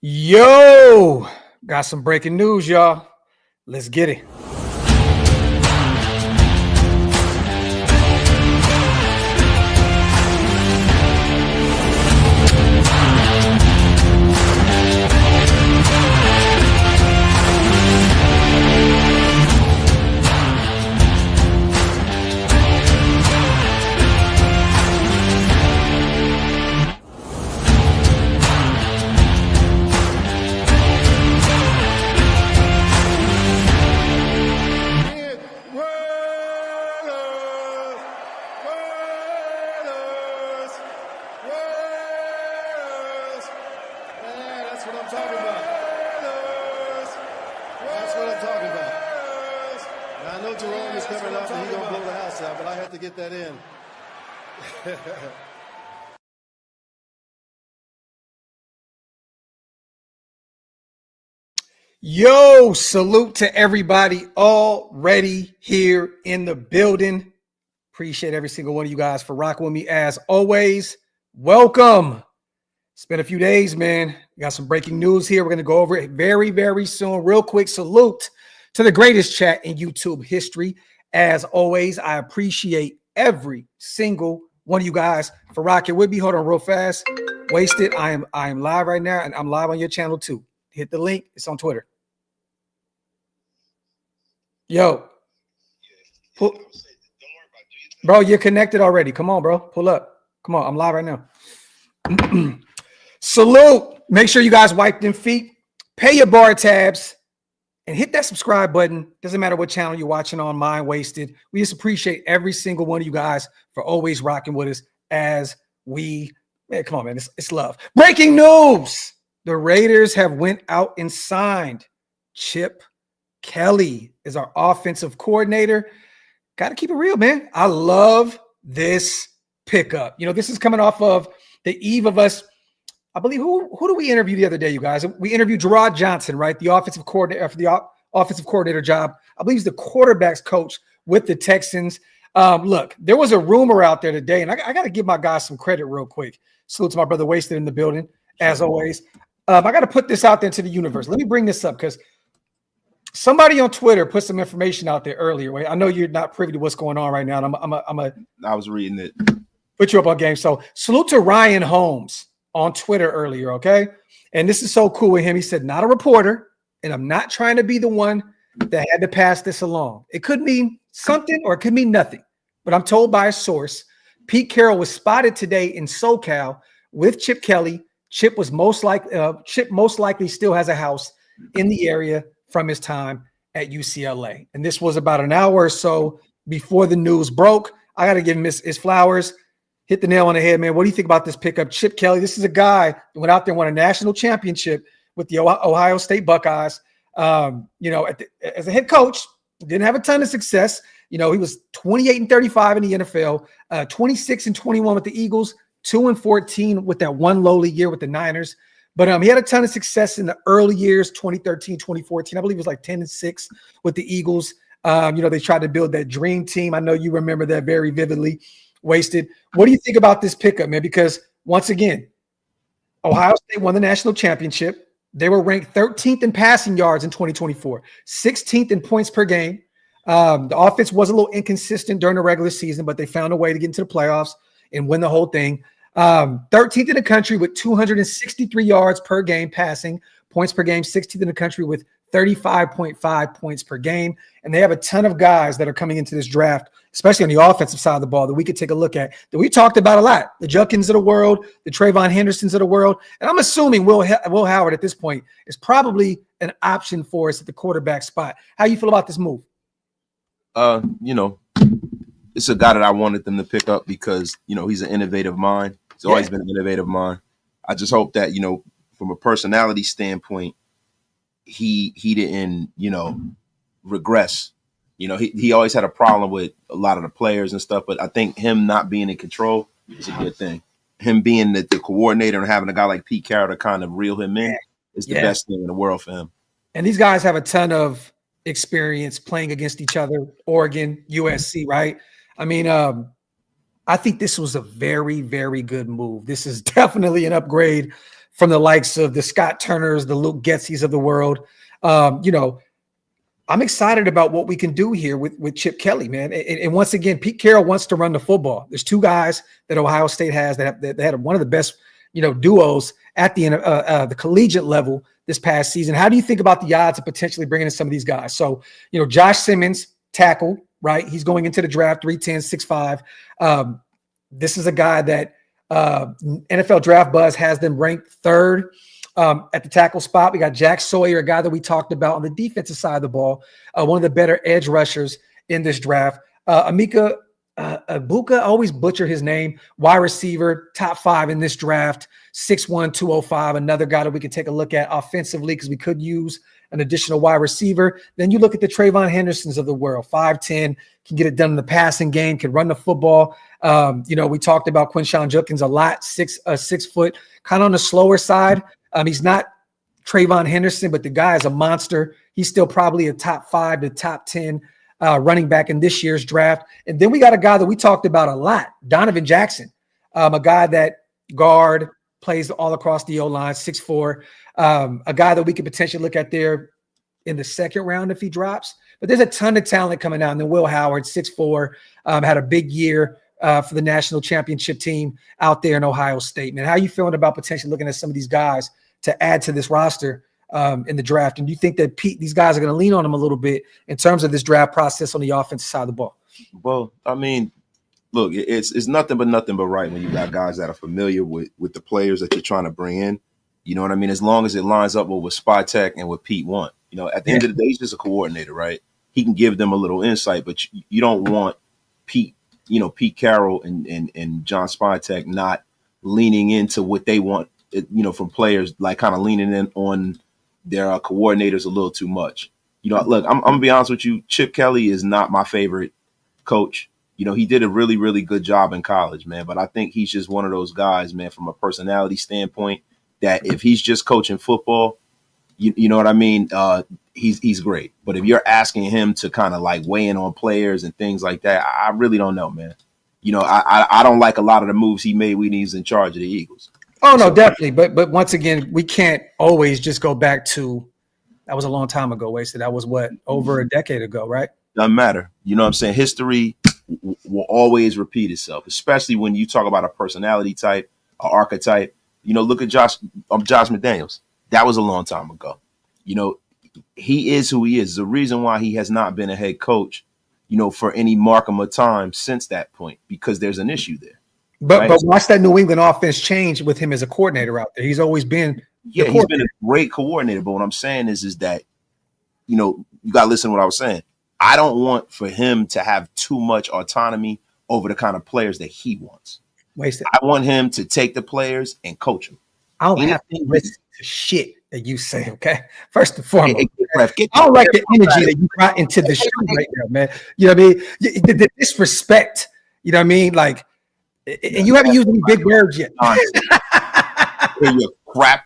Yo, got some breaking news, y'all. Let's get it. Yo, salute to everybody already here in the building. Appreciate every single one of you guys for rocking with me as always. Welcome. It's been a few days, man. We got some breaking news here. We're going to go over it very, very soon. Real quick salute to the greatest chat in YouTube history. As always, I appreciate every single one of you guys for rocking with me. Hold on real fast. Wasted. I am live right now, and I'm live on your channel too. Hit the link. It's on Twitter. Yo. Bro, you're connected already. Come on, bro. Pull up. Come on. I'm live right now. Salute. Make sure you guys wipe them feet. Pay your bar tabs. And hit that subscribe button. Doesn't matter what channel you're watching on. Mine Wasted. We just appreciate every single one of you guys for always rocking with us as we... Man, come on, man. It's love. Breaking news. The Raiders have went out and signed Chip Kelly as our offensive coordinator. Got to keep it real, man. I love this pickup. You know, this is coming off of the eve of us. I believe who do we interview the other day, you guys? We interviewed Gerard Johnson, right? The offensive coordinator for the offensive coordinator job. I believe he's the quarterback's coach with the Texans. Look, there was a rumor out there today, and I got to give my guys some credit real quick. Salute to my brother Wasted in the building, as always. I got to put this out there into the universe. Let me bring this up because somebody on Twitter put some information out there earlier. Right? I know you're not privy to what's going on right now. I was reading it. Put you up on game. So salute to Ryan Holmes on Twitter earlier, okay? And this is so cool with him. He said, not a reporter, and I'm not trying to be the one that had to pass this along. It could mean something or it could mean nothing. But I'm told by a source, Pete Carroll was spotted today in SoCal with Chip Kelly. Chip most likely still has a house in the area from his time at UCLA. And this was about an hour or so before the news broke. I got to give him his flowers. Hit the nail on the head, man. What do you think about this pickup? Chip Kelly, this is a guy who went out there and won a national championship with the Ohio State Buckeyes. As a head coach, didn't have a ton of success. You know, he was 28-35 in the NFL, 26-21 with the Eagles, 2-14 with that one lowly year with the Niners. But he had a ton of success in the early years, 2013, 2014. I believe it was like 10-6 with the Eagles. They tried to build that dream team. I know you remember that very vividly. Wasted. What do you think about this pickup, man? Because once again, Ohio State won the national championship. They were ranked 13th in passing yards in 2024, 16th in points per game. The offense was a little inconsistent during the regular season, but they found a way to get into the playoffs and win the whole thing. 13th in the country with 263 yards per game passing, points per game, 16th in the country with 35.5 points per game. And they have a ton of guys that are coming into this draft, especially on the offensive side of the ball, that we could take a look at, that we talked about a lot. The Judkins of the world, the Trayvon Hendersons of the world. And I'm assuming Will Howard at this point is probably an option for us at the quarterback spot. How you feel about this move? It's a guy that I wanted them to pick up because, he's an innovative mind. He's always been an innovative mind. I just hope that, from a personality standpoint, he didn't, regress. He always had a problem with a lot of the players and stuff, but I think him not being in control is a good thing. Him being the coordinator and having a guy like Pete Carroll to kind of reel him in is the best thing in the world for him. And these guys have a ton of experience playing against each other, Oregon, USC, right? I mean, I think this was a very, very good move. This is definitely an upgrade from the likes of the Scott Turners, the Luke Getzey's of the world. I'm excited about what we can do here with Chip Kelly, man. And once again, Pete Carroll wants to run the football. There's two guys that Ohio State has that had one of the best, duos at the collegiate level this past season. How do you think about the odds of potentially bringing in some of these guys? So, Josh Simmons, tackle, right? He's going into the draft 3'10", 6'5". This is a guy that NFL Draft Buzz has them ranked third at the tackle spot. We got Jack Sawyer, a guy that we talked about on the defensive side of the ball, one of the better edge rushers in this draft. Amika Ibuka, I always butcher his name, wide receiver, top 5 in this draft, 6'1", 205, another guy that we could take a look at offensively because we could use an additional wide receiver. Then you look at the Trayvon Hendersons of the world, 5'10", can get it done in the passing game, can run the football. We talked about Quinshon Judkins a lot, 6 foot, kind of on the slower side. He's not Trayvon Henderson, but the guy is a monster. He's still probably a top 5 to top 10 running back in this year's draft. And then we got a guy that we talked about a lot, Donovan Jackson, a guy that guard, plays all across the O-line, 6'4", a guy that we could potentially look at there in the second round if he drops. But there's a ton of talent coming out. And then Will Howard, 6'4", had a big year for the national championship team out there in Ohio State. Man, how are you feeling about potentially looking at some of these guys to add to this roster in the draft? And do you think that these guys are going to lean on him a little bit in terms of this draft process on the offensive side of the ball? Well, I mean, look, it's nothing but right when you got guys that are familiar with the players that you're trying to bring in. You know what I mean? As long as it lines up with what Spy Tech and what Pete want. At the end of the day, he's just a coordinator, right? He can give them a little insight, but you don't want Pete Carroll and John Spytek not leaning into what they want, from players, like kind of leaning in on their coordinators a little too much. Look, I'm gonna be honest with you. Chip Kelly is not my favorite coach. He did a really, really good job in college, man. But I think he's just one of those guys, man, from a personality standpoint, that if he's just coaching football, you know what I mean? He's great. But if you're asking him to kind of like weigh in on players and things like that, I really don't know, man. I don't like a lot of the moves he made when he was in charge of the Eagles. Oh, no, definitely. But once again, we can't always just go back to that was a long time ago, Wasted. That was over a decade ago, right? Doesn't matter. You know what I'm saying? History will always repeat itself, especially when you talk about a personality type, an archetype. Look at Josh McDaniels. That was a long time ago. He is who he is. The reason why he has not been a head coach, for any markum of time since that point, because there's an issue there. But watch that New England offense change with him as a coordinator out there. He's always been he's been a great coordinator. But what I'm saying is that, you got to listen to what I was saying. I don't want for him to have too much autonomy over the kind of players that he wants. Wasted. I want him to take the players and coach them. I don't have to listen to shit that you say, okay? First and foremost. I don't like the energy that you brought into the show right now, man. You know what I mean? The disrespect, you know what I mean? Like, and you haven't used any big words yet. You crap.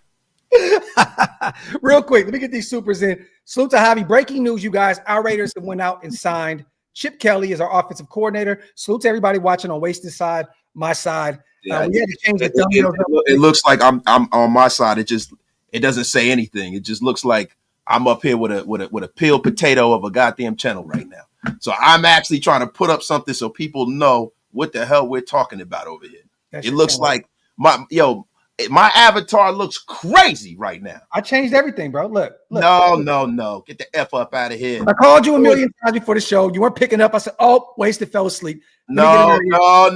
Real quick, let me get these supers in. Salute to Javi. Breaking news, you guys. Our Raiders have went out and signed Chip Kelly as our offensive coordinator. Salute to everybody watching on Wasted side, my side. Yeah, we had to change it looks like I'm on my side. It doesn't say anything. It just looks like I'm up here with a peeled potato of a goddamn channel right now. So I'm actually trying to put up something so people know what the hell we're talking about over here. It looks like my avatar looks crazy right now. I changed everything, bro. Look. No. Get the F up out of here. I called you a million times before the show. You weren't picking up. I said, Wasted, fell asleep. No. You know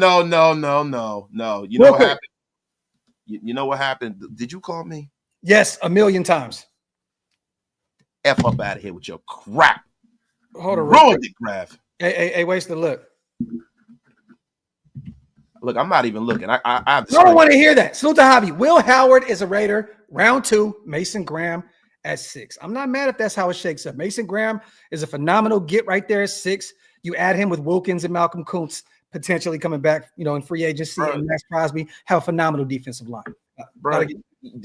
what happened? You know what happened? Did you call me? Yes, a million times. F up out of here with your crap. Hold on. Ruined it, Graphk. Hey, Wasted, look. Look, I'm not even looking. I don't want to hear that. Salute to Javi. Will Howard is a Raider. Round 2. Mason Graham at 6. I'm not mad if that's how it shakes up. Mason Graham is a phenomenal get right there at 6. You add him with Wilkins and Malcolm Kuntz potentially coming back, in free agency, and Max Crosby have a phenomenal defensive line.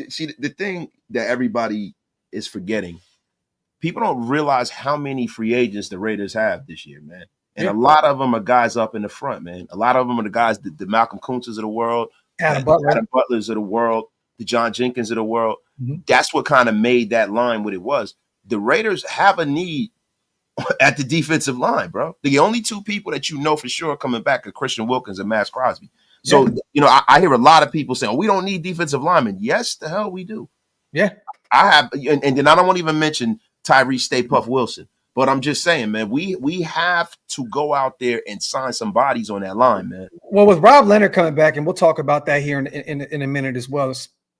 See, the thing that everybody is forgetting, people don't realize how many free agents the Raiders have this year, man. And a lot of them are guys up in the front, man. A lot of them are the guys, the Malcolm Kuntzes of the world, Adam Butlers of the world. the John Jenkins of the world. Mhm. That's what kind of made that line what it was. The Raiders have a need at the defensive line, bro. The only two people that you know for sure coming back are Christian Wilkins and Max Crosby. So, I hear a lot of people saying, we don't need defensive linemen. Yes, the hell we do. Yeah. I have, and then I don't want to even mention Tyrese Stay Puff Wilson. But I'm just saying, man, we have to go out there and sign some bodies on that line, man. Well, with Rob Leonard coming back, and we'll talk about that here in a minute as well.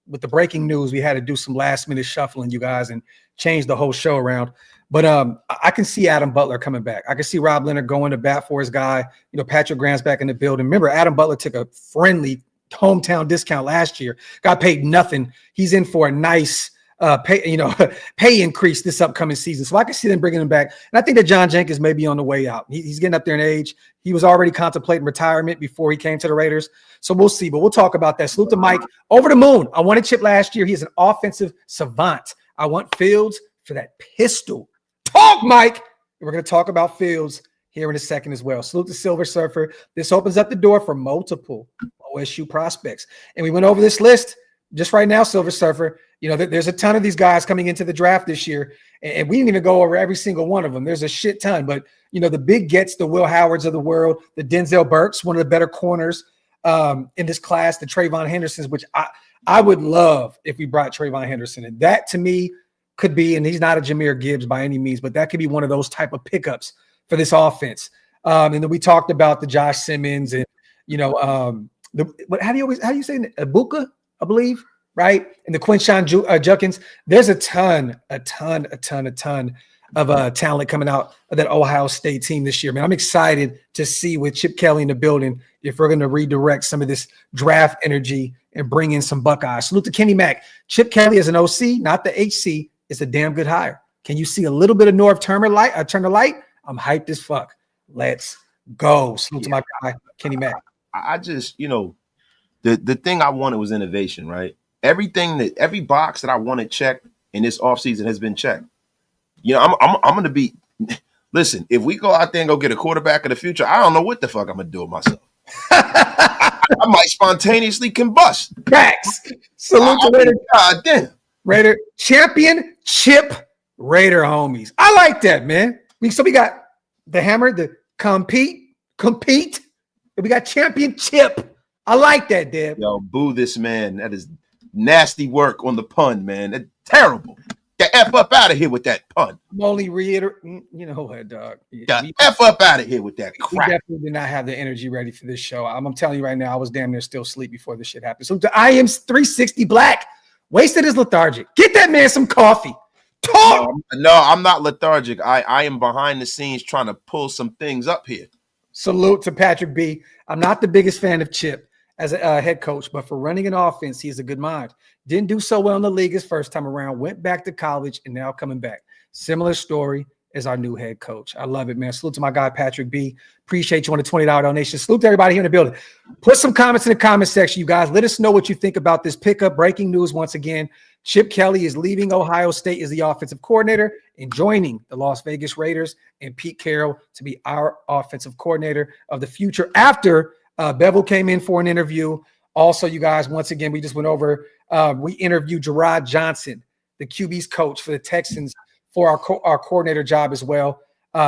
With the breaking news, we had to do some last minute shuffling, you guys, and change the whole show around. But I can see Adam Butler coming back. I can see Rob Leonard going to bat for his guy. Patrick Graham's back in the building. Remember, Adam Butler took a friendly hometown discount last year. Got paid nothing. He's in for a nice pay increase this upcoming season. So I can see them bringing him back. And I think that John Jenkins may be on the way out. He's getting up there in age. He was already contemplating retirement before he came to the Raiders. So we'll see, but we'll talk about that. Salute to Mike. Over the moon. I wanted Chip last year. He is an offensive savant. I want Fields for that pistol. Talk, Mike. And we're going to talk about Fields here in a second as well. Salute to Silver Surfer. This opens up the door for multiple OSU prospects. And we went over this list just right now, Silver Surfer. There's a ton of these guys coming into the draft this year, and we didn't even go over every single one of them. There's a shit ton, but the big gets, the Will Howards of the world, the Denzel Burks, one of the better corners in this class, the Trayvon Hendersons, which I would love if we brought Trayvon Henderson. And that to me could be, and he's not a Jahmyr Gibbs by any means, but that could be one of those type of pickups for this offense. And then we talked about the Josh Simmons and how do you say it? Ibuka, I believe. Right? And the Quinshawn Judkins, there's a ton of talent coming out of that Ohio State team this year. Man, I'm excited to see with Chip Kelly in the building if we're going to redirect some of this draft energy and bring in some Buckeyes. Salute to Kenny Mack. Chip Kelly as an OC, not the HC, is a damn good hire. Can you see a little bit of Norv Turner light? I'm hyped as fuck. Let's go. Salute to my guy, Kenny Mack. I just, the thing I wanted was innovation, right? Every box that I wanted checked in this offseason has been checked. I'm going to be, listen, if we go out there and go get a quarterback of the future, I don't know what the fuck I'm going to do with myself. I might spontaneously combust. Facts. Salute to Raider. God damn. Raider championship Raider homies. I like that, man. So we got the hammer, the compete. We got championship. I like that, Deb. Yo, boo this man. That is nasty work on the pun, man. That's terrible. Get F up out of here with that pun. I'm only reiterating. You know what, dog? Get F up out of here with that crap. We definitely did not have the energy ready for this show. I'm telling you right now, I was damn near still asleep before this shit happened. So I am 360 Black. Wasted is lethargic. Get that man some coffee. Talk. No, I'm not lethargic. I am behind the scenes trying to pull some things up here. Salute to Patrick B. I'm not the biggest fan of Chip as a head coach, but for running an offense, he has a good mind. Didn't do so well in the league his first time around, went back to college, and now coming back. Similar story as our new head coach. I love it, man. Salute to my guy, Patrick B. Appreciate you on the $20 donation. Salute to everybody here in the building. Put some comments in the comment section, you guys. Let us know what you think about this pickup. Breaking news once again. Chip Kelly is leaving Ohio State as the offensive coordinator and joining the Las Vegas Raiders, and Pete Carroll to be our offensive coordinator of the future after Bevel came in for an interview. Also, you guys, once again, we just went over, we interviewed Gerard Johnson, the QB's coach for the Texans, for our coordinator job as well.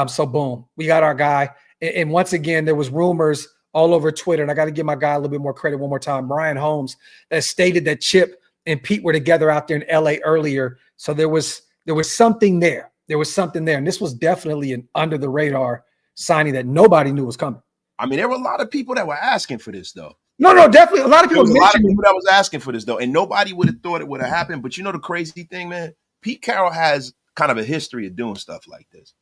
So boom, we got our guy. And once again, there was rumors all over Twitter, and I got to give my guy a little bit more credit one more time, Brian Holmes, that stated that Chip and Pete were together out there in LA earlier. So there was something there. There was something there. And this was definitely an under the radar signing that nobody knew was coming. I mean, there were a lot of people that were asking for this, though. No, definitely. A lot of people that was asking for this, though. And nobody would have thought it would have happened. But the crazy thing, man, Pete Carroll has kind of a history of doing stuff like this.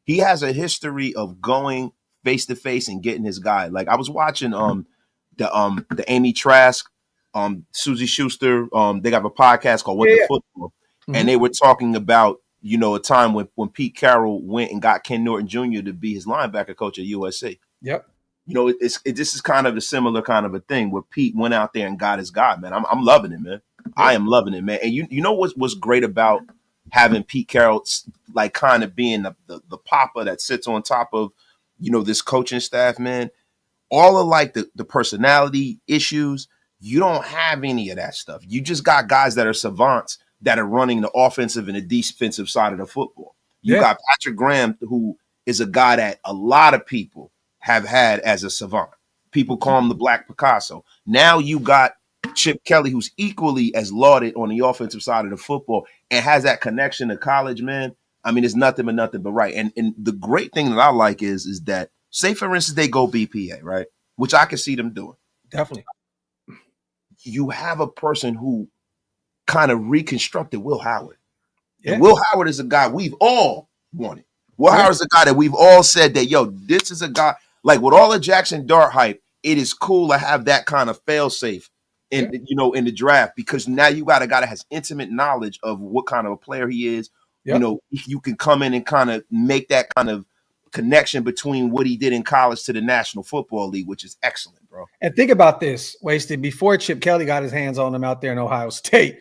He has a history of going face to face and getting his guy. Like I was watching the Amy Trask, Susie Schuster, they have a podcast called What the Football. Mm-hmm. And they were talking about, a time when Pete Carroll went and got Ken Norton Jr. to be his linebacker coach at USC. Yep. This is kind of a similar kind of a thing where Pete went out there and got his guy, man. I'm loving it, man. Yeah. I am loving it, man. And you know what's great about having Pete Carroll, like kind of being the papa that sits on top of, this coaching staff, man. All of like the personality issues, You don't have any of that stuff. You just got guys that are savants that are running the offensive and the defensive side of the football. You got Patrick Graham, who is a guy that a lot of people have had as a savant. People call him the Black Picasso. Now you got Chip Kelly, who's equally as lauded on the offensive side of the football and has that connection to college, man. I mean, it's nothing but right. And the great thing that I like is that, say, for instance, they go BPA, right? Which I can see them doing. Definitely. You have a person who kind of reconstructed Will Howard. Yeah. And Will Howard is a guy we've all wanted. Will Howard is a guy that we've all said that, yo, this is a guy, like with all the Jackson Dart hype, it is cool to have that kind of fail-safe in the draft, because now you got a guy that has intimate knowledge of what kind of a player he is. Yep. You know, you can come in and kind of make that kind of connection between what he did in college to the National Football League, which is excellent, bro. And think about this, Wasted. Before Chip Kelly got his hands on him out there in Ohio State,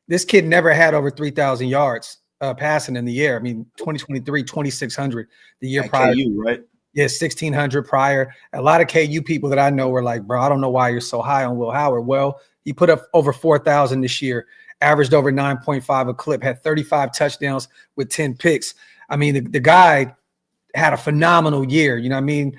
this kid never had over 3,000 yards passing in the year. I mean, 2023, 2,600 the year prior. KU, right? Yeah, 1,600 prior. A lot of KU people that I know were like, bro, I don't know why you're so high on Will Howard. Well, he put up over 4,000 this year, averaged over 9.5 a clip, had 35 touchdowns with 10 picks. I mean, the guy had a phenomenal year. You know what I mean?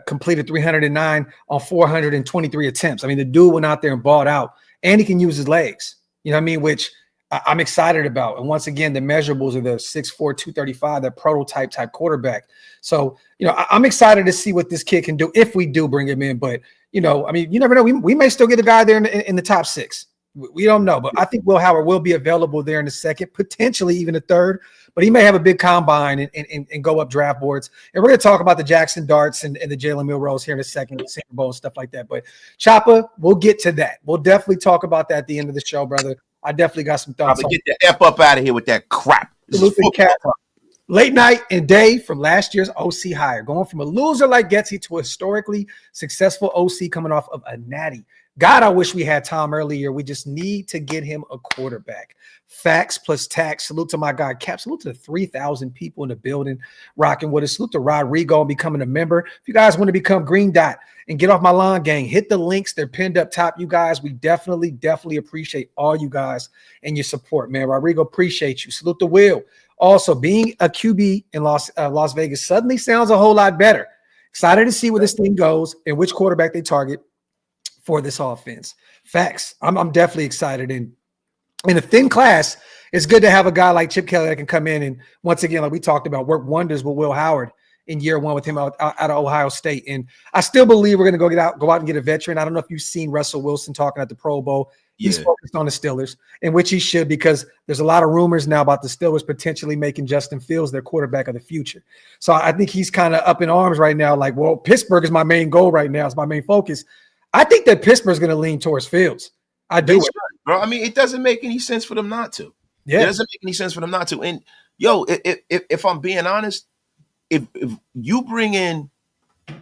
Completed 309 on 423 attempts. I mean, the dude went out there and balled out, and he can use his legs. You know what I mean? Which I'm excited about. And once again, the measurables are the 6'4", 235, that prototype type quarterback. So, you know, I'm excited to see what this kid can do if we do bring him in. But, you know, I mean, you never know. We may still get a guy there in the top 6. We don't know. But I think Will Howard will be available there in the second, potentially even the third. But he may have a big combine and go up draft boards. And we're going to talk about the Jackson Darts and the Jalen Milrose here in a second, Senior Bowl and stuff like that. But Chopper, we'll get to that. We'll definitely talk about that at the end of the show, brother. I definitely got some thoughts. Get the F up out of here with that crap. Late night and day from last year's OC hire, going from a loser like Getsy to a historically successful OC coming off of a natty. God, I wish we had Tom earlier. We just need to get him a quarterback. Facts plus tax. Salute to my guy Cap. Salute to the 3,000 people in the building rocking with us. Salute to Rodrigo becoming a member. If you guys want to become Green Dot and get off my lawn, gang, hit the links. They're pinned up top. You guys, we definitely appreciate all you guys and your support, man. Rodrigo, appreciate you. Salute to Will. Also, being a QB in Las Vegas suddenly sounds a whole lot better. Excited to see where this thing goes and which quarterback they target for this offense. Facts. I'm definitely excited. And in a thin class, it's good to have a guy like Chip Kelly that can come in and, once again, like we talked about, work wonders with Will Howard in year one with him out of Ohio State. And I still believe we're going to go out and get a veteran. I don't know if you've seen Russell Wilson talking at the Pro Bowl. He's focused on the Steelers, in which he should, because there's a lot of rumors now about the Steelers potentially making Justin Fields their quarterback of the future. So I think he's kind of up in arms right now, like, well, Pittsburgh is my main goal right now. It's my main focus. I think that Pittsburgh's going to lean towards Fields. I do, bro. I mean, it doesn't make any sense for them not to. Yeah, it doesn't make any sense for them not to. And yo, if I'm being honest, if you bring in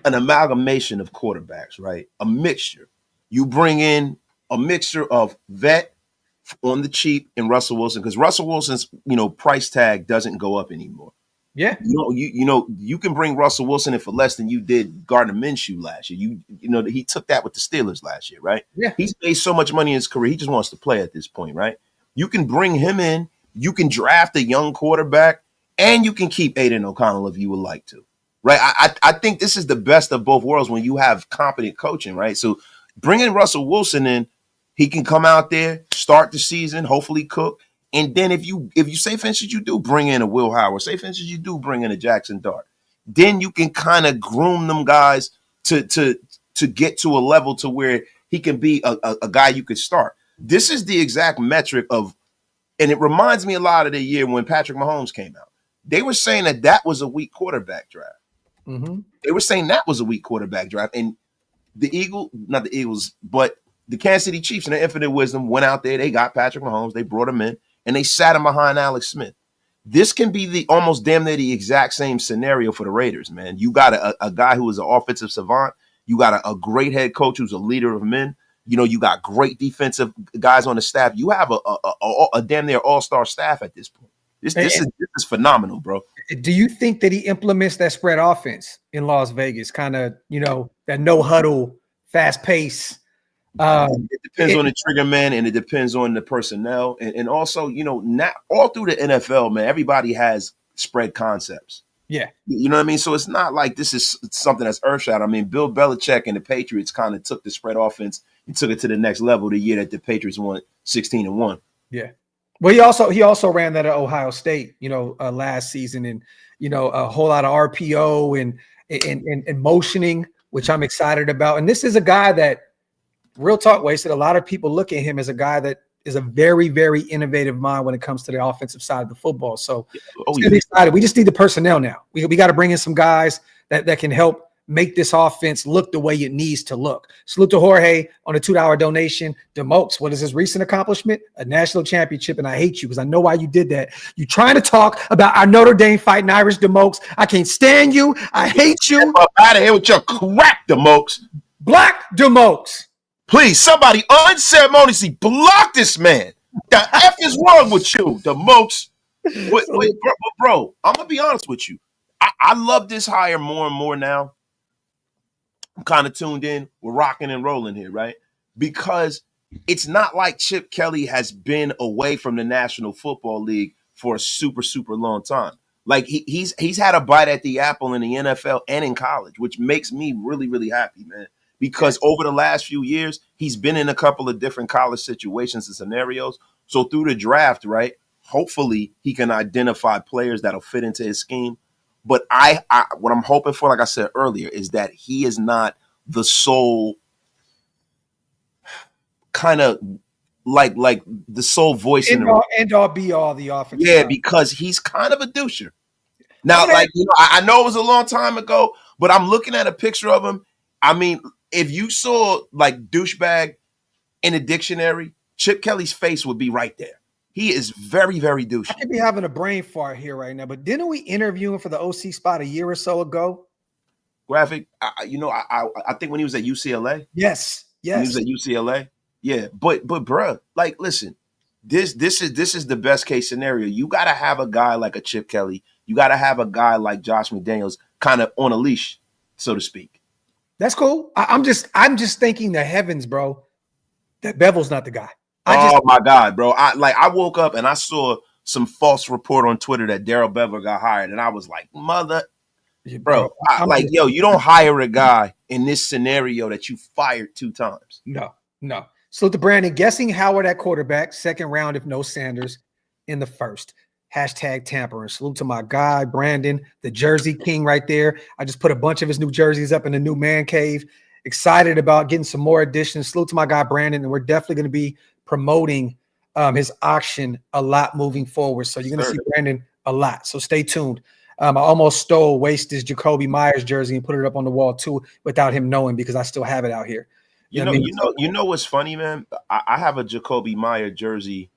an amalgamation of quarterbacks, right, a mixture, you bring in a mixture of vet on the cheap and Russell Wilson, because Russell Wilson's price tag doesn't go up anymore. Yeah, you can bring Russell Wilson in for less than you did Gardner Minshew last year. He took that with the Steelers last year, right? Yeah, he's made so much money in his career. He just wants to play at this point, right? You can bring him in. You can draft a young quarterback, and you can keep Aiden O'Connell if you would like to, right? I think this is the best of both worlds when you have competent coaching, right? So bringing Russell Wilson in, he can come out there, start the season, hopefully cook. And then if you say, for instance, you do bring in a Will Howard, say, for instance, you do bring in a Jackson Dart, then you can kind of groom them guys to get to a level to where he can be a guy you could start. This is the exact metric of, and it reminds me a lot of the year when Patrick Mahomes came out. They were saying that was a weak quarterback draft. Mm-hmm. They were saying that was a weak quarterback draft. And not the Eagles, but the Kansas City Chiefs, in their infinite wisdom, went out there. They got Patrick Mahomes. They brought him in. And they sat him behind Alex Smith. This can be the almost damn near the exact same scenario for the Raiders, man. You got a guy who is an offensive savant. You got a great head coach who's a leader of men. You got great defensive guys on the staff. You have a damn near all-star staff at this point. This is phenomenal, bro. Do you think that he implements that spread offense in Las Vegas? Kind of, that no huddle, fast pace, It depends on the trigger man, and it depends on the personnel, and also, not all through the NFL, man. Everybody has spread concepts. Yeah. You know what I mean? So it's not like this is something that's earth-shattering. I mean, Bill Belichick and the Patriots kind of took the spread offense and took it to the next level the year that the Patriots won 16-1. Yeah. Well, he also ran that at Ohio State, last season, and a whole lot of RPO and motioning, which I'm excited about. And this is a guy that, real talk, Wasted, a lot of people look at him as a guy that is a very, very innovative mind when it comes to the offensive side of the football. So be excited. We just need the personnel now. We got to bring in some guys that can help make this offense look the way it needs to look. Salute to Jorge on a $2 donation. Demokes, what is his recent accomplishment? A national championship, and I hate you because I know why you did that. You trying to talk about our Notre Dame fighting Irish, Demokes. I can't stand you. I hate you. Get out of here with your crap, Demokes. Black Demokes. Please, somebody unceremoniously block this man. The F is wrong with you, Demokes. Wait, bro, I'm going to be honest with you. I love this hire more and more now. I'm kind of tuned in. We're rocking and rolling here, right? Because it's not like Chip Kelly has been away from the National Football League for a super, super long time. Like he's had a bite at the apple in the NFL and in college, which makes me really, really happy, man. Because over the last few years, he's been in a couple of different college situations and scenarios. So through the draft, right, hopefully he can identify players that'll fit into his scheme. But I what I'm hoping for, like I said earlier, is that he is not the sole kind of like the sole voice in the end all be all the offense. Yeah, because he's kind of a doucher. Now, I know it was a long time ago, but I'm looking at a picture of him. I mean, if you saw like douchebag in a dictionary, Chip Kelly's face would be right there. He is very, very douchey. I could be having a brain fart here right now, but didn't we interview him for the OC spot a year or so ago? Graphk, I think when he was at UCLA. Yes. When he was at UCLA. Yeah, but bruh, like, listen, this is the best case scenario. You got to have a guy like a Chip Kelly. You got to have a guy like Josh McDaniels kind of on a leash, so to speak. That's cool. I'm just thinking the heavens, bro, that Bevel's not the guy. My God, bro. I woke up and I saw some false report on Twitter that Darrell Bevel got hired. And I was like, bro, you don't hire a guy in this scenario that you fired 2 times. No. Salute to Brandon. Guessing Howard at quarterback, second round, if no Sanders in the first. Hashtag tampering. Salute to my guy, Brandon, the Jersey King right there. I just put a bunch of his new jerseys up in the new man cave. Excited about getting some more additions. Salute to my guy, Brandon. And we're definitely going to be promoting his auction a lot moving forward. So you're going to see Brandon a lot. So stay tuned. I almost stole Wasted's Jacoby Myers jersey and put it up on the wall too without him knowing because I still have it out here. You know what's funny, man? I have a Jacoby Myers jersey,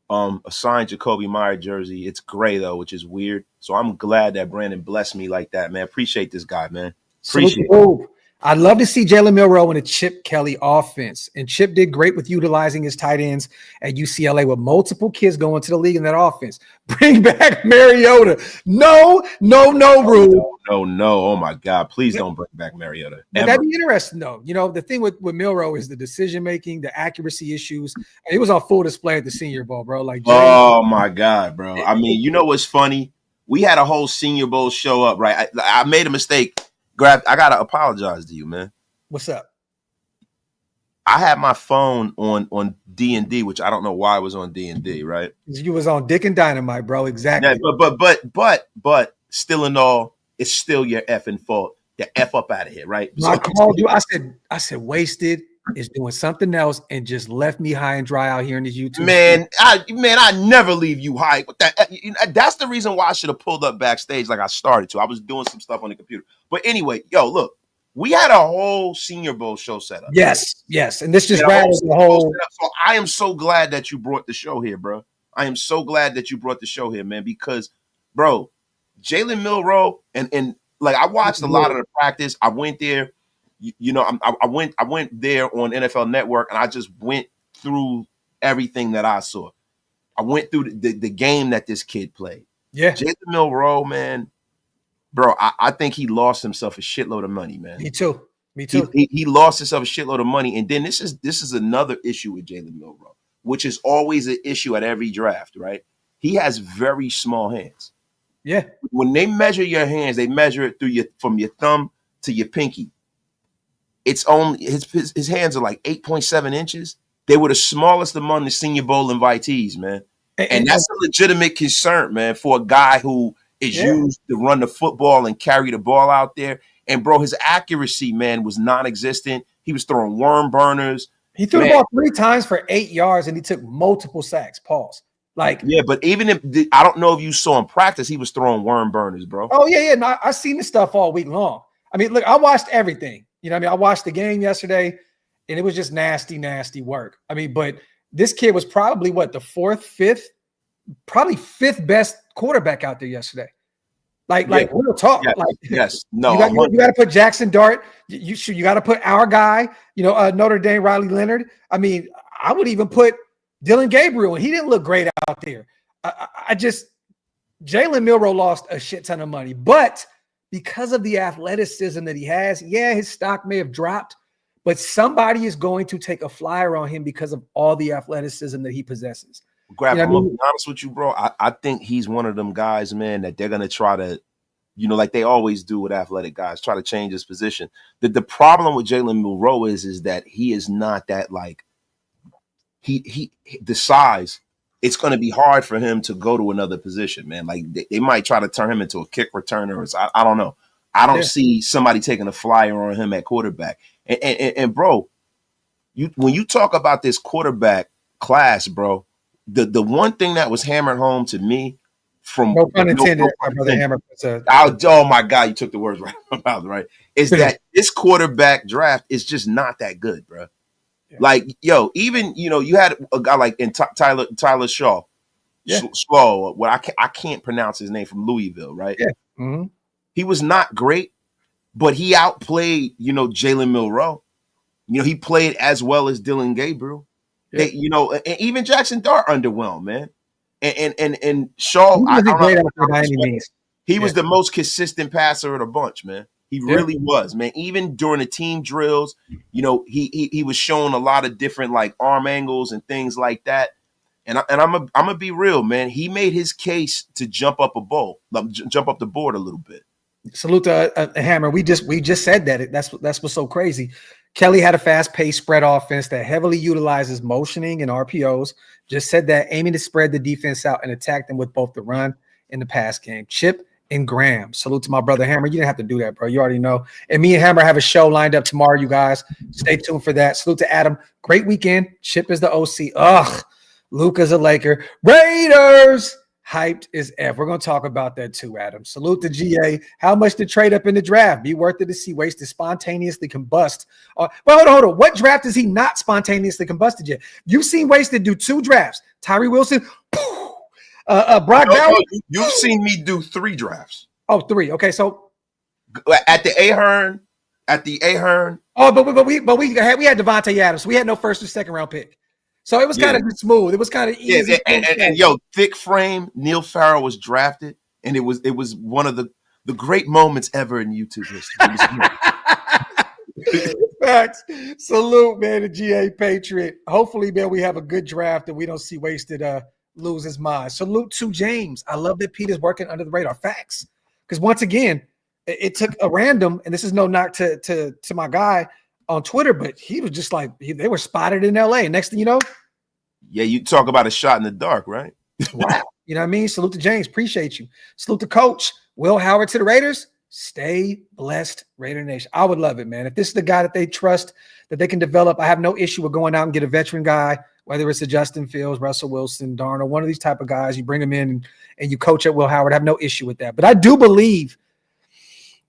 a signed Jacoby Myers jersey. It's gray though, which is weird. So I'm glad that Brandon blessed me like that, man. Appreciate this guy, man. Appreciate it. I'd love to see Jalen Milroe in a Chip Kelly offense. And Chip did great with utilizing his tight ends at UCLA with multiple kids going to the league in that offense. Bring back Mariota. No, Rube. No. Oh, my God. Please don't bring back Mariota. That'd be interesting, though. The thing with Milroe is the decision-making, the accuracy issues. And it was on full display at the Senior Bowl, bro. Oh, my God, bro. I mean, you know what's funny? We had a whole Senior Bowl show up, right? I made a mistake. I gotta apologize to you, man. What's up? I had my phone on D&D, which I don't know why it was on D&D, right? You was on Dick and Dynamite, bro. Exactly. Yeah, but still in all, it's still your effing fault. The F up out of here, right? I called you. I said, Wasted is doing something else and just left me high and dry out here in this YouTube. Man, I never leave you high. That's the reason why I should have pulled up backstage like I started to. I was doing some stuff on the computer. But anyway, look, we had a whole Senior Bowl show set up. Yes. And this just rattles the whole. So I am so glad that you brought the show here, bro. I am so glad that you brought the show here, man, because, bro, Jalen Milroe and like I watched a lot of the practice. I went there. I went there on NFL Network, and I just went through everything that I saw. I went through the game that this kid played. Yeah. Jalen Milroe, man, bro, I think he lost himself a shitload of money, man. Me too. Me too. He lost himself a shitload of money. And then this is another issue with Jalen Milroe, which is always an issue at every draft, right? He has very small hands. Yeah. When they measure your hands, they measure it from your thumb to your pinky. It's only his hands are like 8.7 inches. They were the smallest among the Senior Bowl invitees, man. And that's a legitimate concern, man, for a guy who is used to run the football and carry the ball out there. And bro, his accuracy, man, was non-existent. He was throwing worm burners. He threw the ball 3 times for 8 yards, and he took multiple sacks. Pause. Like, yeah, but even if I don't know if you saw in practice, he was throwing worm burners, bro. Oh yeah. No, I seen this stuff all week long. I mean, look, I watched everything. You know what I mean? I watched the game yesterday, and it was just nasty, nasty work. I mean, but this kid was probably what, the probably fifth best quarterback out there yesterday. Like real talk. Yes, like, yes, no, you got to put Jackson Dart. You got to put our guy. Notre Dame Riley Leonard. I mean, I would even put Dylan Gabriel, and he didn't look great out there. Jalen Milroe lost a shit ton of money, but because of the athleticism that he has, his stock may have dropped, but somebody is going to take a flyer on him because of all the athleticism that he possesses. Graphk, I'm gonna be honest with you, bro. I think he's one of them guys, man, that they're gonna try to, like they always do with athletic guys, try to change his position. The problem with Jalen Milroe is that he is not that, like, he the size. It's going to be hard for him to go to another position, man. Like they might try to turn him into a kick returner. Or I don't know. I don't see somebody taking a flyer on him at quarterback. And bro, when you talk about this quarterback class, bro, the one thing that was hammered home to me from no pun intended, my brother Hammer. Oh my God, you took the words right out of my mouth, right? Is that this quarterback draft is just not that good, bro. Yeah. Like, even you had a guy like Tyler Shaw, Slow. Well, I can't pronounce his name, from Louisville, right? Yeah, mm-hmm. He was not great, but he outplayed Jalen Milroe. He played as well as Dylan Gabriel. Yeah. And even Jackson Dart underwhelmed, man. And Shaw, he was the most consistent passer of the bunch, man. He really was, man. Even during the team drills, he was showing a lot of different like arm angles and things like that. And I'm gonna be real, man. He made his case to jump up the board a little bit. Salute to Hammer. We just said that. That's what's so crazy. Kelly had a fast-paced spread offense that heavily utilizes motioning and RPOs. Just said that, aiming to spread the defense out and attack them with both the run and the pass game. Chip and Graham. Salute to my brother Hammer. You didn't have to do that, bro. You already know. And me and Hammer have a show lined up tomorrow, you guys. Stay tuned for that. Salute to Adam. Great weekend. Chip is the OC. Ugh. Luka's a Laker. Raiders. Hyped as F. We're going to talk about that too, Adam. Salute to GA. How much to trade up in the draft? Be worth it to see Wasted spontaneously combust. Well, hold on. What draft is he not spontaneously combusted yet? You've seen Wasted do 2 drafts. Tyree Wilson, Brock Bowers. You've seen me do 3 drafts. Oh, 3. Okay, so at the Ahern. Oh, but we had Devontae Adams. So we had no first or second round pick. So it was kind of smooth. It was kind of easy. And thick frame. Neil Farrell was drafted, and it was one of the great moments ever in YouTube history. Facts. Salute, man, to GA Patriot. Hopefully, man, we have a good draft and we don't see Wasted lose his mind. Salute to James. I love that Peter's working under the radar. Facts. Because once again, it took a random, and this is no knock to my guy on Twitter, but he was just like, they were spotted in LA. And next thing you know. Yeah, you talk about a shot in the dark, right? Wow. You know what I mean? Salute to James. Appreciate you. Salute to Coach. Will Howard to the Raiders. Stay blessed, Raider Nation. I would love it, man. If this is the guy that they trust, that they can develop, I have no issue with going out and get a veteran guy, whether it's a Justin Fields, Russell Wilson, Darnold, one of these type of guys. You bring them in and you coach at Will Howard. I have no issue with that. But I do believe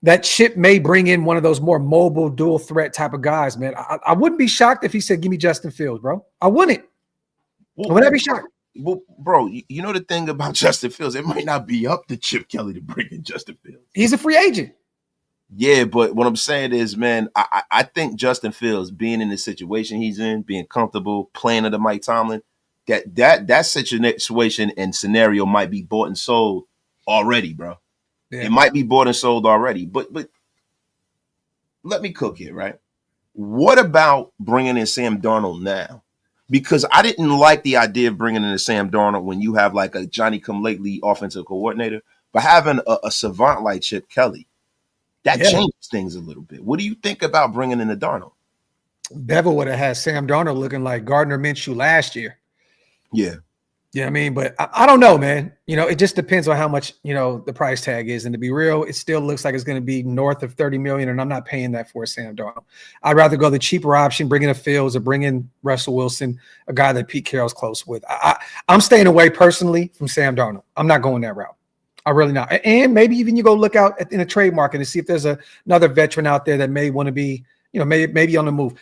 that Chip may bring in one of those more mobile, dual threat type of guys, man. I wouldn't be shocked if he said, give me Justin Fields, bro. I wouldn't. I would not be shocked. Well, bro, you know the thing about Justin Fields, it might not be up to Chip Kelly to bring in Justin Fields. He's a free agent. Yeah, but what I'm saying is, man, I think Justin Fields, being in the situation he's in, being comfortable, playing under Mike Tomlin, that situation and scenario might be bought and sold already, bro. Yeah. It might be bought and sold already, but let me cook here, right? What about bringing in Sam Darnold now? Because I didn't like the idea of bringing in Sam Darnold when you have like a Johnny-come-lately offensive coordinator, but having a savant like Chip Kelly, that changes things a little bit. What do you think about bringing in a Darnold? Bevel would have had Sam Darnold looking like Gardner Minshew last year. Yeah. Yeah, I mean, but I don't know, man. It just depends on how much, the price tag is. And to be real, it still looks like it's going to be north of 30 million, and I'm not paying that for Sam Darnold. I'd rather go the cheaper option, bring in a Fields or bring in Russell Wilson, a guy that Pete Carroll's close with. I'm staying away personally from Sam Darnold. I'm not going that route. I'm really not. And maybe even you go look out in the trade market and see if there's another veteran out there that may want to be, maybe on the move.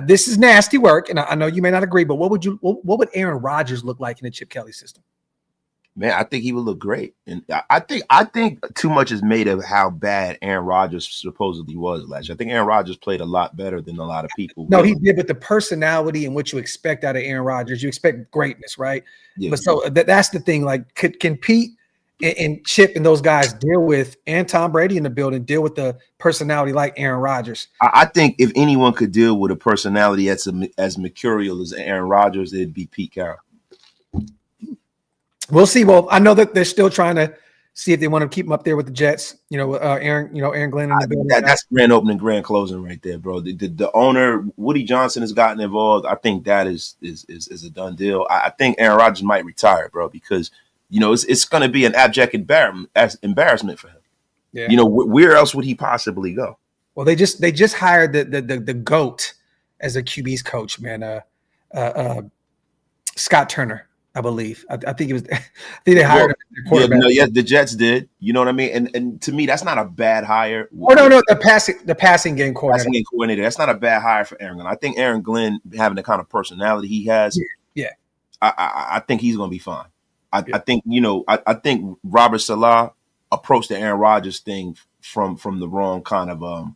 This is nasty work, and I know you may not agree, but what would Aaron Rodgers look like in the Chip Kelly system? Man, I think he would look great, and I think too much is made of how bad Aaron Rodgers supposedly was last year. I think Aaron Rodgers played a lot better than a lot of people. No, he did, but the personality and what you expect out of Aaron Rodgers, you expect greatness, right? Yeah. But so that's the thing. Like, can Pete and Chip and those guys deal with, and Tom Brady in the building, deal with the personality like Aaron Rodgers? I think if anyone could deal with a personality as mercurial as Aaron Rodgers, it'd be Pete Carroll. We'll see. Well, I know that they're still trying to see if they want to keep him up there with the Jets. Aaron Glenn in the building. That's grand opening, grand closing right there, bro. The owner, Woody Johnson, has gotten involved. I think that is a done deal. I think Aaron Rodgers might retire, bro, because it's going to be an abject embarrassment for him. Yeah. Where else would he possibly go? Well, they just hired the GOAT as a QB's coach, man. Scott Turner, I believe. I think it was. I think they hired him as quarterback. Yes, the Jets did. You know what I mean? And to me, that's not a bad hire. Oh no, the passing game coordinator. That's not a bad hire for Aaron Glenn. I think Aaron Glenn, having the kind of personality he has, I think he's going to be fine. I think I think Robert Saleh approached the Aaron Rodgers thing from the wrong kind of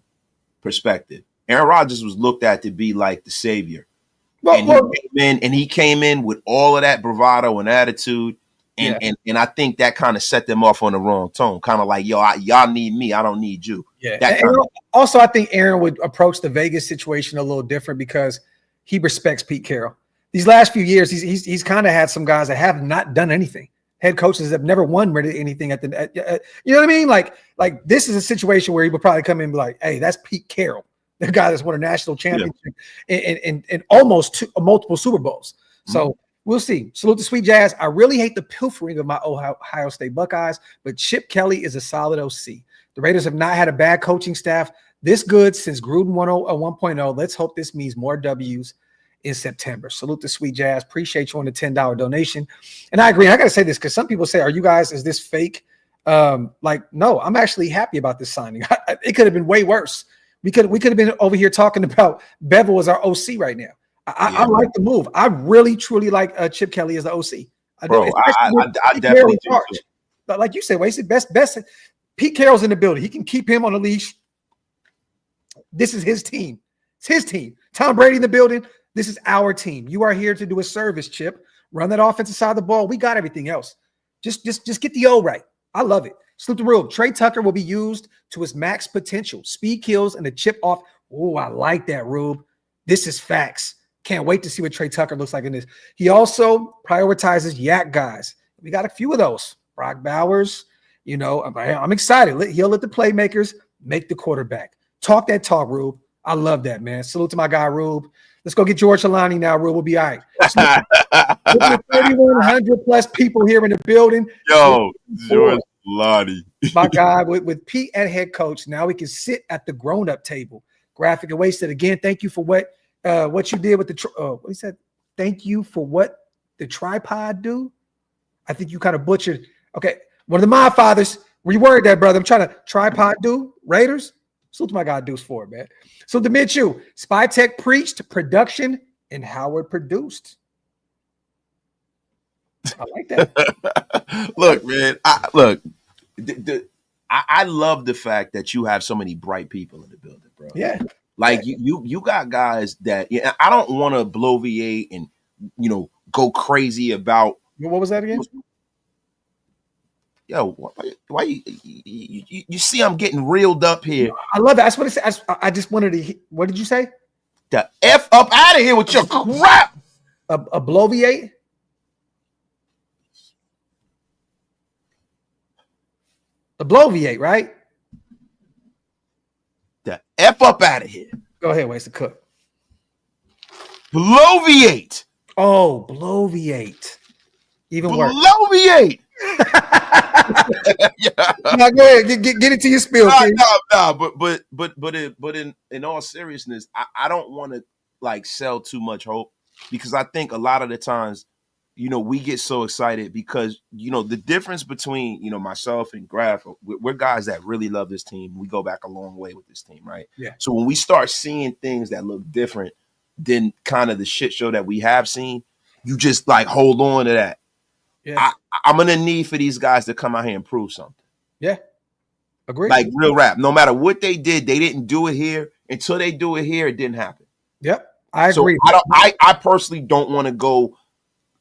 perspective. Aaron Rodgers was looked at to be like the savior, and he came in with all of that bravado and attitude, and I think that kind of set them off on the wrong tone. Kind of like, y'all need me, I don't need you. Yeah. Also, I think Aaron would approach the Vegas situation a little different because he respects Pete Carroll. These last few years, he's kind of had some guys that have not done anything. Head coaches that have never won really anything at the you know what I mean? Like this is a situation where he would probably come in and be like, "Hey, that's Pete Carroll, the guy that's won a national championship and almost multiple Super Bowls." So we'll see. Salute to Sweet Jazz. I really hate the pilfering of my Ohio State Buckeyes, but Chip Kelly is a solid OC. The Raiders have not had a bad coaching staff this good since Gruden 1.0. Let's hope this means more W's in September. Salute to Sweet Jazz. Appreciate you on the $10 donation. And I agree. I got to say this because some people say, are you guys, is this fake? No, I'm actually happy about this signing. It could have been way worse. We could have been over here talking about Bevel as our OC right now. I like the move. I really, truly like Chip Kelly as the OC. I definitely do. But like you said, Wasted, best. Pete Carroll's in the building. He can keep him on the leash. This is his team. It's his team. Tom Brady in the building. This is our team. You are here to do a service, Chip. Run that offensive side of the ball. We got everything else. Just get the O right. I love it. Salute the rule. Trey Tucker will be used to his max potential. Speed kills and the chip off. Oh, I like that, Rube. This is facts. Can't wait to see what Trey Tucker looks like in this. He also prioritizes yak guys. We got a few of those. Brock Bowers, I'm excited. He'll let the playmakers make the quarterback. Talk that talk, Rube. I love that, man. Salute to my guy, Rube. Let's go get George Halani now, Rube. We'll be all right. 3,100 plus people here in the building. Yo, George Halani. My guy, with Pete at head coach, now we can sit at the grown-up table. Graphk and Wasted, again, thank you for what you did with the what he said. Thank you for what the tripod do. I think you kind of butchered. Okay, one of the my fathers reword that, brother. I'm trying to tripod do Raiders. Salute to my guy Deuce Ford, man. So the Mitchell, Spy Tech preached production and Howard produced. I like that. Look, man. I love the fact that you have so many bright people in the building, bro. Yeah. Like you got guys that I don't want to bloviate and go crazy about. What was that again? yo, why you see I'm getting reeled up here. I love that. That's what it says. I just wanted to. What did you say? The F up out of here with your crap. A bloviate? A bloviate, right? The F up out of here. Go ahead, Waste to cook. Bloviate. Oh, bloviate. Even worse. Bloviate. Yeah. No, go ahead. Get it to your spiel. But in all seriousness, I don't want to like sell too much hope, because I think a lot of the times, we get so excited because, the difference between, myself and Graphk, we're guys that really love this team. We go back a long way with this team, right? Yeah. So when we start seeing things that look different than kind of the shit show that we have seen, you just like hold on to that. Yeah. I'm going to need for these guys to come out here and prove something. Yeah. Agree. Like real rap. No matter what they did, they didn't do it here. Until they do it here, it didn't happen. Yep. I agree. So I personally don't want to go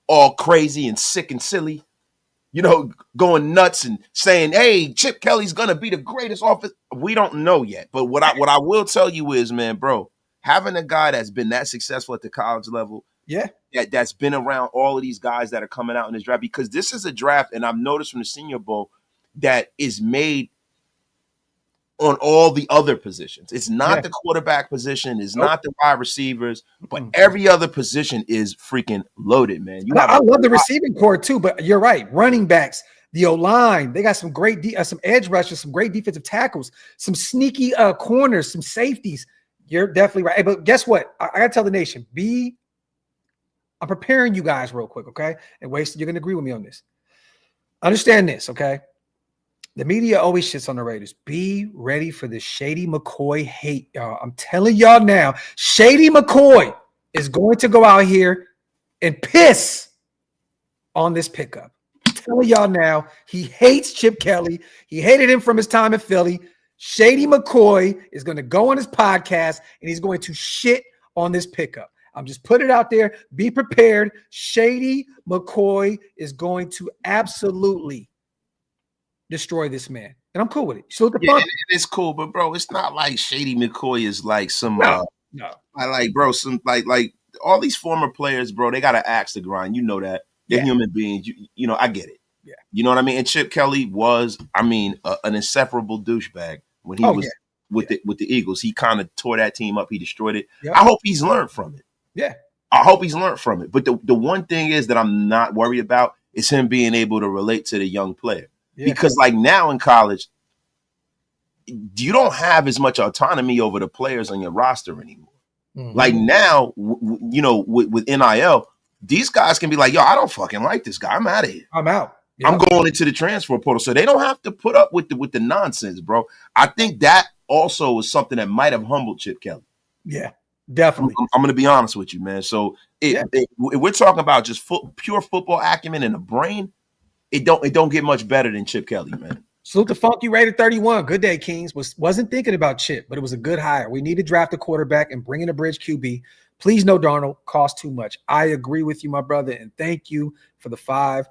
all crazy and sick and silly, going nuts and saying, hey, Chip Kelly's going to be the greatest offense. We don't know yet. But what I will tell you is, man, bro, having a guy that's been that successful at the college level, that's been around all of these guys that are coming out in this draft, because this is a draft, and I've noticed from the Senior Bowl, that is made on all the other positions. It's not the quarterback position. It's not the wide receivers, but every other position is freaking loaded, man. I love the receiving core too, but you're right. Running backs, the O-line, they got some great, some edge rushers, some great defensive tackles, some sneaky corners, some safeties. You're definitely right. Hey, but guess what? I got to tell the nation, I'm preparing you guys real quick, okay? And Wasted, you're going to agree with me on this. Understand this, okay? The media always shits on the Raiders. Be ready for the Shady McCoy hate, y'all. I'm telling y'all now, Shady McCoy is going to go out here and piss on this pickup. I'm telling y'all now, he hates Chip Kelly. He hated him from his time in Philly. Shady McCoy is going to go on his podcast and he's going to shit on this pickup. I'm just putting it out there. Be prepared. Shady McCoy is going to absolutely destroy this man, and I'm cool with it. So it's cool, but bro, it's not like Shady McCoy is like some no. Some all these former players, bro. They got to axe the grind. You know that they're human beings. I get it. Yeah, you know what I mean. And Chip Kelly was, an inseparable douchebag when he was with the Eagles. He kind of tore that team up. He destroyed it. Yep. I hope he's learned from it. Yeah, I hope he's learned from it. But the one thing is that I'm not worried about is him being able to relate to the young player. Yeah. Because like now in college, you don't have as much autonomy over the players on your roster anymore. Mm-hmm. Like now, with NIL, these guys can be like, yo, I don't fucking like this guy. I'm out of here. I'm out. Yep. I'm going into the transfer portal. So they don't have to put up with the nonsense, bro. I think that also is something that might have humbled Chip Kelly. Yeah, definitely. I'm going to be honest with you, man. So we're talking about just pure football acumen and a brain. It don't get much better than Chip Kelly, man. Salute to Funky Raider 31. Good day, Kings. Wasn't thinking about Chip, but it was a good hire. We need to draft a quarterback and bring in a bridge QB. Please, no Darnold. Cost too much. I agree with you, my brother, and thank you for the $5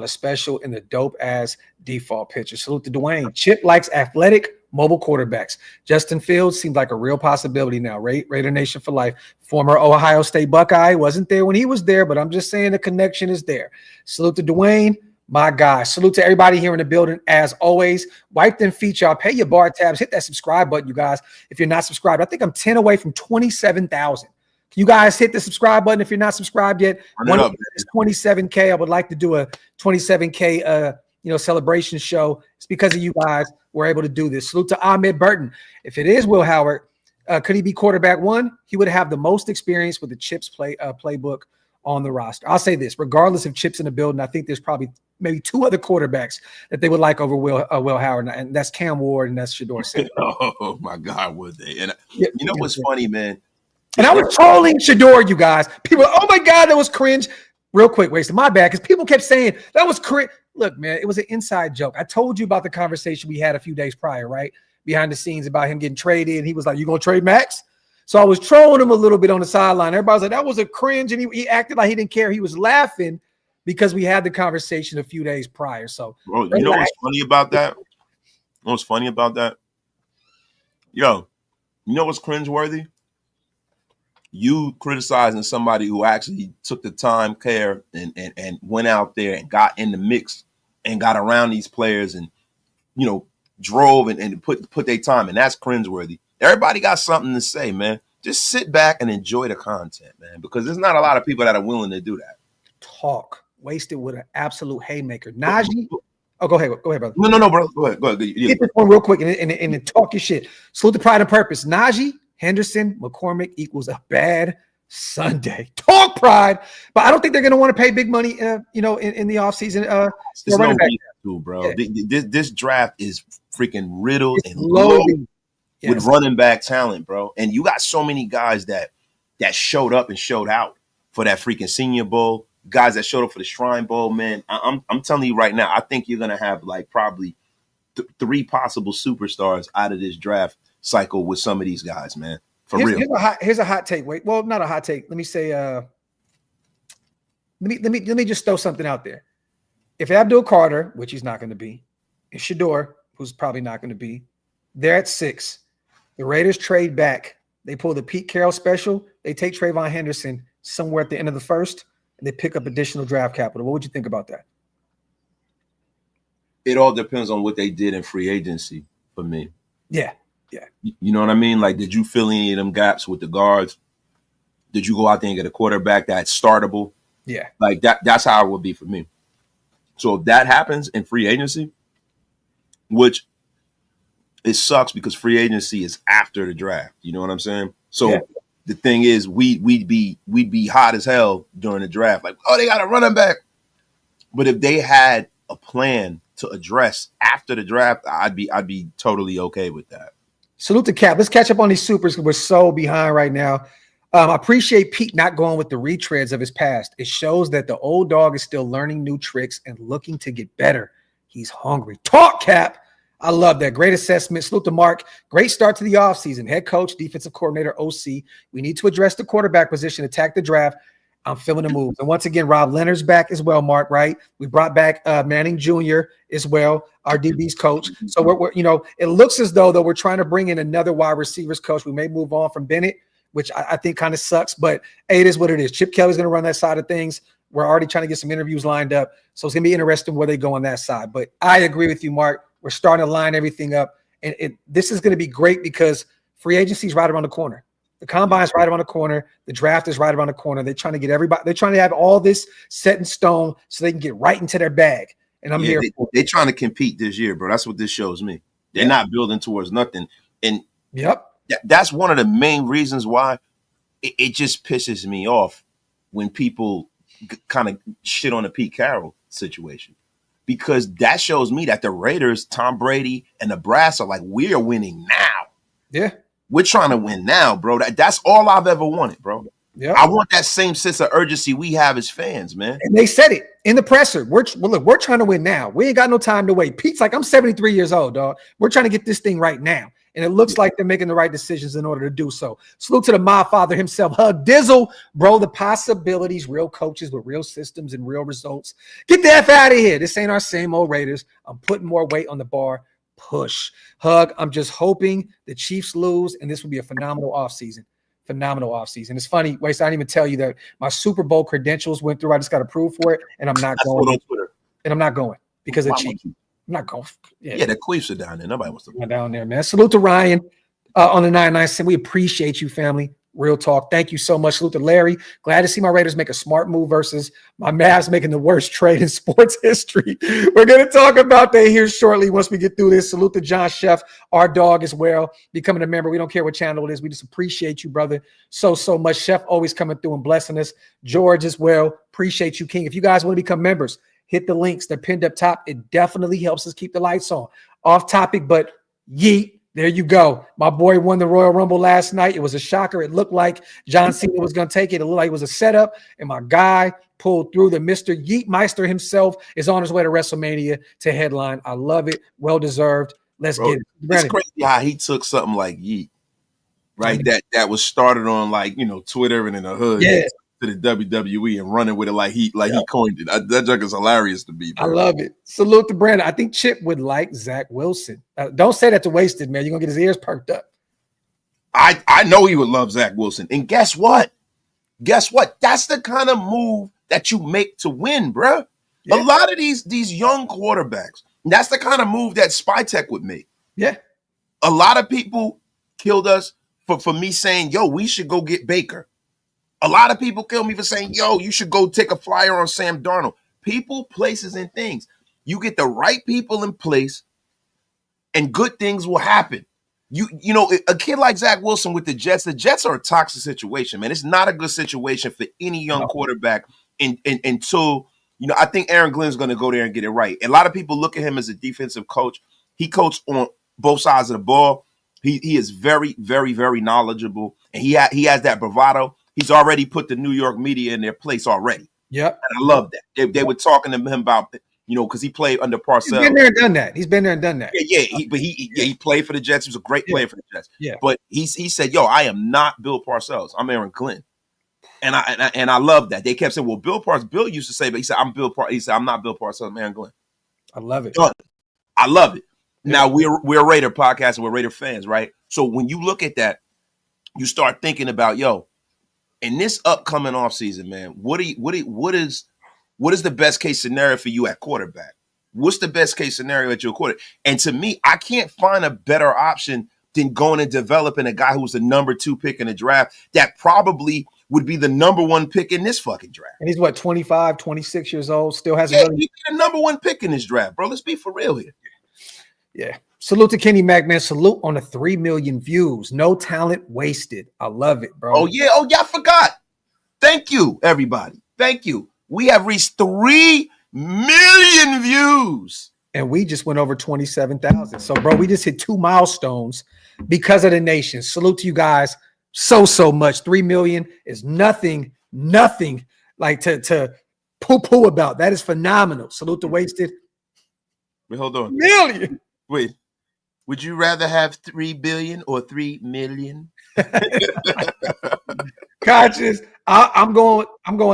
special and the dope-ass default pitcher. Salute to Dwayne. Chip likes athletic, mobile quarterbacks. Justin Fields seems like a real possibility now. Raider Nation for life. Former Ohio State Buckeye. Wasn't there when he was there, but I'm just saying the connection is there. Salute to Dwayne. My guy. Salute to everybody here in the building. As always, wipe them feet, y'all. Pay your bar tabs. Hit that subscribe button, you guys. If you're not subscribed, I think I'm 10 away from 27,000. Can you guys hit the subscribe button if you're not subscribed yet? It's 27K. I would like to do a 27K celebration show. It's because of you guys we're able to do this. Salute to Ahmed Burton. If it is Will Howard, could he be quarterback one? He would have the most experience with the Chips playbook on the roster. I'll say this, regardless of Chips in the building, I think there's probably maybe two other quarterbacks that they would like over Will Howard, and that's Cam Ward and that's Shedeur Sanders. Oh my God, would they? And what's funny, man? And I was trolling Shedeur, you guys. People, oh my God, that was cringe. Real quick, Wasted my bad, because people kept saying that was cringe. Look, man, it was an inside joke. I told you about the conversation we had a few days prior, right? Behind the scenes about him getting traded. And he was like, you gonna trade Max? So I was trolling him a little bit on the sideline. Everybody was like, that was a cringe. And he acted like he didn't care. He was laughing because we had the conversation a few days prior. So, bro, you know what's funny about that? What's funny about that? Yo, you know what's cringeworthy? You criticizing somebody who actually took the time, care, and went out there and got in the mix and got around these players and, you know, drove and put their time, and that's cringeworthy. Everybody got something to say, man. Just sit back and enjoy the content, man, because there's not a lot of people that are willing to do that. Talk wasted with an absolute haymaker. Najee. Oh, go ahead, brother. No, bro. Go ahead. Yeah. Get this one real quick and talk your shit. Salute the pride and purpose. Najee Henderson McCormick equals a bad Sunday. Talk pride, but I don't think they're going to want to pay big money, in the offseason. There's no need to, bro. Yeah. This draft is freaking riddled and loaded with running back talent, bro. And you got so many guys that showed up and showed out for that freaking Senior Bowl. Guys that showed up for the Shrine Bowl, man. I'm telling you right now, I think you're gonna have like probably 3 possible superstars out of this draft cycle with some of these guys, man. Real. Here's a hot take. Wait, well, not a hot take. Let me say, let me just throw something out there. If Abdul Carter, which he's not going to be, and Shador, who's probably not going to be, they're at 6. The Raiders trade back. They pull the Pete Carroll special. They take Trayvon Henderson somewhere at the end of the first, and they pick up additional draft capital. What would you think about that? It all depends on what they did in free agency for me. Yeah. You know what I mean? Like, did you fill any of them gaps with the guards? Did you go out there and get a quarterback that's startable? Yeah. Like that's how it would be for me. So if that happens in free agency, which it sucks because free agency is after the draft. You know what I'm saying? So the thing is, we'd be hot as hell during the draft. Like, oh, they got a running back. But if they had a plan to address after the draft, I'd be totally okay with that. Salute to Cap. Let's catch up on these supers because we're so behind right now. I appreciate Pete not going with the retreads of his past. It shows that the old dog is still learning new tricks and looking to get better. He's hungry. Talk, Cap. I love that. Great assessment. Salute to Mark. Great start to the offseason. Head coach, defensive coordinator, OC. We need to address the quarterback position, attack the draft. I'm feeling the moves. And once again, Rob Leonard's back as well, Mark, right? We brought back Manning Jr. as well, our DB's coach. So we're it looks as though we're trying to bring in another wide receivers coach. We may move on from Bennett, which I think kind of sucks, but hey, it is what it is. Chip Kelly's going to run that side of things. We're already trying to get some interviews lined up. So it's going to be interesting where they go on that side. But I agree with you, Mark. We're starting to line everything up. And this is going to be great because free agency is right around the corner. The combine is right around the corner. The draft is right around the corner. They're trying to get everybody. They're trying to have all this set in stone so they can get right into their bag. And I'm here. They're trying to compete this year, bro. That's what this shows me. They're not building towards nothing. And that's one of the main reasons why it just pisses me off when people kind of shit on the Pete Carroll situation. Because that shows me that the Raiders, Tom Brady, and the brass are like, we are winning now. Yeah. We're trying to win now, bro. That's all I've ever wanted, bro. Yeah. I want that same sense of urgency we have as fans, man. And they said it in the presser. We're trying to win now. We ain't got no time to wait. Pete's like, I'm 73 years old, dog. We're trying to get this thing right now. And it looks like they're making the right decisions in order to do so. Salute to the my father himself. Hug Dizzle, bro. The possibilities, real coaches with real systems and real results. Get the F out of here. This ain't our same old Raiders. I'm putting more weight on the bar. Push. Hug. I'm just hoping the Chiefs lose, and this will be a phenomenal offseason. Phenomenal offseason. It's funny, Waste, I didn't even tell you that my Super Bowl credentials went through. I just got approved for it, and I'm not going. On Twitter. And I'm not going because of Chiefs. I'm not going. Yeah, the Queefs are down there. Nobody wants to go down there, man. Salute to Ryan on the 99 cent. We appreciate you, family. Real talk. Thank you so much. Salute to Larry. Glad to see my Raiders make a smart move versus my Mavs making the worst trade in sports history. We're going to talk about that here shortly once we get through this. Salute to John Chef, our dog as well. Becoming a member. We don't care what channel it is. We just appreciate you, brother, so much. Chef always coming through and blessing us. George as well. Appreciate you, King. If you guys want to become members, hit the links. They're pinned up top. It definitely helps us keep the lights on. Off topic, but yeet. There you go. My boy won the Royal Rumble last night. It was a shocker. It looked like John Cena was going to take it. It looked like it was a setup, and my guy pulled through. The Mr. Yeetmeister himself is on his way to WrestleMania to headline. I love it. Well-deserved. Let's get it. It's crazy how he took something like Yeet, right? That was started on Twitter and in the hood. Yeah. to the WWE and running with it like he coined it. That joke is hilarious to me. Man. I love it. Salute to Brandon. I think Chip would like Zach Wilson. Don't say that to Wasted, man. You're gonna get his ears perked up. I know he would love Zach Wilson. And guess what? That's the kind of move that you make to win, bro. Yeah. A lot of these young quarterbacks, that's the kind of move that Spytech would make. Yeah. A lot of people killed us for me saying, yo, we should go get Baker. A lot of people killed me for saying, yo, you should go take a flyer on Sam Darnold. People, places, and things. You get the right people in place, and good things will happen. You know, a kid like Zach Wilson with the Jets are a toxic situation, man. It's not a good situation for any young quarterback until, you know, I think Aaron Glenn's going to go there and get it right. A lot of people look at him as a defensive coach. He coached on both sides of the ball. He is very, very, very knowledgeable, and he has that bravado. He's already put the New York media in their place already. Yep. And I love that. They were talking to him about, you know, because he played under Parcells. He's been there and done that. Yeah. He played for the Jets. He was a great player for the Jets. Yeah. But he said, yo, I am not Bill Parcells. I'm Aaron Glenn. And I love that. They kept saying, well, Bill used to say, but he said, I'm not Bill Parcells, I'm Aaron Glenn. I love it. I love it. Yeah. Now we're a Raider podcast and we're Raider fans, right? So when you look at that, you start thinking about, yo, in this upcoming offseason, man, what is the best case scenario for you at quarterback? What's the best case scenario at your quarterback? And to me, I can't find a better option than going and developing a guy who's the number 2 pick in the draft that probably would be the number 1 pick in this fucking draft. And he's what, 25, 26 years old, still hasn't he'd be the number 1 pick in this draft, bro. Let's be for real here. Yeah. Salute to Kenny Mack, man. Salute on the 3 million views. No talent wasted. I love it, bro. Oh, yeah. I forgot. Thank you, everybody. Thank you. We have reached 3 million views. And we just went over 27,000. So, bro, we just hit 2 milestones because of the nation. Salute to you guys so much. 3 million is nothing like to poo-poo about. That is phenomenal. Salute to Wasted. Wait, hold on. Million. Wait. Would you rather have 3 billion or 3 million? Conscious. I'm going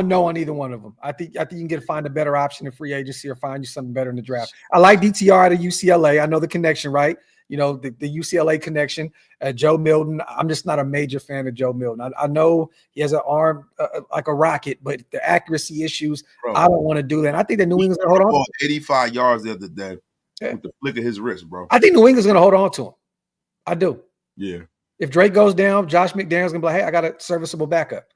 no on either one of them. I think you can find a better option in free agency or find you something better in the draft. I like DTR out of UCLA. I know the connection, right? You know, the UCLA connection. Joe Milton. I'm just not a major fan of Joe Milton. I know he has an arm like a rocket, but the accuracy issues, bro, I don't want to do that. And I think that New England's going to hold on. 85 yards the other day. With the flick of his wrist, bro. I think New England's going to hold on to him. I do. Yeah. If Drake goes down, Josh McDaniels going to be like, hey, I got a serviceable backup.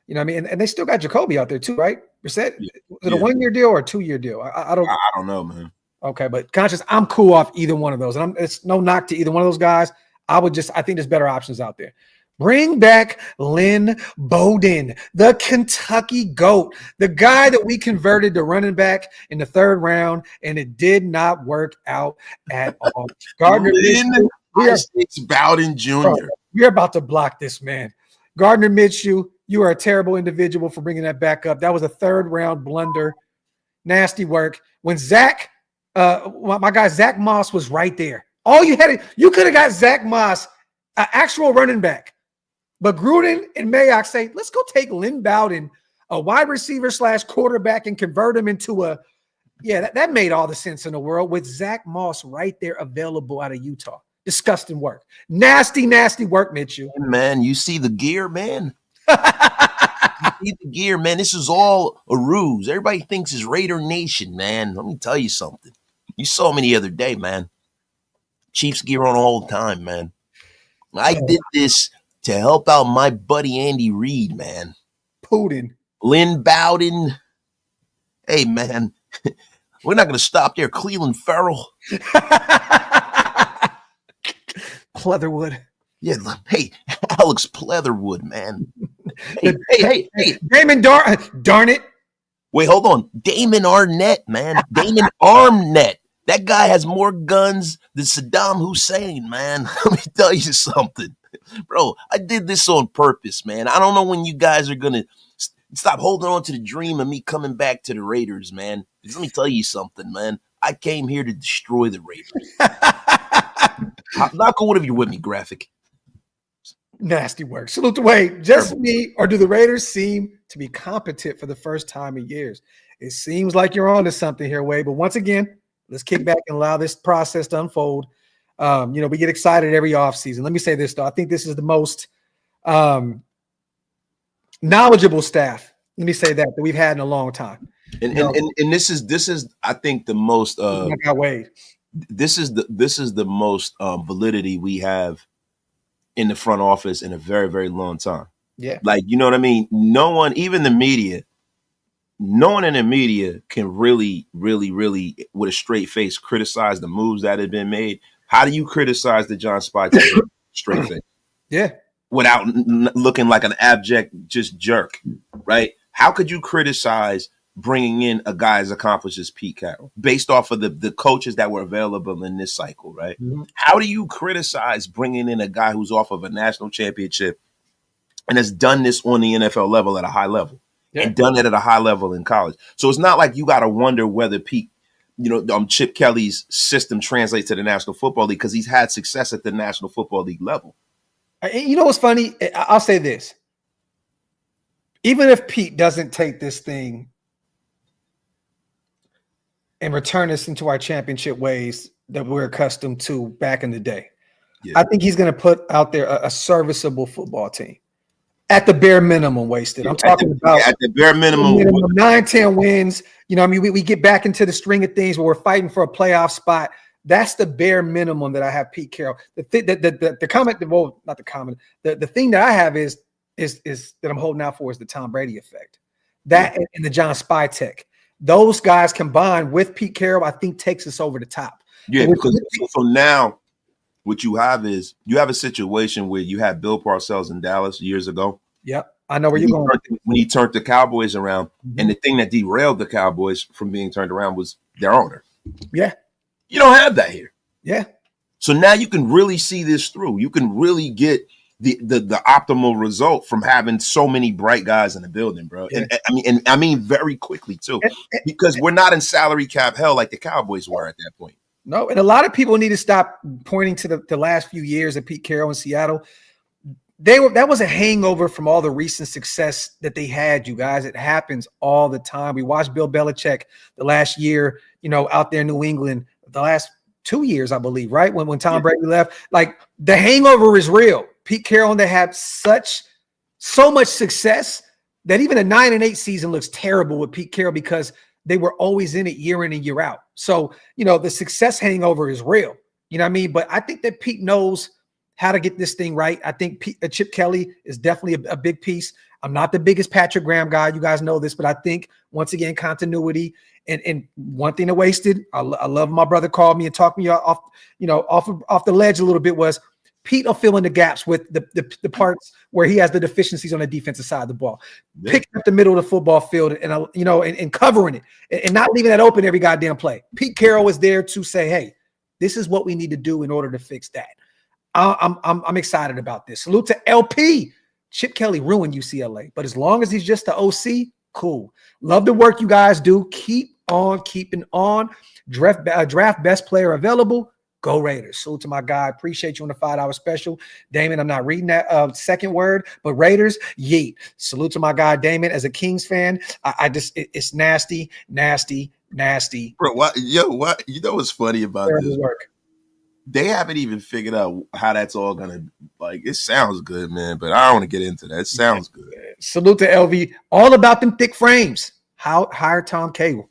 You know what I mean? And they still got Jacoby out there too, right? Brissett? Yeah. Is it a 1-year deal or a 2-year deal? I don't know, man. Okay, but Conscious, I'm cool off either one of those. And it's no knock to either one of those guys. I think there's better options out there. Bring back Lynn Bowden, the Kentucky GOAT, the guy that we converted to running back in the 3rd round, and it did not work out at all. Gardner Bowden Jr. Bro, we're about to block this man. Gardner Minshew, you are a terrible individual for bringing that back up. That was a 3rd round blunder. Nasty work. When my guy Zach Moss was right there. All you could have got Zach Moss, an actual running back. But Gruden and Mayock say, let's go take Lynn Bowden, a wide receiver / quarterback, and convert him into that made all the sense in the world with Zach Moss right there available out of Utah. Disgusting work. Nasty work, Mitchell. Man, you see the gear, man. You see the gear, man. This is all a ruse. Everybody thinks it's Raider Nation, man. Let me tell you something. You saw me the other day, man. Chiefs gear on all the time, man. I did this to help out my buddy Andy Reid, man. Putin. Lynn Bowden. Hey, man. We're not going to stop there. Cleveland Farrell. Pleatherwood. Yeah, hey, Alex Pleatherwood, man. Hey. Damon darn it. Wait, hold on. Damon Arnett, man. Damon Arnett. That guy has more guns than Saddam Hussein, man. Let me tell you something. Bro, I did this on purpose, man. I don't know when you guys are going to stop holding on to the dream of me coming back to the Raiders, man. Let me tell you something, man. I came here to destroy the Raiders. Knock on wood if you're with me, Graphk. Nasty work. Salute to Wade. Just me, or do the Raiders seem to be competent for the first time in years. It seems like you're onto something here, Wade. But once again, let's kick back and allow this process to unfold. We get excited every offseason. Let me say this, though. I think this is the most knowledgeable staff. Let me say that we've had in a long time. And this is I think the most Wade. This is the most validity we have in the front office in a very, very long time. Yeah. Like, you know what I mean? No one, even the media, no one in the media can really, really, really, with a straight face, criticize the moves that have been made. How do you criticize the John Spot straight face? Yeah. Without looking like an abject just jerk, right? How could you criticize bringing in a guy as accomplished as Pete Carroll based off of the coaches that were available in this cycle, right? Mm-hmm. How do you criticize bringing in a guy who's off of a national championship and has done this on the NFL level at a high level and done it at a high level in college? So it's not like you got to wonder whether Chip Kelly's system translates to the National Football League because he's had success at the National Football League level. You know what's funny? I'll say this. Even if Pete doesn't take this thing and return us into our championship ways that we're accustomed to back in the day, I think he's going to put out there a serviceable football team. At the bare minimum, wasted. I'm talking about at the bare minimum 9-10 wins. We get back into the string of things where we're fighting for a playoff spot. That's the bare minimum that I have Pete Carroll. The thing that the thing that I have is that I'm holding out for is the Tom Brady effect. That and the John Spytek. Those guys combined with Pete Carroll, I think takes us over the top. Yeah, because so now what you have is you have a situation where you had Bill Parcells in Dallas years ago. Yep. I know where you're going. When he turned the Cowboys around, and the thing that derailed the Cowboys from being turned around was their owner. Yeah. You don't have that here. Yeah. So now you can really see this through. You can really get the optimal result from having so many bright guys in the building, bro. Yeah. And I mean very quickly too, because we're not in salary cap hell like the Cowboys were at that point. No, and a lot of people need to stop pointing to the last few years of Pete Carroll in Seattle. That was a hangover from all the recent success that they had, you guys. It happens all the time. We watched Bill Belichick the last year, out there in New England, the last 2 years, I believe, right? When Tom Brady left. Like, the hangover is real. Pete Carroll, they had so much success that even a 9-8 season looks terrible with Pete Carroll because they were always in it year in and year out. So, the success hangover is real. You know what I mean? But I think that Pete knows how to get this thing right. I think Chip Kelly is definitely a big piece. I'm not the biggest Patrick Graham guy. You guys know this, but I think, once again, continuity. And one thing that wasted, I love my brother called me and talked me off the ledge a little bit, was Pete will fill in the gaps with the parts where he has the deficiencies on the defensive side of the ball, picking up the middle of the football field and covering it and not leaving that open every goddamn play. Pete Carroll was there to say, hey, this is what we need to do in order to fix that. I'm excited about this. Salute to LP. Chip Kelly ruined UCLA, but as long as he's just the OC, cool. Love the work you guys do. Keep on keeping on. Draft best player available. Go Raiders. Salute to my guy. Appreciate you on the $5 special. Damon, I'm not reading that second word, but Raiders, yeet. Salute to my guy, Damon. As a Kings fan, it's nasty. Bro, what? You know what's funny about this? Work. They haven't even figured out how that's all going to, it sounds good, man, but I don't want to get into that. It sounds good. Salute to LV. All about them thick frames. Hire Tom Cable.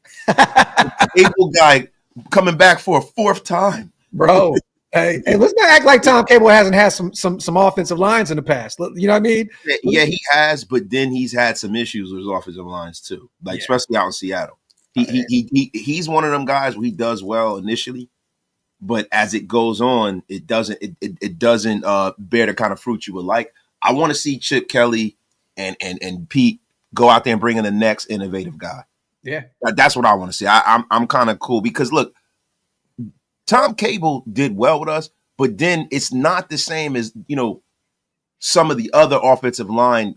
Cable guy coming back for a fourth time. Bro, hey, let's not act like Tom Cable hasn't had some offensive lines in the past. You know what I mean? Yeah, he has, but then he's had some issues with his offensive lines too, especially out in Seattle. He's one of them guys where he does well initially, but as it goes on, it doesn't bear the kind of fruit you would like. I want to see Chip Kelly and Pete go out there and bring in the next innovative guy. Yeah, that's what I want to see. I'm kind of cool because look, Tom Cable did well with us, but then it's not the same as some of the other offensive line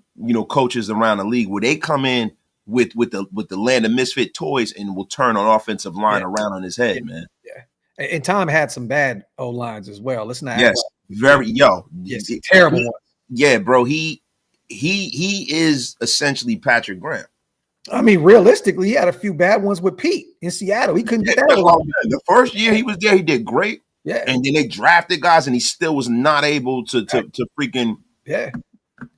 coaches around the league where they come in with the land of misfit toys and will turn an offensive line around on his head, man. Yeah. And Tom had some bad O-lines as well. Let's not. Yes, terrible one. Yeah, bro. he is essentially Patrick Graham. I mean, realistically, he had a few bad ones with Pete in Seattle. He couldn't get that. The first year he was there, he did great. Yeah. And then they drafted guys, and he still was not able to freaking. Yeah.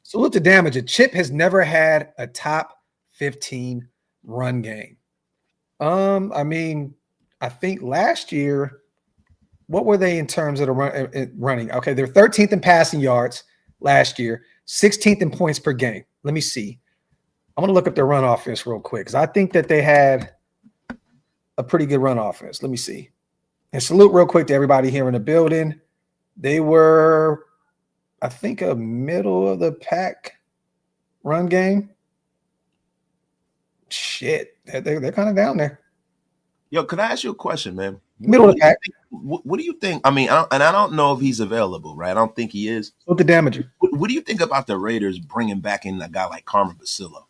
Salute to Damager. Chip has never had a top 15 run game. I mean, I think last year, what were they in terms of the running? Okay, they're 13th in passing yards last year, 16th in points per game. Let me see. I'm going to look up their run offense real quick because I think that they had a pretty good run offense. Let me see. And salute real quick to everybody here in the building. They were, I think, a middle of the pack run game. Shit, they're kind of down there. Yo, can I ask you a question, man? Middle of the pack. What do you think? I mean, I don't know if he's available, right? I don't think he is. What the Damager? What do you think about the Raiders bringing back in a guy like Carmen Basillo?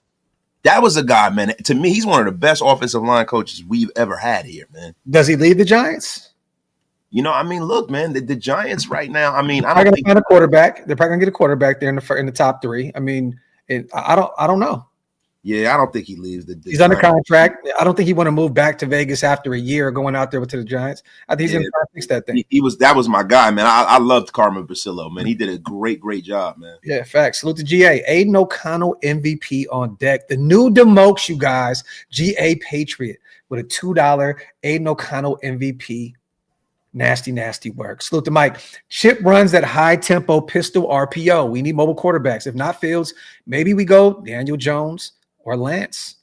That was a guy, man. To me, he's one of the best offensive line coaches we've ever had here, man. Does he lead the Giants? You know, I mean, look, man, the Giants right now. I mean, I don't don't think find a quarterback. They're probably gonna get a quarterback there in the top three. I mean, I don't know. Yeah, I don't think he leaves He's under contract. I don't think he want to move back to Vegas after a year going out there to the Giants. I think he's going to fix that thing. That was my guy, man. I loved Carmen Basillo, man. He did a great job, man. Yeah, facts. Salute to GA. Aiden O'Connell MVP on deck. The new Demokes, you guys. GA Patriot with a $2 Aiden O'Connell MVP. Nasty work. Salute to Mike. Chip runs that high tempo pistol RPO. We need mobile quarterbacks. If not Fields, maybe we go Daniel Jones or Lance.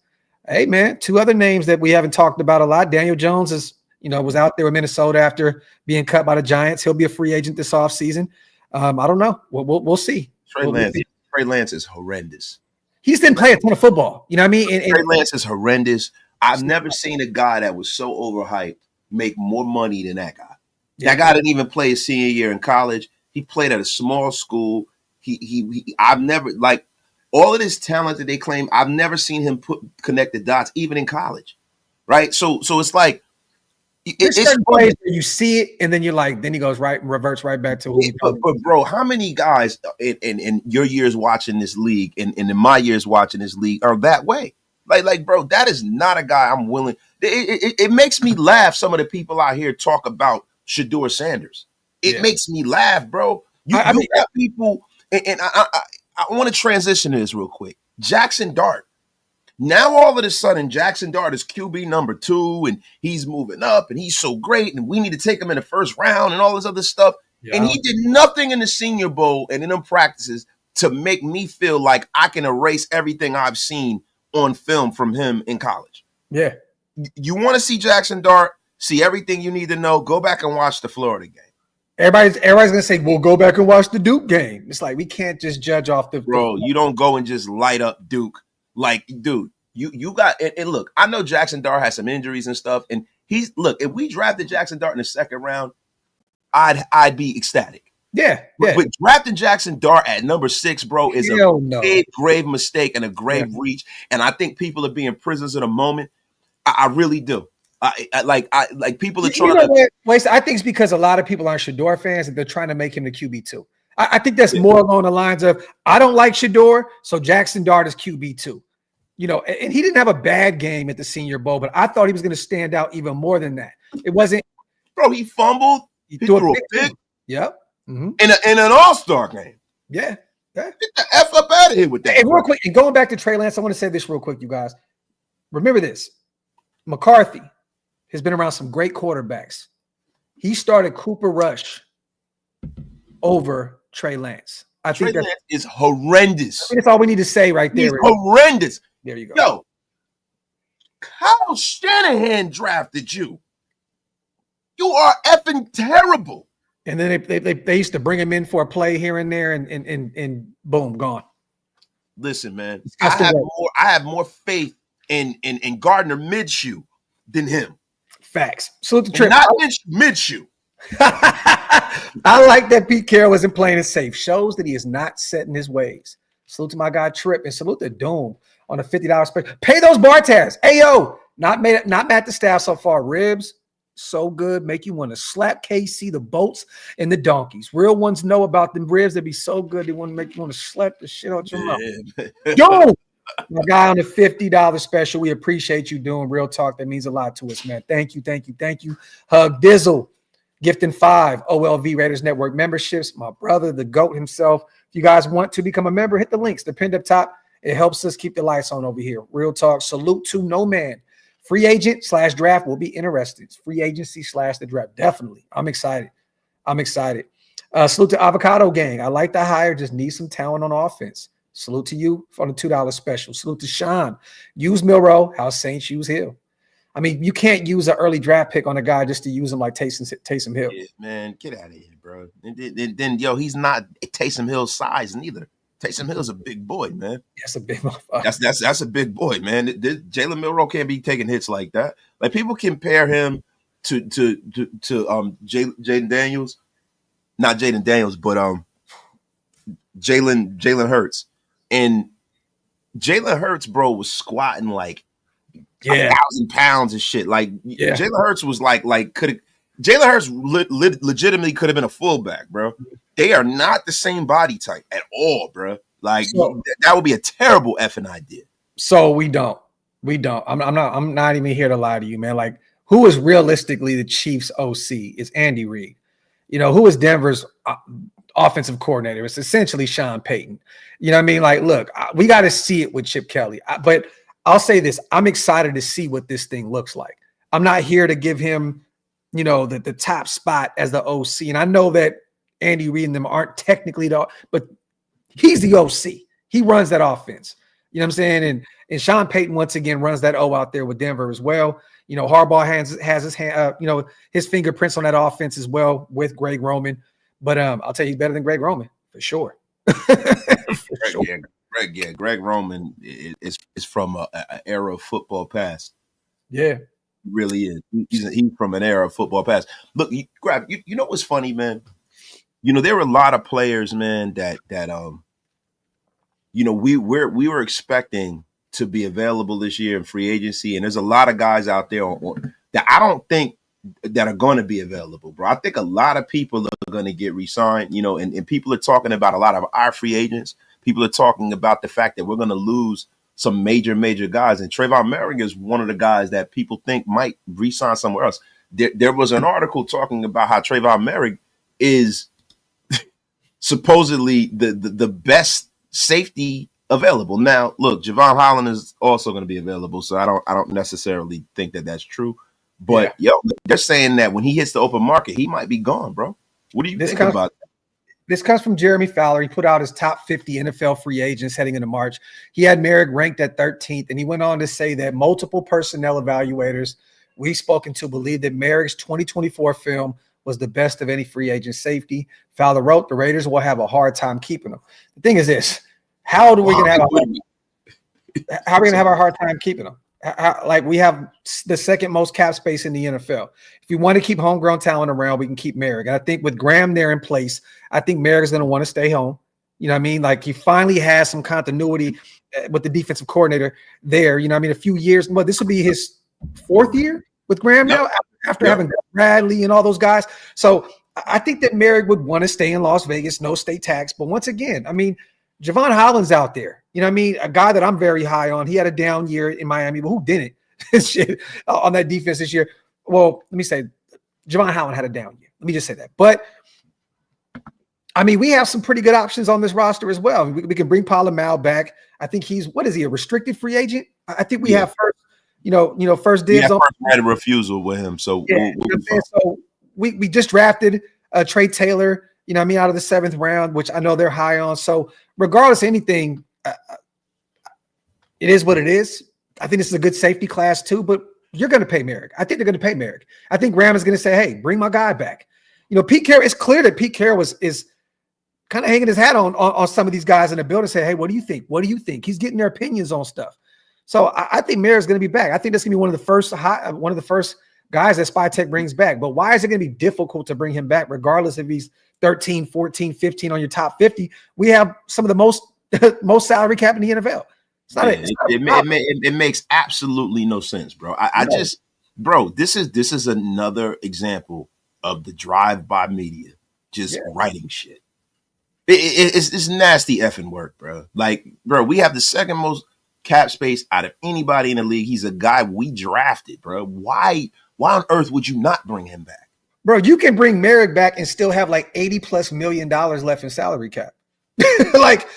Hey, man, two other names that we haven't talked about a lot. Daniel Jones was out there with Minnesota after being cut by the Giants. He'll be a free agent this offseason. I don't know. We'll see. Trey Lance is horrendous. He just didn't play a ton of football. You know what I mean? Trey Lance is horrendous. I've never seen a guy that was so overhyped make more money than that guy. Yeah. That guy didn't even play his senior year in college. He played at a small school. I've never, like, all of this talent that they claim, I've never seen him connect the dots, even in college, right? So it's like it's plays where you see it, and then you're like, then he goes reverts right back to who he but bro, how many guys in your years watching this league and in my years watching this league are that way? Like, bro, that is not a guy I'm willing. It makes me laugh. Some of the people out here talk about Shedeur Sanders. It makes me laugh, bro. You got people, and I want to transition to this real quick. Jackson Dart. Now all of a sudden, Jackson Dart is QB number 2, and he's moving up, and he's so great, and we need to take him in the first round and all this other stuff. Yeah. And he did nothing in the Senior Bowl and in them practices to make me feel like I can erase everything I've seen on film from him in college. Yeah. You want to see Jackson Dart, see everything you need to know, go back and watch the Florida game. Everybody's gonna say, "Well, go back and watch the Duke game." It's like we can't just judge off the bro. You don't go and just light up Duke, like, dude. You got and look. I know Jackson Dart has some injuries and stuff, and if we drafted Jackson Dart in the second round, I'd be ecstatic. Yeah. But drafting Jackson Dart at number 6, bro, is a grave mistake and a grave reach. And I think people are being prisoners of the moment. I really do. I like people are trying to. I think it's because a lot of people aren't Shedeur fans and they're trying to make him the QB2. I think that's more along the lines of I don't like Shedeur, so Jackson Dart is QB2. You know, and he didn't have a bad game at the Senior Bowl, but I thought he was going to stand out even more than that. It wasn't. Bro, he fumbled. He threw a pick. Yep. Mm-hmm. In an All-Star game. Yeah. Get the F up out of here with that. And real quick, and going back to Trey Lance, I want to say this real quick, you guys. Remember this. McCarthy has been around some great quarterbacks. He started Cooper Rush over Trey Lance. I think Trey Lance is horrendous. That's all we need to say right there. He's horrendous. There you go. Yo, Kyle Shanahan drafted you. You are effing terrible. And then they used to bring him in for a play here and there, and boom, gone. Listen, man, I have more faith in Gardner Minshew than him. Facts. So the trip, not Minshew. I like that Pete Carroll isn't playing it safe. Shows that he is not set in his ways. Salute to my guy Trip, and salute to Doom on a $50 special. Pay those bar tabs. Hey yo, not mad at the staff so far. Ribs, So good, make you want to slap KC, the Bolts, and the Donkeys. Real ones know about them ribs. They be so good, they want to make you want to slap the shit out your mouth. Yo, my guy on the $50 special. We appreciate you doing real talk. That means a lot to us, man. Thank you. Hug Dizzle, gifting 5 OLV Raiders Network memberships. My brother, the GOAT himself. If you guys want to become a member, hit the links. They're pinned up top. It helps us keep the lights on over here. Real talk. Salute to No Man. Free agent / draft will be interested. Free agency / the draft. Definitely. I'm excited. Salute to Avocado Gang. I like the hire. Just need some talent on offense. Salute to you on the $2 special. Salute to Sean. Use Milrow. How Saints use Hill. I mean, you can't use an early draft pick on a guy just to use him like Taysom Hill. Yeah, man, get out of here, bro. And then, he's not Taysom Hill's size neither. Taysom Hill's a big boy, man. That's a big motherfucker. That's a big boy, man. Jalen Milrow can't be taking hits like that. Like, people compare him to Jaden Daniels, not Jaden Daniels, but Jalen Hurts, and Jalen Hurts, bro, was squatting like 1,000 pounds and shit. Like, Jalen Hurts was Jalen Hurts legitimately could have been a fullback, bro. They are not the same body type at all, bro. Like, that would be a terrible effing idea. So we don't. I'm not even here to lie to you, man. Like, who is realistically the Chiefs' OC? Is Andy Reid. Who is Denver's offensive coordinator? It's essentially Sean Payton. You know what I mean? Like, look, we got to see it with Chip Kelly. But I'll say this. I'm excited to see what this thing looks like. I'm not here to give him, the top spot as the OC. And I know that Andy Reid and them aren't technically but he's the OC. He runs that offense. You know what I'm saying? And Sean Payton once again runs that O out there with Denver as well. Harbaugh has his hand, his fingerprints on that offense as well with Greg Roman. But I'll tell you, he's better than Greg Roman for sure. Greg Roman is from an era of football past. Yeah, he really is. He's from an era of football past. Look, Graphk, you know what's funny, man? There were a lot of players, man, that we were expecting to be available this year in free agency, and there's a lot of guys out there that I don't think that are going to be available, bro. I think a lot of people are going to get re-signed, and people are talking about a lot of our free agents. People are talking about the fact that we're going to lose some major guys, and Trayvon Merrick is one of the guys that people think might re-sign somewhere else. There was an article talking about how Trayvon Merrick is supposedly the best safety available. Now, look, Javon Holland is also going to be available, so I don't necessarily think that that's true. But they're saying that when he hits the open market, he might be gone, bro. What do you think about that? This comes from Jeremy Fowler. He put out his top 50 NFL free agents heading into March. He had Merrick ranked at 13th, and he went on to say that multiple personnel evaluators we've spoken to believe that Merrick's 2024 film was the best of any free agent safety. Fowler wrote, the Raiders will have a hard time keeping him. The thing is this, how are we going to have a hard time keeping him? We have the second most cap space in the NFL. If you want to keep homegrown talent around, we can keep Merrick. And I think with Graham there in place, I think Merrick is going to want to stay home. You know what I mean? Like, he finally has some continuity with the defensive coordinator there. You know what I mean? A few years. Well, this will be his 4th year with Graham now after having Bradley and all those guys. So I think that Merrick would want to stay in Las Vegas, no state tax. But once again, I mean, Javon Holland's out there. You know what I mean? A guy that I'm very high on. He had a down year in Miami, but who didn't shit on that defense this year? Well, let me say Javon Holland had a down year. Let me just say that. But, I mean, we have some pretty good options on this roster as well. We can bring Palomal back. I think what is he, a restricted free agent? I think we have first, first dibs on. First right of refusal with him. So, we just drafted Trey Taylor, out of the 7th round, which I know they're high on. So regardless of anything, it is what it is. I think this is a good safety class too, but you're going to pay Merrick. I think they're going to pay Merrick. I think Graham is going to say, hey, bring my guy back. Pete Carroll, it's clear that Pete Carroll is kind of hanging his hat on some of these guys in the building, say, hey, what do you think? What do you think? He's getting their opinions on stuff. So I think Merrick's going to be back. I think that's going to be one of the first guys that SpyTech brings back. But why is it going to be difficult to bring him back, regardless if he's 13, 14, 15 on your top 50? We have some of the most salary cap in the NFL. It makes absolutely no sense, bro. I just bro, this is another example of the drive-by media just writing shit. It's nasty effing work, bro. Like, bro, we have the second most cap space out of anybody in the league. He's a guy we drafted, bro. Why on earth would you not bring him back? Bro, you can bring Merrick back and still have like $80+ million left in salary cap. like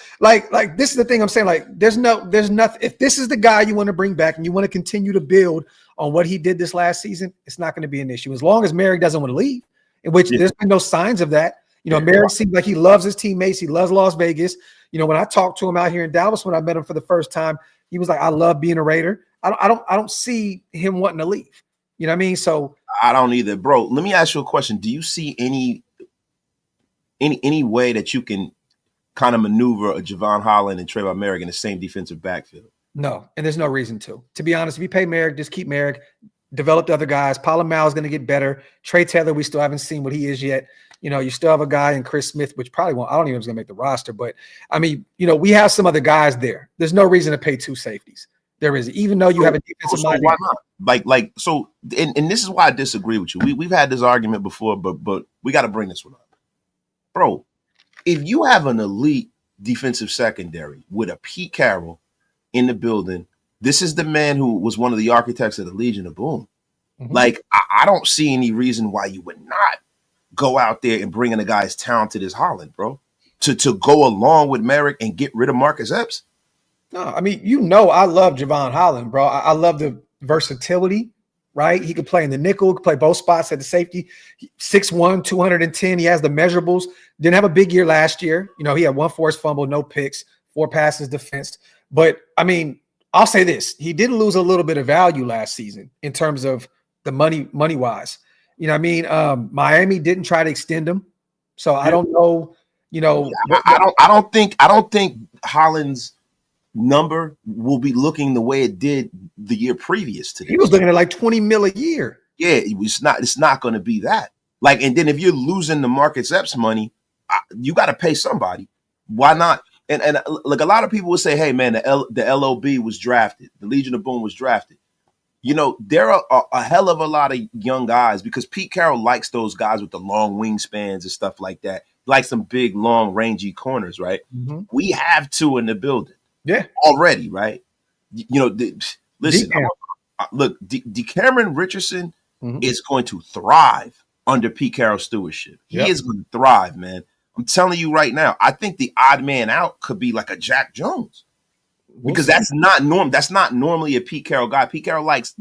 this is the thing I'm saying. Like, there's nothing. If this is the guy you want to bring back and you want to continue to build on what he did this last season, it's not going to be an issue as long as Merrick doesn't want to leave, in which there's been no signs of that. You know, Merrick seems like he loves his teammates. He loves Las Vegas. You know, when I talked to him out here in Dallas, when I met him for the first time, he was like, I love being a Raider. I don't see him wanting to leave. You know what I mean? So I don't either, bro. Let me ask you a question. Do you see any way that you can kind of maneuver a Javon Holland and Trayvon Merrick in the same defensive backfield? No, and there's no reason to. To be honest, if you pay Merrick, just keep Merrick. Develop the other guys. Palomar is going to get better. Trey Taylor, we still haven't seen what he is yet. You know, you still have a guy in Chris Smith, which probably won't. I don't even know if he's going to make the roster, but I mean, you know, we have some other guys there. There's no reason to pay two safeties. There is, even though you have a defensive mind. Why not? So, and this is why I disagree with you. We've had this argument before, but we got to bring this one up, bro. If you have an elite defensive secondary with a Pete Carroll in the building, this is the man who was one of the architects of the Legion of Boom. Mm-hmm. Like, I don't see any reason why you would not go out there and bring in a guy as talented as Holland, bro, to go along with Merrick and get rid of Marcus Epps. No, I mean, you know, I love Javon Holland, bro. I love the versatility, right? He could play in the nickel, could play both spots at the safety. 6'1", 210. He has the measurables. Didn't have a big year last year. You know, he had one forced fumble, no picks, 4 passes defensed. But, I mean, I'll say this. He did lose a little bit of value last season in terms of the money-wise. You know what I mean? Miami didn't try to extend him. So I don't know, you know. I don't think Holland's number will be looking the way it did the year previous to this. He was looking at like $20 million a year. Yeah, it's not going to be that. Like, and then if you're losing the Marcus Epps money, you got to pay somebody. Why not? And like, a lot of people will say, hey man, the LOB was drafted. The Legion of Boom was drafted. You know, there are a hell of a lot of young guys because Pete Carroll likes those guys with the long wingspans and stuff like that. Like some big, long, rangy corners, right? Mm-hmm. We have 2 in the building. Yeah. Already, right? You know, listen, look, Cameron Richardson is going to thrive under Pete Carroll's stewardship. He is going to thrive, man. I'm telling you right now, I think the odd man out could be like a Jack Jones. Because that's not normally a Pete Carroll guy. Pete Carroll likes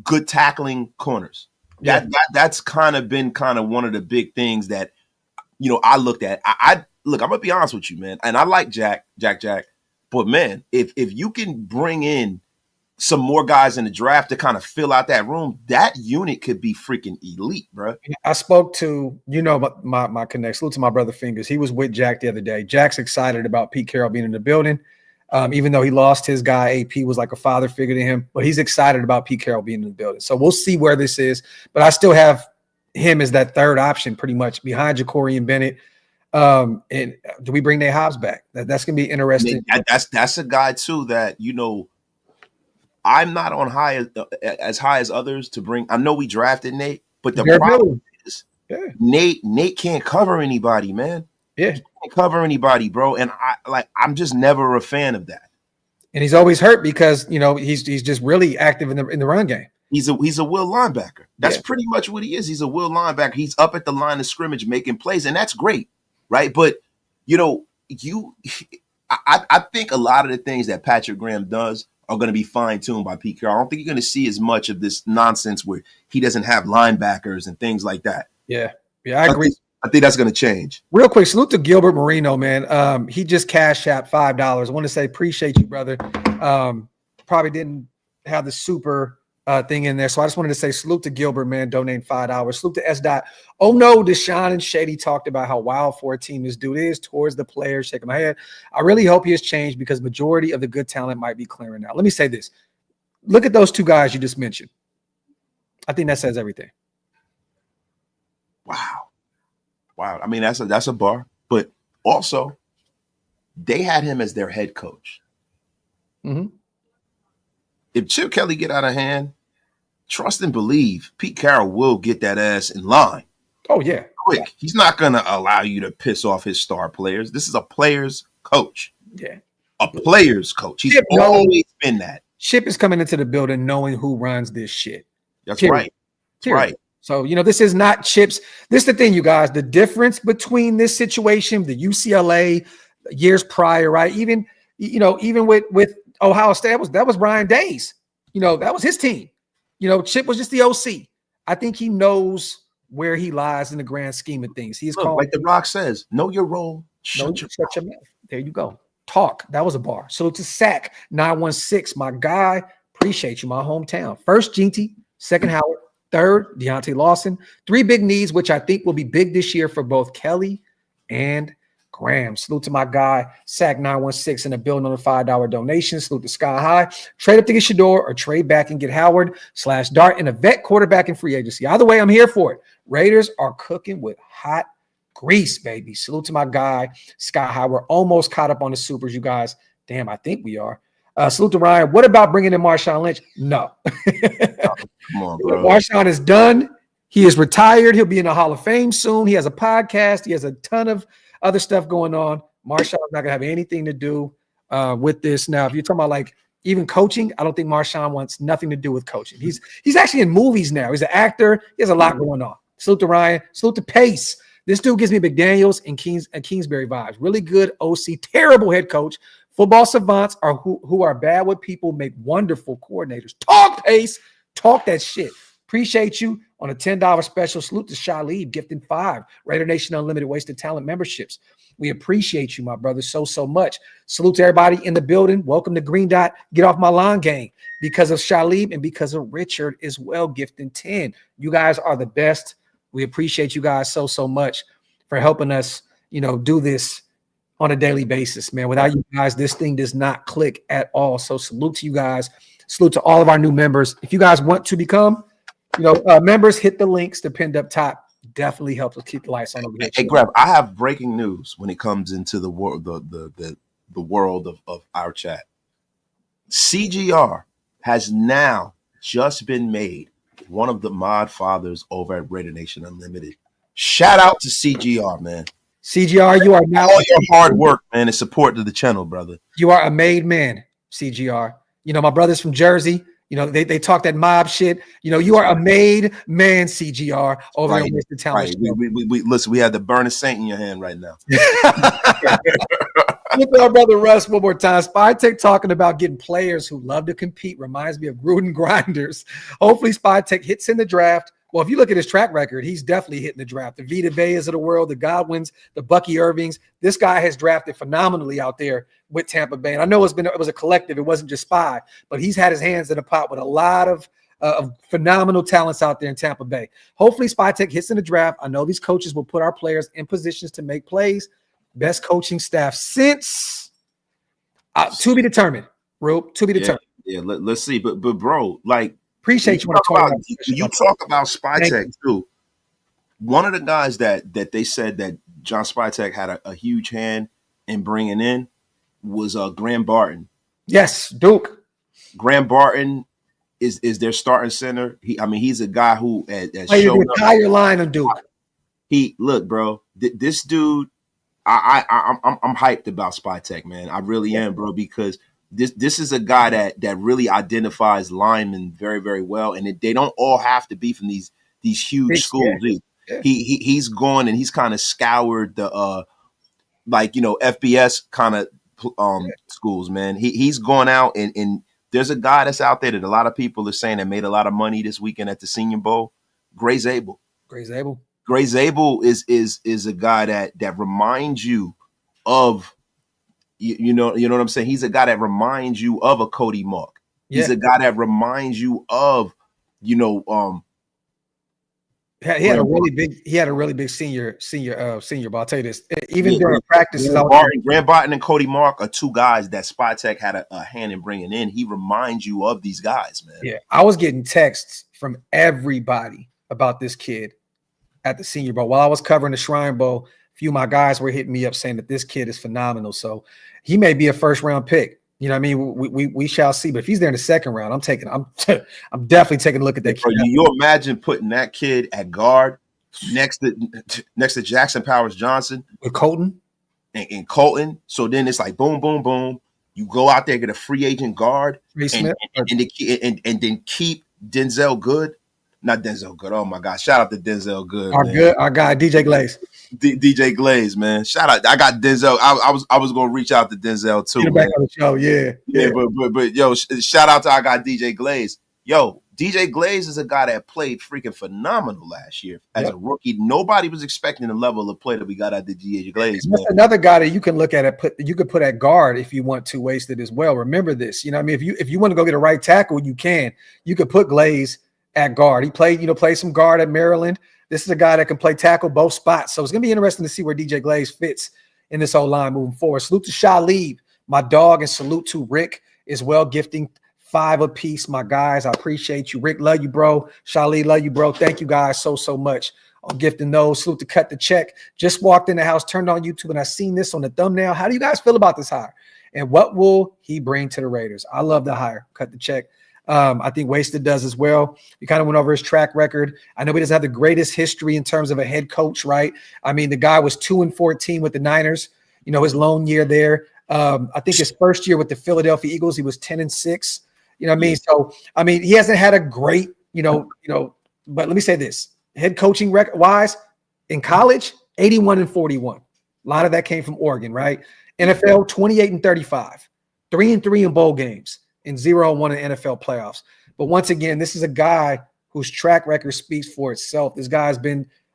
good tackling corners. Yeah. That's kind of been one of the big things that, you know, I looked at. Look, I'm gonna be honest with you, man. And I like Jack, but man, if you can bring in some more guys in the draft to kind of fill out that room, that unit could be freaking elite, bro. I spoke to, you know, my connect. Salute to my brother Fingers. He was with Jack the other day. Jack's excited about Pete Carroll being in the building. Even though he lost his guy, AP was like a father figure to him, but he's excited about Pete Carroll being in the building. So we'll see where this is. But I still have him as that third option pretty much behind Ja'Cory and Bennett. And do we bring Nate Hobbs back? That's going to be interesting. That's a guy, too, that, you know, I'm not on as high as others to bring. I know we drafted Nate, but the problem is Nate can't cover anybody, man. Yeah. He can't cover anybody, bro. And I'm just never a fan of that. And he's always hurt because, you know, he's just really active in the run game. He's a will linebacker. That's pretty much what he is. He's a will linebacker. He's up at the line of scrimmage making plays, and that's great, right? But, you know, I think a lot of the things that Patrick Graham does are going to be fine-tuned by Pete Carroll. I don't think you're going to see as much of this nonsense where he doesn't have linebackers and things like that. Yeah, I agree. I think that's going to change. Real quick, salute to Gilbert Marino, man. He just cashed out $5. I want to say appreciate you, brother. Probably didn't have the super thing in there, so I just wanted to say salute to Gilbert, man, donating $5. Salute to S. Dot. Oh no, Deshaun and Shady talked about how wild for a team this dude is towards the players. Shaking my head. I really hope he has changed because majority of the good talent might be clearing out. Let me say this: look at those 2 guys you just mentioned. I think that says everything. Wow. I mean, that's a bar, but also they had him as their head coach. Mm-hmm. If Chip Kelly get out of hand, trust and believe Pete Carroll will get that ass in line. Oh, yeah. Quick. He's not going to allow you to piss off his star players. This is a player's coach. Yeah. A player's coach. He's always been that. Chip is coming into the building knowing who runs this shit. That's right. That's right. So, this is not Chip's. This is the thing, you guys. The difference between this situation, the UCLA years prior, right? Even with Ohio State, that was Brian Day's. That was his team. Chip was just the OC. I think he knows where he lies in the grand scheme of things. He's called, like The Rock says, know your role. Shut your mouth. There you go. Talk. That was a bar. So to Sack 916, my guy. Appreciate you, my hometown. First, Ginty. Second, Howard. Third, Deontay Lawson. 3 big needs, which I think will be big this year for both Kelly and Graham. Salute to my guy, Sack 916 in the building on a $5 donation. Salute to Sky High. Trade up to get Shador or trade back and get Howard/Dart in a vet quarterback in free agency. Either way, I'm here for it. Raiders are cooking with hot grease, baby. Salute to my guy, Sky High. We're almost caught up on the supers, you guys. Damn, I think we are. Salute to Ryan. What about bringing in Marshawn Lynch? No. Come on, bro. Marshawn is done. He is retired. He'll be in the Hall of Fame soon. He has a podcast. He has a ton of other stuff going on. Marshall's not gonna have anything to do with this. Now, if you're talking about even coaching, I don't think Marshawn wants nothing to do with coaching. He's actually in movies now. He's an actor. He has a lot going on. Salute to Ryan. Salute to Pace. This dude gives me McDaniels and Kingsbury vibes. Really good OC. Terrible head coach. Football savants are who are bad with people make wonderful coordinators. Talk, Pace. Talk that shit. Appreciate you on a $10 special. Salute to Shalib, gifting 5 Raider Nation Unlimited Wasted Talent memberships. We appreciate you, my brother, so much. Salute to everybody in the building. Welcome to Green Dot. Get off my lawn gang because of Shalib and because of Richard as well, gifting 10. You guys are the best. We appreciate you guys so much for helping us, do this on a daily basis, man. Without you guys, this thing does not click at all. So salute to you guys. Salute to all of our new members. If you guys want to become members, hit the links. They're pinned up top. Definitely helps us keep the lights on over here. Hey, Graphk, I have breaking news when it comes into the world, the world of our chat. CGR has now just been made one of the mod fathers over at Raider Nation Unlimited. Shout out to CGR, man. CGR, you are now all your hard work, man, and support to the channel, brother. You are a made man, CGR. My brothers from Jersey. They talk that mob shit. You are a made man, CGR, over right, at Wasted Talent. Right. We listen, we have the burning saint in your hand right now. Look at our brother Russ one more time. Spy Tech talking about getting players who love to compete reminds me of Gruden grinders. Hopefully Spy Tech hits in the draft. Well, if you look at his track record, he's definitely hitting the draft. The Vita Veas of the world, the Godwins, the Bucky Irvings. This guy has drafted phenomenally out there with Tampa Bay. And I know it was a collective. It wasn't just Spy, but he's had his hands in the pot with a lot of phenomenal talents out there in Tampa Bay. Hopefully Spy Tech hits in the draft. I know these coaches will put our players in positions to make plays. Best coaching staff since to be determined. Rube, to be determined. Yeah, let's see. But bro, appreciate you. You talk about Spy Tech too. One of the guys that they said that John Spy Tech had a huge hand in bringing in was Graham Barton. Yes, Duke. Graham Barton is their starting center. He's a guy who has shown the entire line of Duke. Look, bro. This dude, I'm hyped about Spy Tech, man. I really am, bro, because this is a guy that really identifies linemen very, very well, and they don't all have to be from these huge schools. Yeah. He's gone and he's kind of scoured the FBS kind of schools, man. He's gone out and there's a guy that's out there that a lot of people are saying that made a lot of money this weekend at the Senior Bowl. Gray Zabel. Gray Zabel is a guy that reminds you of you know what I'm saying. He's a guy that reminds you of a Cody Mark. He's a guy that reminds you of he had a really big senior. But I'll tell you this, even during practices, Graham Barton and Cody Mark are two guys that Spy Tech had a hand in bringing in. He reminds you of these guys, man. Yeah, I was getting texts from everybody about this kid at the Senior Bowl. While I was covering the Shrine Bowl, a few of my guys were hitting me up saying that this kid is phenomenal. So he may be a first-round pick You know what I mean? We shall see. But if he's there in the second round, I'm definitely taking a look at that Bro, kid. you imagine putting that kid at guard next to Jackson Powers Johnson With Colton and Colton. So then it's like boom, boom, boom. You go out there, get a free agent guard, and then keep Denzel Good. Not Denzel Good. Oh my God! Shout out to Denzel Good, our guy DJ Glaze. DJ Glaze, man. Shout out. I got Denzel. I was gonna reach out to Denzel too. Get back on the show, yeah. But yo, shout out to our guy DJ Glaze. Yo, DJ Glaze is a guy that played freaking phenomenal last year as a rookie. Nobody was expecting the level of play that we got out of DJ Glaze. That's another guy that you can look at you could put at guard if you want to waste it as well. Remember this, you know what I mean? If you want to go get a right tackle, you could put Glaze at guard. He played some guard at Maryland. This is a guy that can play tackle both spots. So it's going to be interesting to see where DJ Glaze fits in this O-line moving forward. Salute to Shalib, my dog, and salute to Rick as well, gifting 5 apiece, my guys. I appreciate you. Rick, love you, bro. Shalib, love you, bro. Thank you guys so much on gifting those. Salute to Cut the Check. Just walked in the house, turned on YouTube, and I seen this on the thumbnail. How do you guys feel about this hire? And what will he bring to the Raiders? I love the hire. Cut the Check. I think Wasted does as well. We kind of went over his track record. I know he doesn't have the greatest history in terms of a head coach, right? I mean, the guy was 2-14 with the Niners, his lone year there. I think his first year with the Philadelphia Eagles, he was 10-6. You know what I mean? So, I mean, he hasn't had a great, but let me say this. Head coaching record-wise, in college, 81-41. A lot of that came from Oregon, right? NFL, 28-35. 3-3 in bowl games. And 0-1 in NFL playoffs. But once again, this is a guy whose track record speaks for itself. This guy's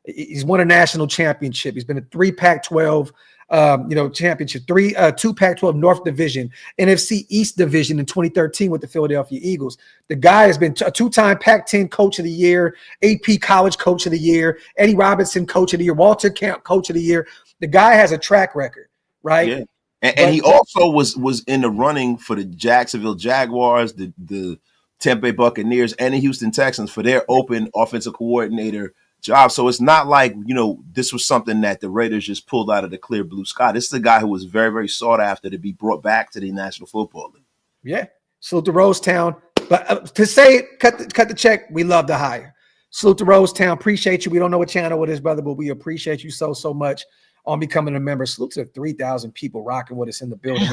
he's won a national championship. He's been a 3 Pac-12, championship, 2 Pac-12 North Division, NFC East Division in 2013 with the Philadelphia Eagles. The guy has been a 2-time Pac-10 Coach of the Year, AP College Coach of the Year, Eddie Robinson Coach of the Year, Walter Camp Coach of the Year. The guy has a track record, right? Yeah. And he also was in the running for the Jacksonville Jaguars, the Tampa Bay Buccaneers, and the Houston Texans for their open offensive coordinator job. So it's not like, this was something that the Raiders just pulled out of the clear blue sky. This is a guy who was very, very sought after to be brought back to the National Football League. Yeah. Salute to Rosetown. But to say it, cut the check, we love to hire. Salute to Rosetown. Appreciate you. We don't know what channel it is, brother, but we appreciate you so much on becoming a member. Salute to the 3,000 people rocking with us in the building.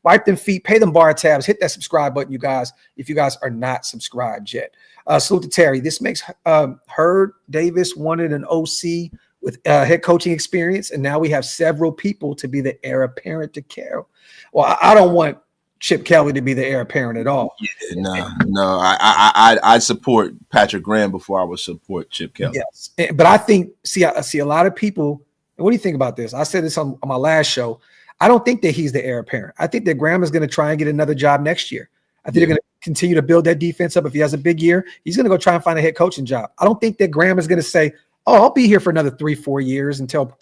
Wipe them feet, pay them bar tabs, hit that subscribe button, you guys, if you guys are not subscribed yet. Salute to Terry. This makes Hurd Davis wanted an OC with head coaching experience, and now we have several people to be the heir apparent to Carroll. Well, I don't want Chip Kelly to be the heir apparent at all. Yeah, no. I support Patrick Graham before I would support Chip Kelly. Yes, but I think I see a lot of people. And what do you think about this? I said this on my last show. I don't think that he's the heir apparent. I think that Graham is going to try and get another job next year. I think they're going to continue to build that defense up. If he has a big year, he's going to go try and find a head coaching job. I don't think that Graham is going to say, "Oh, I'll be here for another 3-4 years until."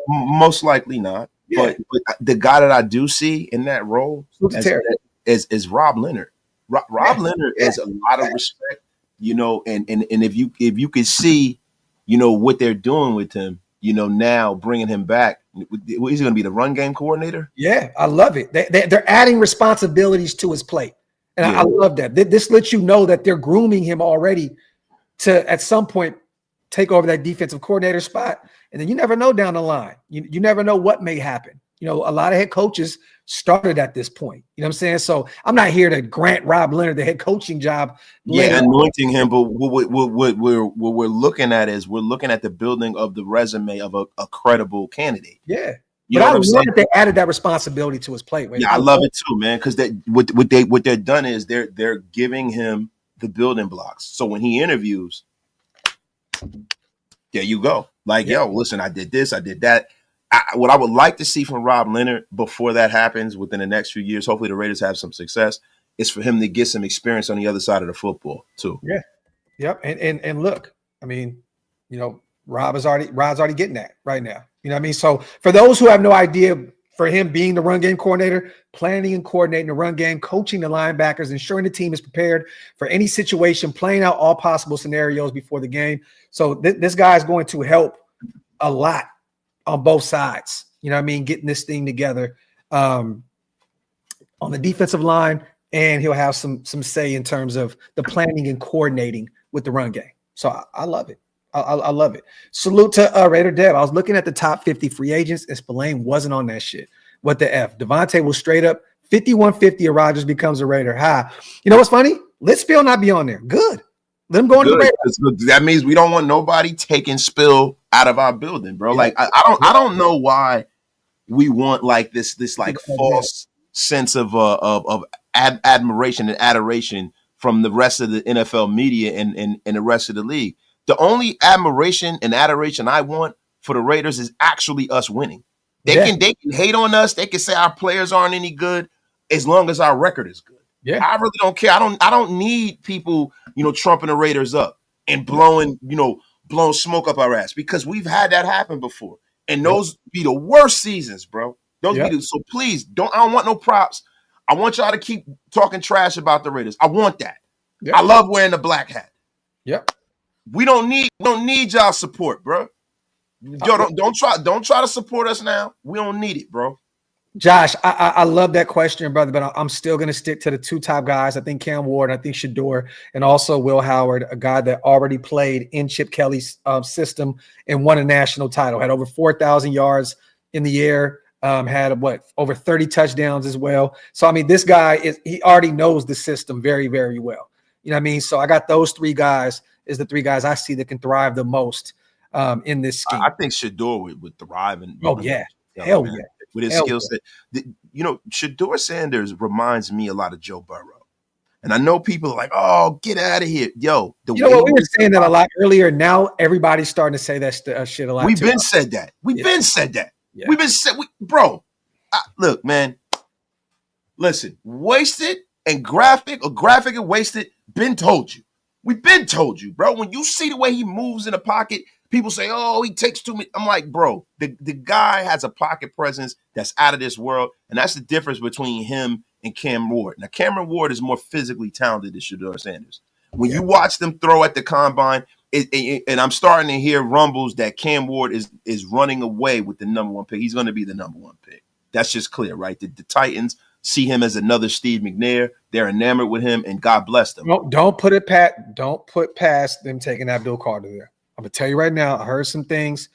Most likely not. Yeah. But the guy that I do see in that role is Rob Leonard. Rob Leonard has a lot of respect, and if you could see, what they're doing with him. Now bringing him back, he's going to be the run game coordinator. Yeah, I love it. They're adding responsibilities to his plate. And I love that. This lets you know that they're grooming him already to, at some point, take over that defensive coordinator spot. And then you never know down the line. You never know what may happen. A lot of head coaches started at this point. You know what I'm saying? So I'm not here to grant Rob Leonard the head coaching job. Yeah, anointing him. But what we're looking at is we're looking at the building of the resume of a credible candidate. Yeah. But I love that they added that responsibility to his plate. Yeah, I love it too, man. Because what they've done is they're giving him the building blocks. So when he interviews, there you go. Yo, listen, I did this, I did that. What I would like to see from Rob Leonard before that happens within the next few years, hopefully the Raiders have some success, is for him to get some experience on the other side of the football too. Yeah. Yep. And look, I mean, Rod's already getting that right now. You know what I mean? So for those who have no idea, for him being the run game coordinator, planning and coordinating the run game, coaching the linebackers, ensuring the team is prepared for any situation, playing out all possible scenarios before the game. So this guy is going to help a lot on both sides. You know what I mean? Getting this thing together. on the defensive line, and he'll have some say in terms of the planning and coordinating with the run game. So I love it. I love it. Salute to Raider Dev. I was looking at the top 50 free agents, and Spillane wasn't on that shit. What the F? Devontae was straight up 5150 if Rodgers becomes a Raider. Hi. You know what's funny? Let Spill not be on there. Good. Let him go into the Raiders. That means we don't want nobody taking Spill out of our building, bro. Yeah. Like I don't know why we want like this like false sense of admiration and adoration from the rest of the NFL media and the rest of the league. The only admiration and adoration I want for the Raiders is actually us winning. They can hate on us. They can say our players aren't any good as long as our record is good. Yeah, I really don't care. I don't need people, trumping the Raiders up and blowing smoke up our ass, because we've had that happen before. And those be the worst seasons, bro. So please I don't want no props. I want y'all to keep talking trash about the Raiders. I want that. Yep. I love wearing the black hat. Yep. We don't need y'all support, bro. Yo, don't try to support us now. We don't need it, bro. Josh, I love that question, brother, but I'm still going to stick to the two top guys. I think Cam Ward, I think Shador, and also Will Howard, a guy that already played in Chip Kelly's system and won a national title, had over 4,000 yards in the air, had over 30 touchdowns as well. So, I mean, this guy he already knows the system very, very well. You know what I mean? So I got those three guys is the three guys I see that can thrive the most in this scheme. I think Shador would thrive. Hell yeah. With his skill set. Shador Sanders reminds me a lot of Joe Burrow. And I know people are like, oh, get out of here. Yo. We were saying that a lot earlier. Now everybody's starting to say that shit a lot. We've been said that. We've been said that. Yeah. We've been said, look, man. Listen, wasted and Graphk and wasted, been told you. We've been told you, bro. When you see the way he moves in the pocket, people say, oh, he takes too much. I'm like, bro, the guy has a pocket presence that's out of this world. And that's the difference between him and Cam Ward. Now, Cameron Ward is more physically talented than Shador Sanders. When you watch them throw at the combine, and I'm starting to hear rumbles that Cam Ward is running away with the number one pick. He's going to be the number one pick. That's just clear, right? The Titans see him as another Steve McNair. They're enamored with him, and God bless them. No, don't put past them taking Abdul Carter there. I'm gonna tell you right now. I heard some things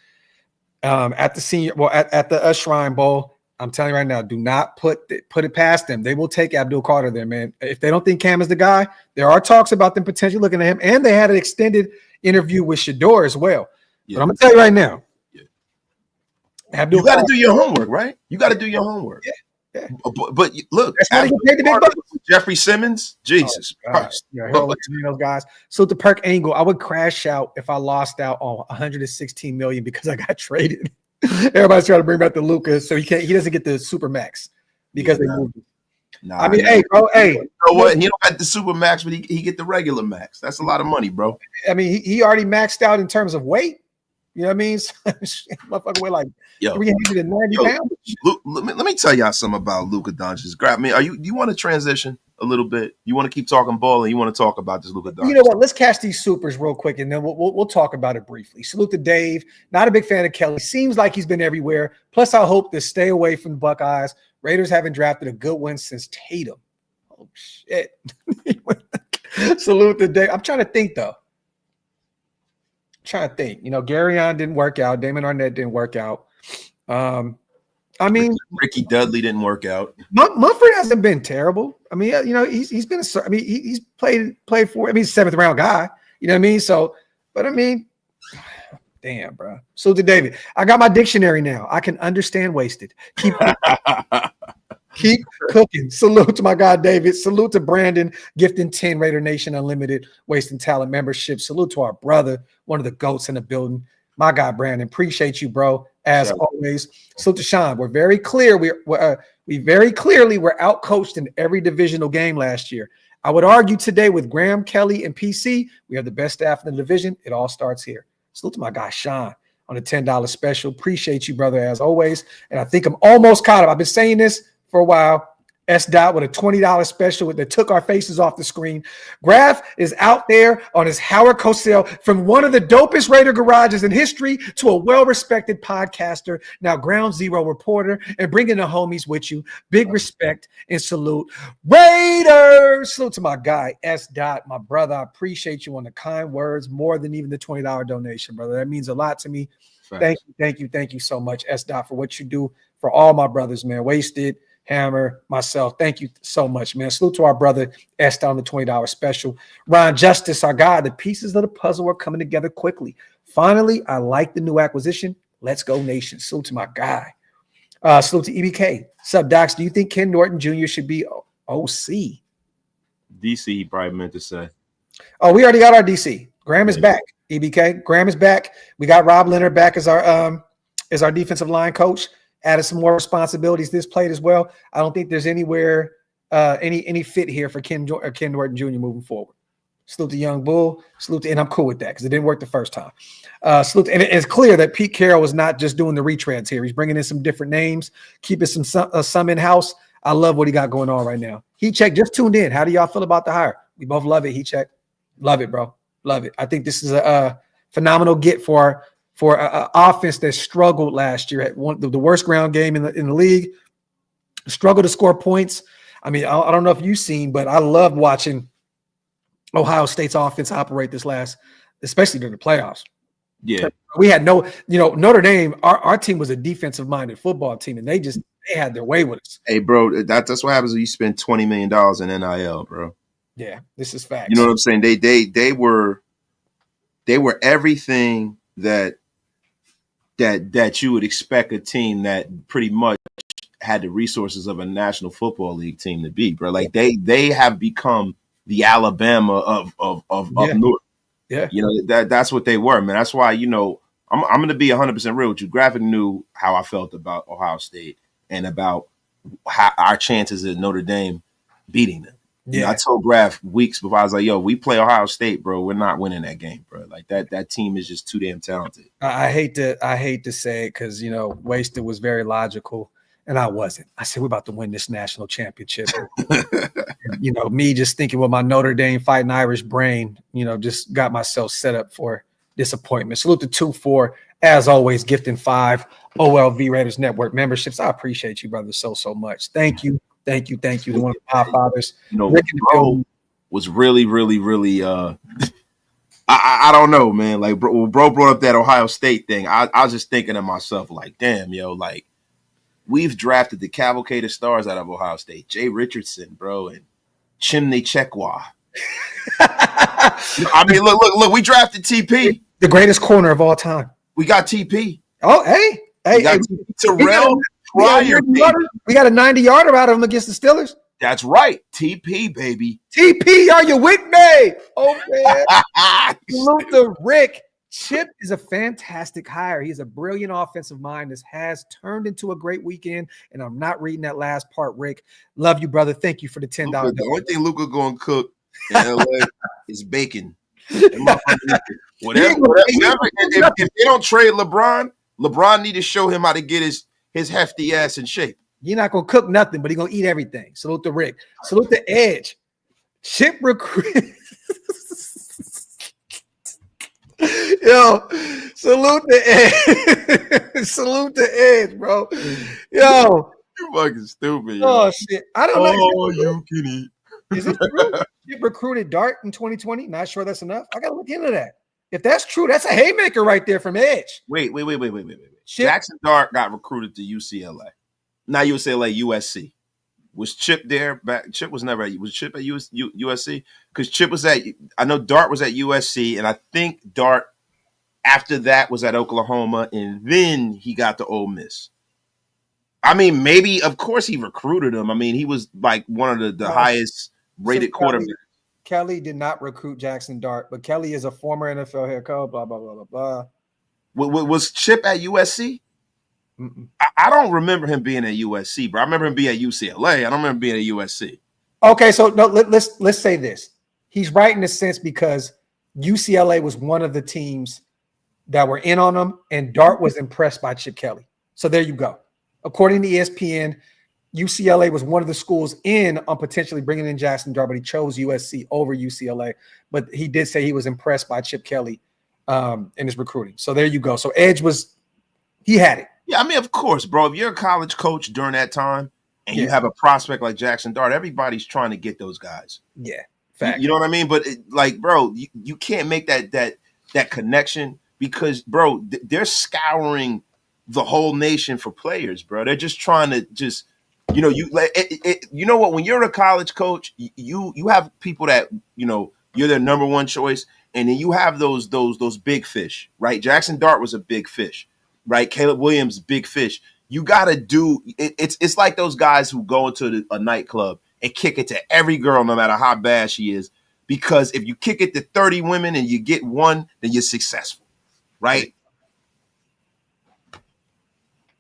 at the Shrine Bowl. I'm telling you right now. Do not put it past them. They will take Abdul Carter there, man. If they don't think Cam is the guy, there are talks about them potentially looking at him, and they had an extended interview with Shador as well. Yeah. But I'm gonna tell you right now. Yeah. You got to do your homework, right? You got to do your homework. Yeah. But look, Jeffrey Simmons, Jesus Christ. Yeah, those guys. So the Perk Angle, I would crash out if I lost out on 116 million because I got traded. Everybody's trying to bring back the Lucas, so he doesn't get the super max because they moved him. Nah, I mean, hey, bro, hey. You know what? He don't get the super max, but he get the regular max. That's a lot of money, bro. I mean, he already maxed out in terms of weight. You know what I mean? Motherfucker weigh like 390 pounds. Let me tell y'all something about Luka Doncic. Do you want to transition a little bit? You want to keep talking ball, and you want to talk about this Luka Doncic? You know what? Let's catch these supers real quick, and then we'll talk about it briefly. Salute to Dave. Not a big fan of Kelly. Seems like he's been everywhere. Plus, I hope to stay away from the Buckeyes. Raiders haven't drafted a good one since Tatum. Oh shit! Salute to Dave. I'm trying to think though. Trying to think, Garyon didn't work out. Damon Arnett didn't work out. I mean, Ricky Dudley didn't work out. Mumford hasn't been terrible. I mean, he's been. He's played for. I mean, he's a 7th round guy. You know what I mean? So, but I mean, damn, bro. So to David, I got my dictionary now. I can understand wasted. Keep cooking. Salute to my guy, David. Salute to Brandon, gifting 10 Raider Nation Unlimited Wasting Talent membership. Salute to our brother, one of the GOATs in the building. My guy, Brandon. Appreciate you, bro. As always. Salute to Sean. We're very clear. We very clearly were outcoached in every divisional game last year. I would argue today with Graham, Kelly, and PC, we have the best staff in the division. It all starts here. Salute to my guy, Sean, on the $10 special. Appreciate you, brother, as always. And I think I'm almost caught up. I've been saying this for a while. S. Dot with a $20 special that took our faces off the screen. Graphk is out there on his Howard Cosell from one of the dopest Raider garages in history to a well-respected podcaster, now Ground Zero reporter, and bringing the homies with you. Big respect and salute. Raiders! Salute to my guy, S. Dot, my brother. I appreciate you on the kind words more than even the $20 donation, brother. That means a lot to me. Facts. Thank you so much, S. Dot, for what you do for all my brothers, man. Wasted, Hammer, myself. Thank you so much, man. Salute to our brother S on the $20 special. Ron Justice, our guy. The pieces of the puzzle are coming together quickly. Finally, I like the new acquisition. Let's go, Nation. Salute to my guy. Salute to EBK. Sub Docs, do you think Ken Norton Jr. should be OC? DC, he probably meant to say. Oh, we already got our DC. Graham is back. EBK. Graham is back. We got Rob Leonard back as our defensive line coach. Added some more responsibilities this plate as well. I don't think there's anywhere any fit here for Ken Norton Jr. moving forward. Salute to Young Bull. Salute to, and I'm cool with that because it didn't work the first time. Salute to, and it's clear that Pete Carroll was not just doing the retreads here. He's bringing in some different names, keeping some in house. I love what he got going on right now. Heat Check just tuned in. How do y'all feel about the hire? We both love it. Heat Check, love it, bro. Love it. I think this is a phenomenal get for an offense that struggled last year at the worst ground game in the league, struggled to score points. I mean, I don't know if you've seen, but I loved watching Ohio State's offense operate especially during the playoffs. Yeah. We had Notre Dame, our team was a defensive-minded football team, and they had their way with us. Hey, bro, that's what happens when you spend $20 million in NIL, bro. Yeah, this is facts. You know what I'm saying? They were everything that you would expect a team that pretty much had the resources of a National Football League team to be, bro. Like they have become the Alabama of North. Yeah. You know, that's what they were, man. That's why, I'm going to be 100% real with you. Graphk knew how I felt about Ohio State and about how our chances at Notre Dame beating them. Yeah. I told Graphk weeks before, I was like, yo, we play Ohio State, bro. We're not winning that game, bro. Like that team is just too damn talented. I hate to say it because, Wasted was very logical and I wasn't. I said, we're about to win this national championship. Me just thinking with my Notre Dame fighting Irish brain, just got myself set up for disappointment. Salute to 2-4, as always, gifting 5 OLV Raiders Network memberships. I appreciate you, brother, so much. Thank you. Thank you. The one of my fathers. Bro was really, really, really I don't know, man. Like bro brought up that Ohio State thing. I was just thinking to myself, like, damn, yo, like we've drafted the cavalcade of stars out of Ohio State. Jay Richardson, bro, and Chimney Chekwa. I mean, look, we drafted TP. The greatest corner of all time. We got TP. Oh, hey. Terrell Pryor. We got a 90-yarder out of him against the Steelers. That's right. TP, baby. TP, are you with me? Oh, man. Salute to Rick. Chip is a fantastic hire. He's a brilliant offensive mind. This has turned into a great weekend, and I'm not reading that last part, Rick. Love you, brother. Thank you for the $10. The only thing Luka going to cook in LA is bacon. Whatever. If they don't trade LeBron need to show him how to get his hefty ass in shape. You're not going to cook nothing, but he's going to eat everything. Salute to Rick. Salute to Edge. Chip recruit. Yo, salute to Edge. Salute to Edge, bro. Yo. You fucking stupid. Oh, shit. I don't know. Oh, you can eat. Is it true? Chip recruited Dart in 2020? Not sure that's enough. I got to look into that. If that's true, that's a haymaker right there from Edge. Wait. Chip. Jackson Dart got recruited to UCLA. Not UCLA, USC. Was Chip there? Chip was never at. Was Chip at USC? Because Chip was at. I know Dart was at USC, and I think Dart after that was at Oklahoma, and then he got to Ole Miss. I mean, maybe of course he recruited him. I mean, he was like one of the highest rated quarterbacks. Kelly did not recruit Jackson Dart, but Kelly is a former NFL head coach. Blah blah blah blah blah. Was Chip at USC? I don't remember him being at USC, bro. I remember him being at UCLA. I don't remember being at USC. Okay, so no, let's say this. He's right in a sense because UCLA was one of the teams that were in on him, and Dart was impressed by Chip Kelly. So there you go. According to ESPN, UCLA was one of the schools in on potentially bringing in Jackson Dart, but he chose USC over UCLA. But he did say he was impressed by Chip Kelly in his recruiting. So there you go. So Edge he had it. Yeah, I mean, of course, bro. If you're a college coach during that time and you have a prospect like Jackson Dart, everybody's trying to get those guys. Yeah, fact. You know what I mean? But bro, you can't make that connection because, bro, they're scouring the whole nation for players, bro. They're just trying to you know what? When you're a college coach, you have people that you're their number one choice, and then you have those big fish, right? Jackson Dart was a big fish, right? Caleb Williams, big fish. You got to do it. It's like those guys who go into a nightclub and kick it to every girl, no matter how bad she is, because if you kick it to 30 women and you get one, then you're successful, right?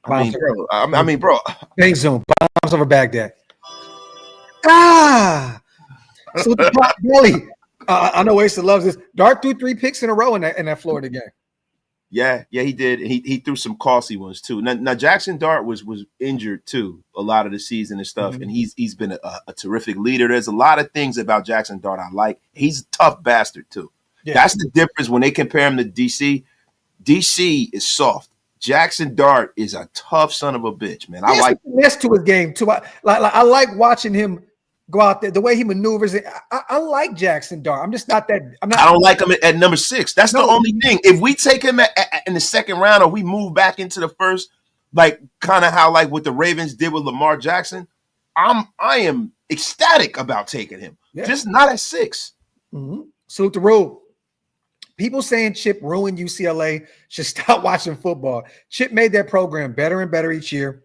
I mean, bro. Bang Zoom. Bombs over Baghdad. So Billy, I know Asa loves this. Dart threw 3 picks in a row in that Florida game. Yeah, he did. He threw some costly ones too. Now Jackson Dart was injured too a lot of the season and stuff, and he's been a terrific leader. There's a lot of things about Jackson Dart I like. He's a tough bastard too. Yeah. That's the difference when they compare him to DC. DC is soft. Jackson Dart is a tough son of a bitch, man. I like finesse to his game too. I like watching him go out there, the way he maneuvers it. I like Jackson Dart. I'm just not that. I don't like him at number 6. That's the only thing. If we take him in the second round, or we move back into the first, like kind of how like what the Ravens did with Lamar Jackson, I am ecstatic about taking him. Yeah. Just not at 6. Mm-hmm. Salute the rule. People saying Chip ruined UCLA should stop watching football. Chip made that program better and better each year.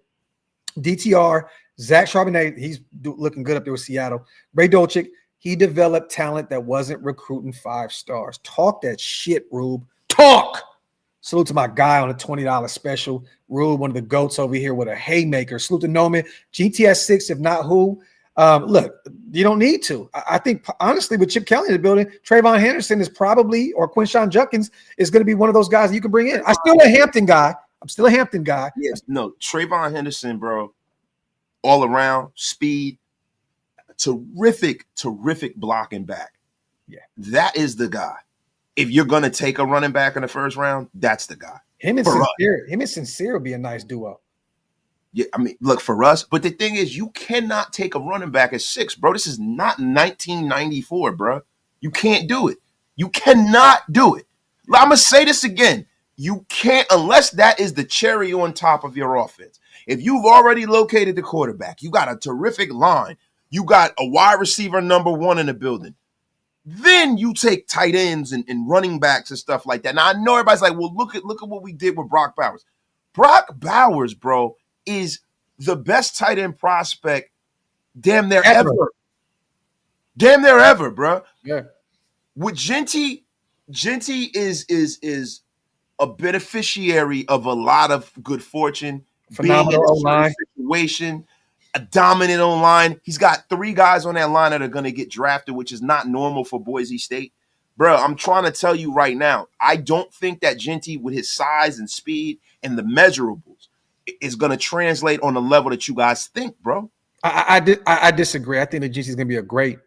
DTR, Zach Charbonnet, he's looking good up there with Seattle. Ray Dolchik, he developed talent that wasn't recruiting 5 stars. Talk that shit, Rube. Talk! Salute to my guy on a $20 special. Rube, one of the GOATs over here with a haymaker. Salute to Noman. GTS 6, if not who. Look, you don't need to. I think, honestly, with Chip Kelly in the building, Trayvon Henderson is probably, or Quinshawn Judkins is going to be one of those guys that you can bring in. I'm still a Hampton guy. Yes, no, Trayvon Henderson, bro, all around, speed, terrific blocking back. Yeah. That is the guy. If you're going to take a running back in the first round, that's the guy. Him and Sincere would be a nice duo. Yeah, I mean, look, for us, but the thing is, you cannot take a running back at 6, bro. This is not 1994, bro. You can't do it. You cannot do it. I'm going to say this again. You can't, unless that is the cherry on top of your offense. If you've already located the quarterback, you got a terrific line, you got a wide receiver number 1 in the building, then you take tight ends and running backs and stuff like that. Now, I know everybody's like, well, look at what we did with Brock Bowers. Brock Bowers, bro, is the best tight end prospect damn near ever. Damn near ever, bro. Yeah. With Genty is a beneficiary of a lot of good fortune. Phenomenal O-line. Situation, a dominant O-line. He's got 3 guys on that line that are going to get drafted, which is not normal for Boise State. Bro, I'm trying to tell you right now, I don't think that Genty, with his size and speed and the measurables, is going to translate on the level that you guys think, bro. I disagree. I think that Genty's going to be a great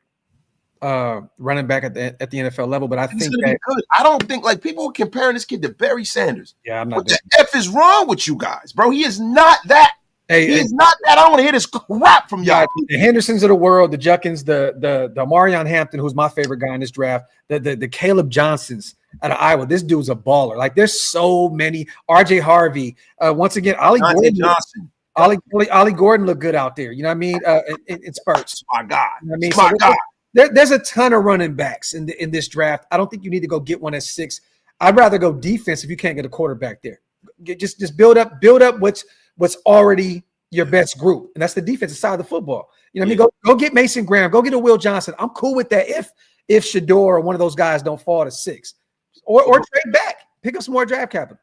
running back at the NFL level, but I think that good. I don't think, like, people are comparing this kid to Barry Sanders. Yeah, I'm not. What the F is wrong with you guys, bro? He is not that. He is not that. I don't want to hear this crap from y'all. The Hendersons of the world, the Judkins, the Marion Hampton, who's my favorite guy in this draft, the Caleb Johnsons out of Iowa. This dude's a baller. Like, there's so many. RJ Harvey. Once again, Ollie Gordon looked good out there. You know what I mean? In spurts. My God. You know what I mean? There's a ton of running backs in this draft. I don't think you need to go get one at 6. I'd rather go defense if you can't get a quarterback there. Just build up what's already your best group, and that's the defensive side of the football. You know what I mean? Go get Mason Graham, go get a Will Johnson. I'm cool with that if Shador or one of those guys don't fall to 6. Or trade back, pick up some more draft capital.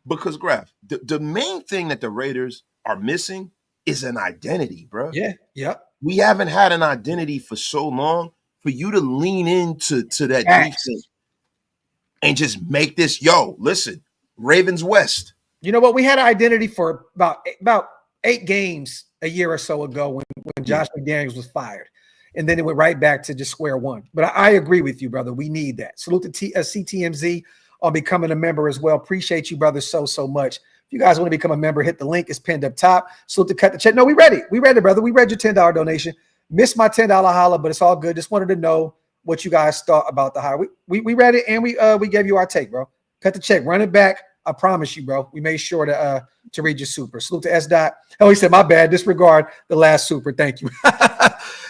Because, Graphk, the main thing that the Raiders are missing is an identity, bro. Yeah. We haven't had an identity for so long. For you to lean into that defense and just make this, listen, Ravens West. You know what? We had an identity for about 8 games a year or so ago when Josh McDaniels was fired. And then it went right back to just square one. But I agree with you, brother. We need that. Salute to CTMZ on becoming a member as well. Appreciate you, brother, so much. If you guys want to become a member, hit the link. It's pinned up top. Salute to Cut the Check. No, we read it. We read it, brother. We read your $10 donation. Missed my $10 holla, but it's all good. Just wanted to know what you guys thought about the hire. We read it and we gave you our take, bro. Cut the check. Run it back. I promise you, bro. We made sure to read your super. Salute to S. Dot. Oh, he said, my bad. Disregard the last super. Thank you.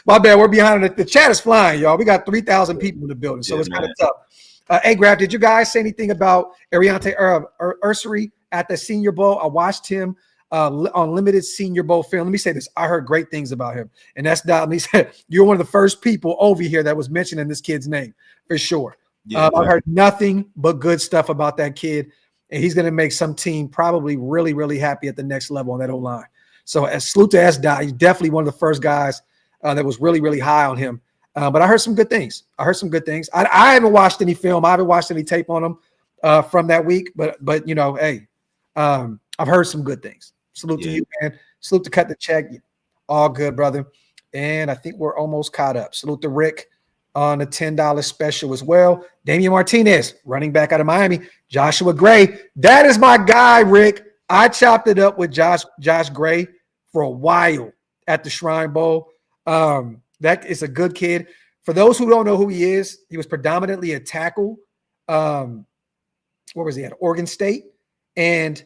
My bad. We're behind it. The chat is flying, y'all. We got 3,000 people in the building, so it's kind of tough. Hey, Graphk, did you guys say anything about Ariante Ursary at the Senior Bowl? I watched him on limited Senior Bowl film. Let me say this. I heard great things about him. And that's Dot. He said, you're one of the first people over here that was mentioning this kid's name, for sure. Yeah, I've heard nothing but good stuff about that kid. And he's going to make some team probably really, really happy at the next level on that O-line. So as salute to S. Dot, he's definitely one of the first guys that was really, really high on him. But I heard some good things. I haven't watched any film. I haven't watched any tape on him from that week. But you know, hey, I've heard some good things. Salute to you, man. Salute to Cut the Check. All good, brother. And I think we're almost caught up. Salute to Rick on the $10 special as well. Damian Martinez, running back out of Miami. Joshua Gray. That is my guy, Rick. I chopped it up with Josh Gray for a while at the Shrine Bowl. That is a good kid. For those who don't know who he is, he was predominantly a tackle. Where was he at? Oregon State. And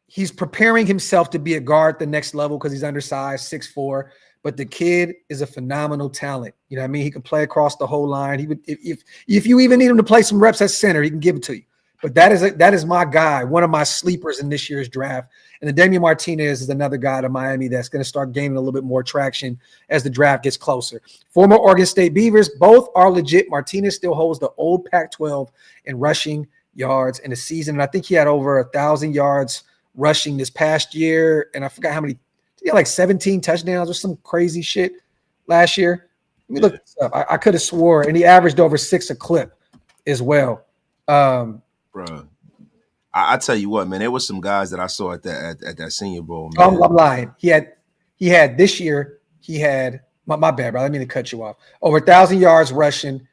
he's preparing himself to be a guard at the next level because he's undersized, 6'4". But the kid is a phenomenal talent. You know what I mean? He can play across the whole line. He would, if you even need him to play some reps at center, he can give it to you. But that is my guy, one of my sleepers in this year's draft. And then Damian Martinez is another guy to Miami that's going to start gaining a little bit more traction as the draft gets closer. Former Oregon State Beavers, both are legit. Martinez still holds the old Pac-12 in rushing yards in the season. And I think he had over 1,000 yards rushing this past year. And I forgot how many. He had like 17 touchdowns or some crazy shit last year. Let me look this up. I could have swore. And he averaged over 6 a clip as well. Bro, I tell you what, man, there was some guys that I saw at that Senior Bowl, man. I'm lying. He had this year, he had my bad, bro. I didn't mean to cut you off. Over 1,000 yards rushing,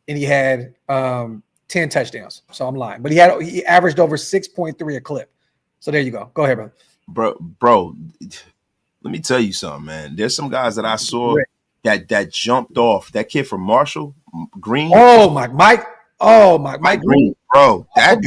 and he had 10 touchdowns. So I'm lying. But he averaged over 6.3 a clip. So there you go. Go ahead, Bro, let me tell you something, man. There's some guys that I saw that jumped off. That kid from Marshall, Green. Oh, Mike Green. Bro, that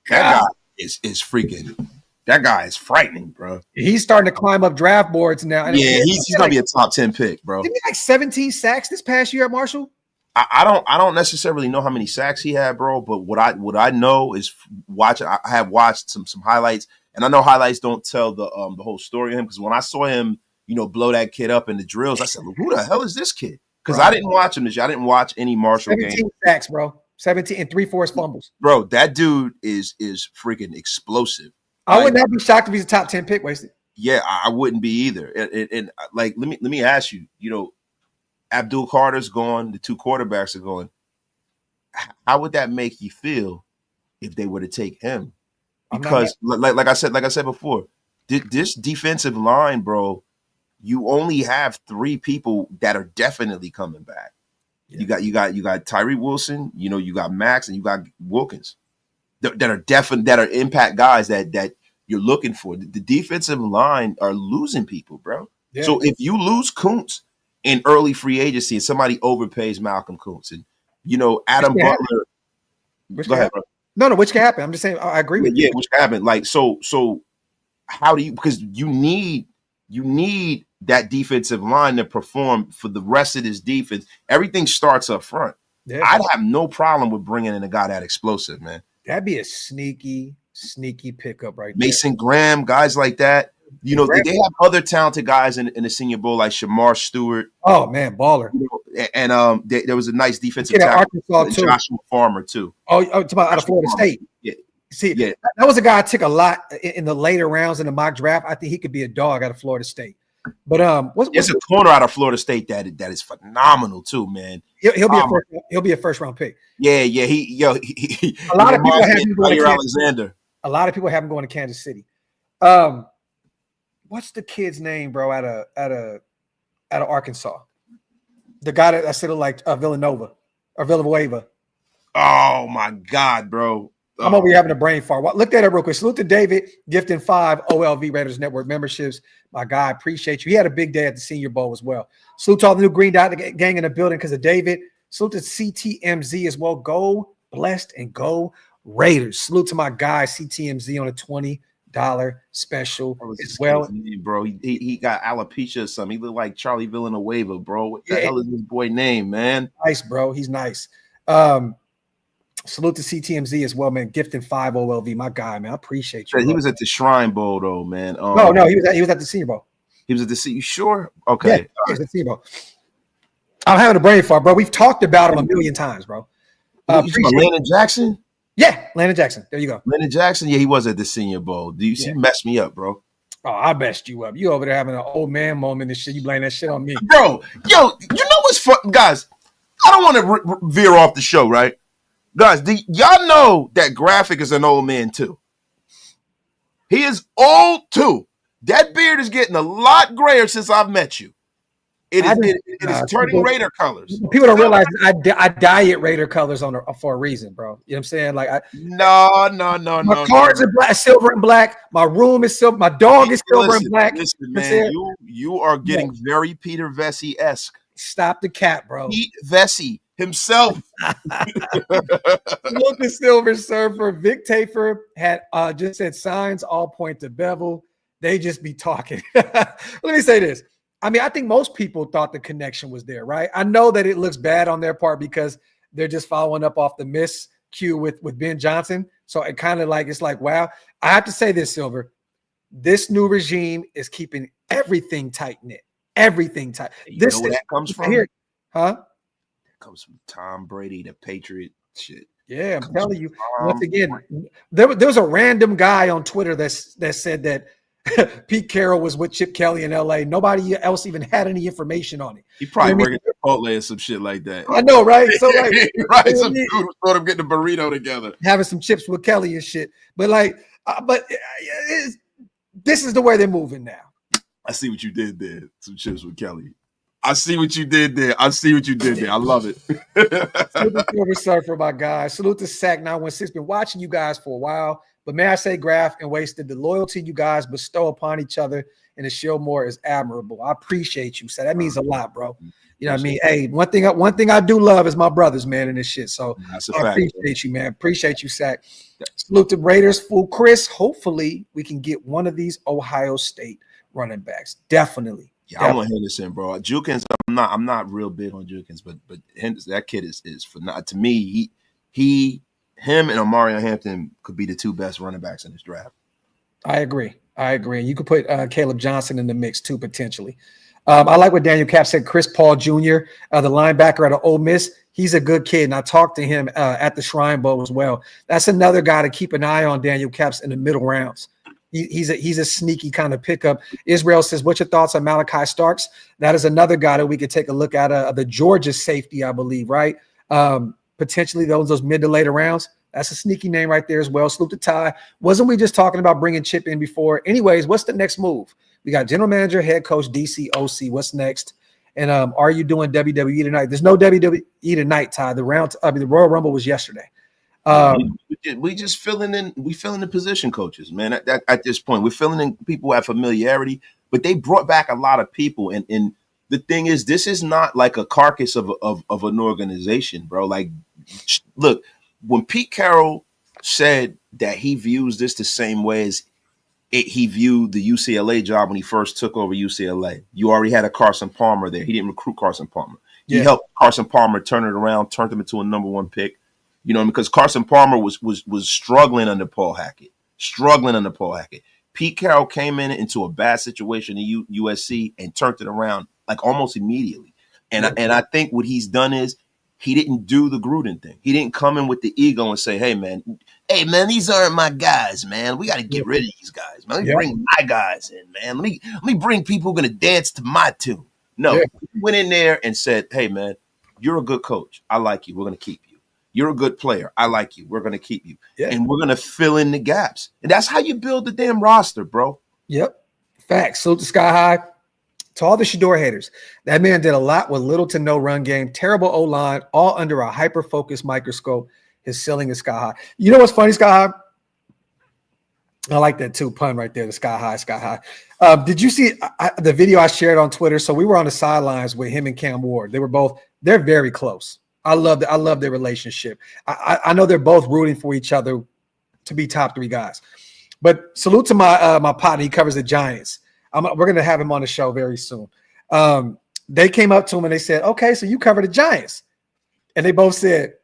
guy is freaking. That guy is frightening, bro. He's starting to climb up draft boards now. And yeah, he's gonna be a top 10 pick, bro. Didn't he like 17 sacks this past year at Marshall? I don't necessarily know how many sacks he had, bro. But what I know is watching. I have watched some highlights, and I know highlights don't tell the whole story of him. Because when I saw him, blow that kid up in the drills, I said, "Who the hell is this kid?" Because I didn't watch him this year. I didn't watch any Marshall games. 17 sacks, bro. 17 and 3 forced fumbles. Bro, that dude is freaking explosive. I would not be shocked if he's a top 10 pick, Wasted. Yeah, I wouldn't be either. And like, let me ask you, Abdul Carter's gone, the two quarterbacks are going. How would that make you feel if they were to take him? Because like I said before, this defensive line, bro, you only have 3 people that are definitely coming back. Yeah. You got Tyree Wilson, you got Max, and you got Wilkins that are impact guys that you're looking for. The defensive line are losing people, bro. Yeah. So if you lose Kuntz in early free agency and somebody overpays Malcolm Kuntz and Adam Butler, go ahead, bro. No, which can happen. I'm just saying I agree with you. Yeah, which can happen. Like so how do you, because you need that defensive line to perform for the rest of this defense. Everything starts up front. Yeah. I'd have no problem with bringing in a guy that explosive, man. That'd be a sneaky pickup right Mason Graham, guys like that. They have other talented guys in the Senior Bowl like Shamar Stewart. Oh man, baller. And there was a nice defensive tackle, Joshua Farmer too. It's about out of Florida State. Yeah. See, that was a guy I took a lot in the later rounds in the mock draft. I think he could be a dog out of Florida State. But there's a corner out of Florida State that is phenomenal too, man. He'll be a first round pick. Yeah. A lot of people have him going to Alexander. A lot of people have him going to Kansas City. what's the kid's name, bro? Out of Arkansas, the guy that I said like Villanova or Villanueva. Oh my God, bro. I'm over here having a brain fart. Look at it real quick. Salute to David, gifting 5 OLV Raiders Network memberships. My guy, appreciate you. He had a big day at the Senior Bowl as well. Salute to all the new Green Dot gang in the building because of David. Salute to CTMZ as well. Go blessed and go Raiders. Salute to my guy CTMZ on a $20 special as well. Name, bro, he got alopecia or something. He looked like Charlie Villanueva, bro. What the hell is this boy name, man? Nice, bro. He's nice. Salute to CTMZ as well, man. Gifting 5 OLV, my guy, man. I appreciate you. He was at the Shrine Bowl, though, man. No, he was at the Senior Bowl. He was at the Senior. You sure? Okay. Yeah, he was at the Senior Bowl. I'm having a brain fart, bro. We've talked about him a million times, bro. Landon Jackson? Yeah, Landon Jackson. There you go. Landon Jackson, yeah, he was at the Senior Bowl. Do you see? Messed me up, bro. Oh, I messed you up. You over there having an old man moment and shit. You blame that shit on me, bro. Yo, you know what's fun, guys? I don't want to veer off the show, right? Guys, y'all know that Graphk is an old man too. He is old too. That beard is getting a lot grayer since I've met you. It is turning Raider colors. People don't realize I dye it Raider colors for a reason, bro. You know what I'm saying? Like no. My cards are black, silver and black. My room is silver. My dog is silver and black. Listen, man, you are getting very Peter Vesey-esque. Stop the cat, bro. Pete Vesey himself. Look at Silver Surfer. Vic Tafer had just said signs all point to Bevel. They just be talking. Let me say this. I mean, I think most people thought the connection was there, right? I know that it looks bad on their part because they're just following up off the miscue with Ben Johnson. So it kind of like, it's like, wow. I have to say this, Silver. This new regime is keeping everything tight-knit. Everything tight. You know where that comes from? Here, huh? That comes from Tom Brady, the Patriot shit. Yeah, I'm telling you. Once again, there was a random guy on Twitter that said that Pete Carroll was with Chip Kelly in LA. Nobody else even had any information on it. He probably working at Chipotle or some shit like that. I know, right? So like, right, some dude was sort of getting a burrito together, having some chips with Kelly and shit. But like, this is the way they're moving now. I see what you did there. Some chips with Kelly. I see what you did there. I love it. Salute to Silver Surfer, my guy. Salute to Sack 916. Been watching you guys for a while. But may I say, Graphk and Wasted, the loyalty you guys bestow upon each other and to show more is admirable. I appreciate you. So that means a lot, bro. You know what I mean? Hey, one thing I do love is my brothers, man, and this shit. So I appreciate you, man. Appreciate you, Sack. Salute to Raiders, full Chris. Hopefully we can get one of these Ohio State running backs. Definitely. Yeah, I want Henderson, bro. Jukins, I'm not real big on Jukins, but Henderson, that kid is for not to me. Him and Omarion Hampton could be the two best running backs in this draft. I agree. And you could put Caleb Johnson in the mix too, potentially. I like what Daniel Cap said. Chris Paul Jr., the linebacker at Ole Miss, he's a good kid, and I talked to him at the Shrine Bowl as well. That's another guy to keep an eye on, Daniel Caps, in the middle rounds. He's a sneaky kind of pickup. Israel says, what's your thoughts on Malachi Starks? That is another guy that we could take a look at, the Georgia safety, I believe, right? Potentially those mid to later rounds. That's a sneaky name right there as well. Salute to Ty. Wasn't we just talking about bringing Chip in before? Anyways, what's the next move? We got general manager, head coach, DC, OC. What's next? And are you doing WWE tonight? There's no WWE tonight, Ty. The Royal Rumble was yesterday. We just filling in. We filling in position coaches, man. At this point, we're filling in people who have familiarity, but they brought back a lot of people. And the thing is, this is not like a carcass of an organization, bro. Like, look, when Pete Carroll said that he views this the same way as he viewed the UCLA job when he first took over UCLA, you already had a Carson Palmer there. He didn't recruit Carson Palmer. He helped Carson Palmer turn it around, turned him into a number one pick. You know, because Carson Palmer was struggling under Paul Hackett. Pete Carroll came into a bad situation in USC and turned it around like almost immediately. And I think what he's done is he didn't do the Gruden thing. He didn't come in with the ego and say, hey, man, these aren't my guys, man. We got to get rid of these guys, man. Let me bring my guys in, man. Let me bring people who are going to dance to my tune. No, he went in there and said, hey, man, you're a good coach. I like you. We're going to keep you. You're a good player. I like you. We're going to keep you. Yeah. And we're going to fill in the gaps. And that's how you build the damn roster, bro. Yep. Facts. Salute to Sky High. To all the Shador haters, that man did a lot with little to no run game, terrible O-line, all under a hyper-focused microscope. His ceiling is sky high. You know what's funny, Sky High? I like that too, pun right there, the sky high, sky high. Did you see the video I shared on Twitter? So we were on the sidelines with him and Cam Ward. They're very close. I love their relationship. I know they're both rooting for each other to be top 3 guys. But salute to my partner. He covers the Giants. We're going to have him on the show very soon. They came up to him and they said, okay, so you cover the Giants. And they both said,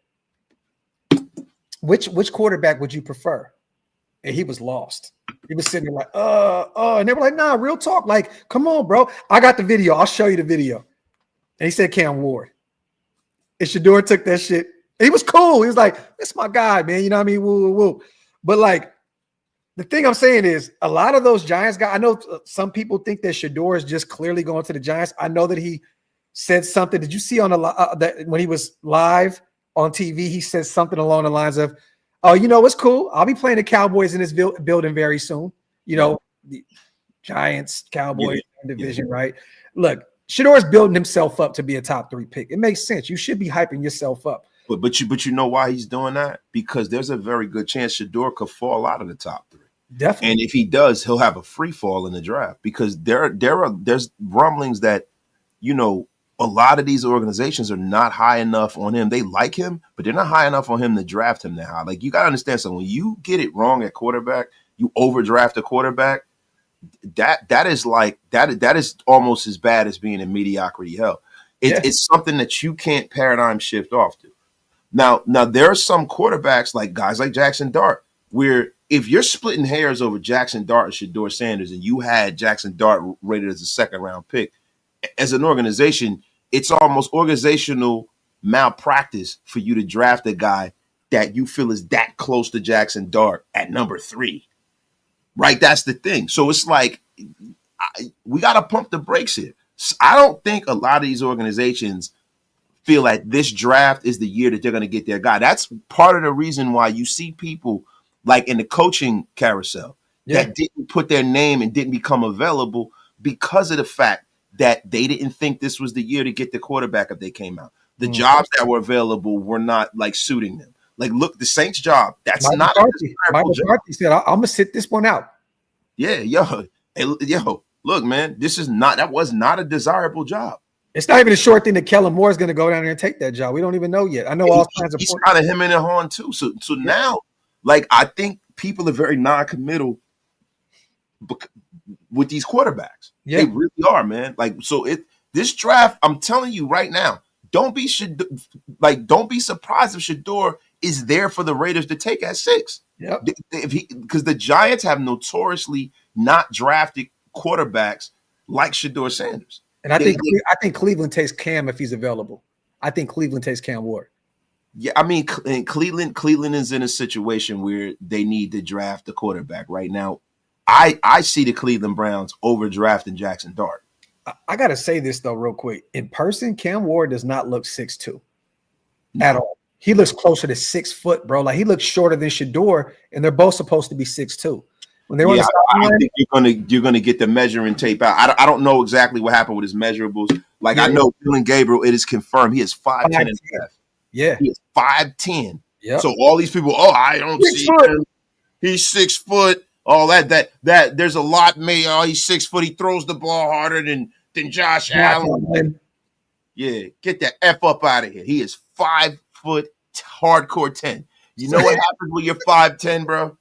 which quarterback would you prefer? And he was lost. He was sitting there like, and they were like, nah, real talk. Like, come on, bro. I got the video. I'll show you the video. And he said Cam Ward. And Shador took that shit. He was cool. He was like, that's my guy, man. You know what I mean? Woo, woo, woo. But like, the thing I'm saying is a lot of those Giants guys, I know some people think that Shador is just clearly going to the Giants. I know that he said something. Did you see on that when he was live on TV, he said something along the lines of, oh, you know, it's cool. I'll be playing the Cowboys in this building very soon. You know, the Giants, Cowboys division, right? Look, Shador's building himself up to be a top 3 pick. It makes sense. You should be hyping yourself up. But you know why he's doing that? Because there's a very good chance Shador could fall out of the top 3. Definitely. And if he does, he'll have a free fall in the draft because there's rumblings that, you know, a lot of these organizations are not high enough on him. They like him, but they're not high enough on him to draft him that high. Like, you got to understand something. When you get it wrong at quarterback, you overdraft a quarterback, that is almost as bad as being in mediocrity hell. It's something that you can't paradigm shift off to. Now there are some quarterbacks like guys like Jackson Dart, where if you're splitting hairs over Jackson Dart and Shador Sanders, and you had Jackson Dart rated as a 2nd-round pick, as an organization, it's almost organizational malpractice for you to draft a guy that you feel is that close to Jackson Dart at number 3. Right? That's the thing. So it's like, we got to pump the brakes here. I don't think a lot of these organizations feel like this draft is the year that they're going to get their guy. That's part of the reason why you see people like in the coaching carousel that didn't put their name and didn't become available because of the fact that they didn't think this was the year to get the quarterback if they came out. The jobs that were available were not like suiting them. Like, look, the Saints job, that's Michael not McCarthy. Michael McCarthy said, I'm going to sit this one out. Yeah, yo, look, man, that was not a desirable job. It's not even a short thing that Kellen Moore is going to go down there and take that job. We don't even know yet. I know all kinds of he's kind of him and Horn too. So now, like, I think people are very non-committal with these quarterbacks. Yeah. They really are, man. Like, so this draft, I'm telling you right now, don't be surprised if Shador is there for the Raiders to take at 6. Yeah, because the Giants have notoriously not drafted quarterbacks like Shador Sanders. And I think Cleveland takes Cam if he's available. I think Cleveland takes Cam Ward. Yeah, I mean, in Cleveland is in a situation where they need to draft the quarterback right now. I see the Cleveland Browns overdrafting Jackson Dart. I got to say this, though, real quick. In person, Cam Ward does not look 6'2" at all. He looks closer to 6 foot, bro. Like, he looks shorter than Shador, and they're both supposed to be 6'2". When they were I think you're gonna get the measuring tape out. I don't know exactly what happened with his measurables. Like, I know Dylan Gabriel, it is confirmed he is 5'10" and a half. Yeah, he is 5'10". Yeah. So all these people, I don't see him. He's 6 foot. All that there's a lot made. Oh, he's 6 foot. He throws the ball harder than Josh Allen. Yeah, get that F up out of here. He is 5 foot hardcore 10. You know what happens when you're 5'10", bro?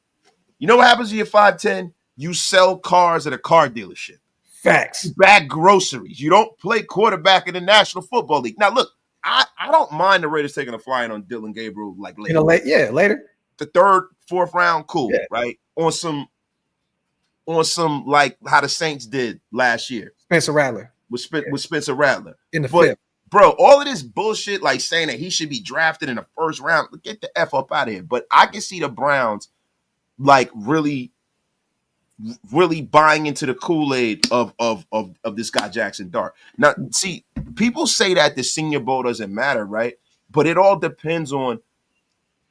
You know what happens when you're 5'10"? You sell cars at a car dealership. Facts. You bag groceries. You don't play quarterback in the National Football League. Now, look, I don't mind the Raiders taking a fly on Dylan Gabriel like later. Later. The 3rd, 4th round, cool, right? On some like how the Saints did last year. Spencer Rattler. With Spencer Rattler. In the 5th. Bro, all of this bullshit, like saying that he should be drafted in the 1st round, get the F up out of here. But I can see the Browns like really buying into the Kool-Aid of this guy Jackson Dart. Now, see, people say that the Senior Bowl doesn't matter, right? But it all depends on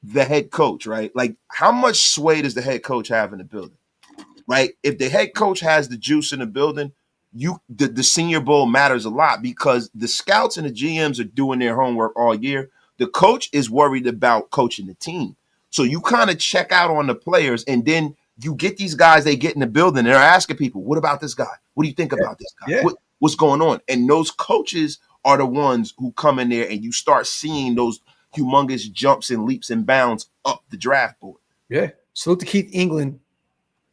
the head coach, right? Like, how much sway does the head coach have in the building? right? If the head coach has the juice in the building, the Senior Bowl matters a lot because the scouts and the GMs are doing their homework all year. The coach is worried about coaching the team. So you kind of check out on the players, and then you get these guys, they get in the building, and they're asking people, what about this guy? What do you think about this guy? Yeah. What's going on? And those coaches are the ones who come in there, and you start seeing those humongous jumps and leaps and bounds up the draft board. Yeah. Salute to Keith England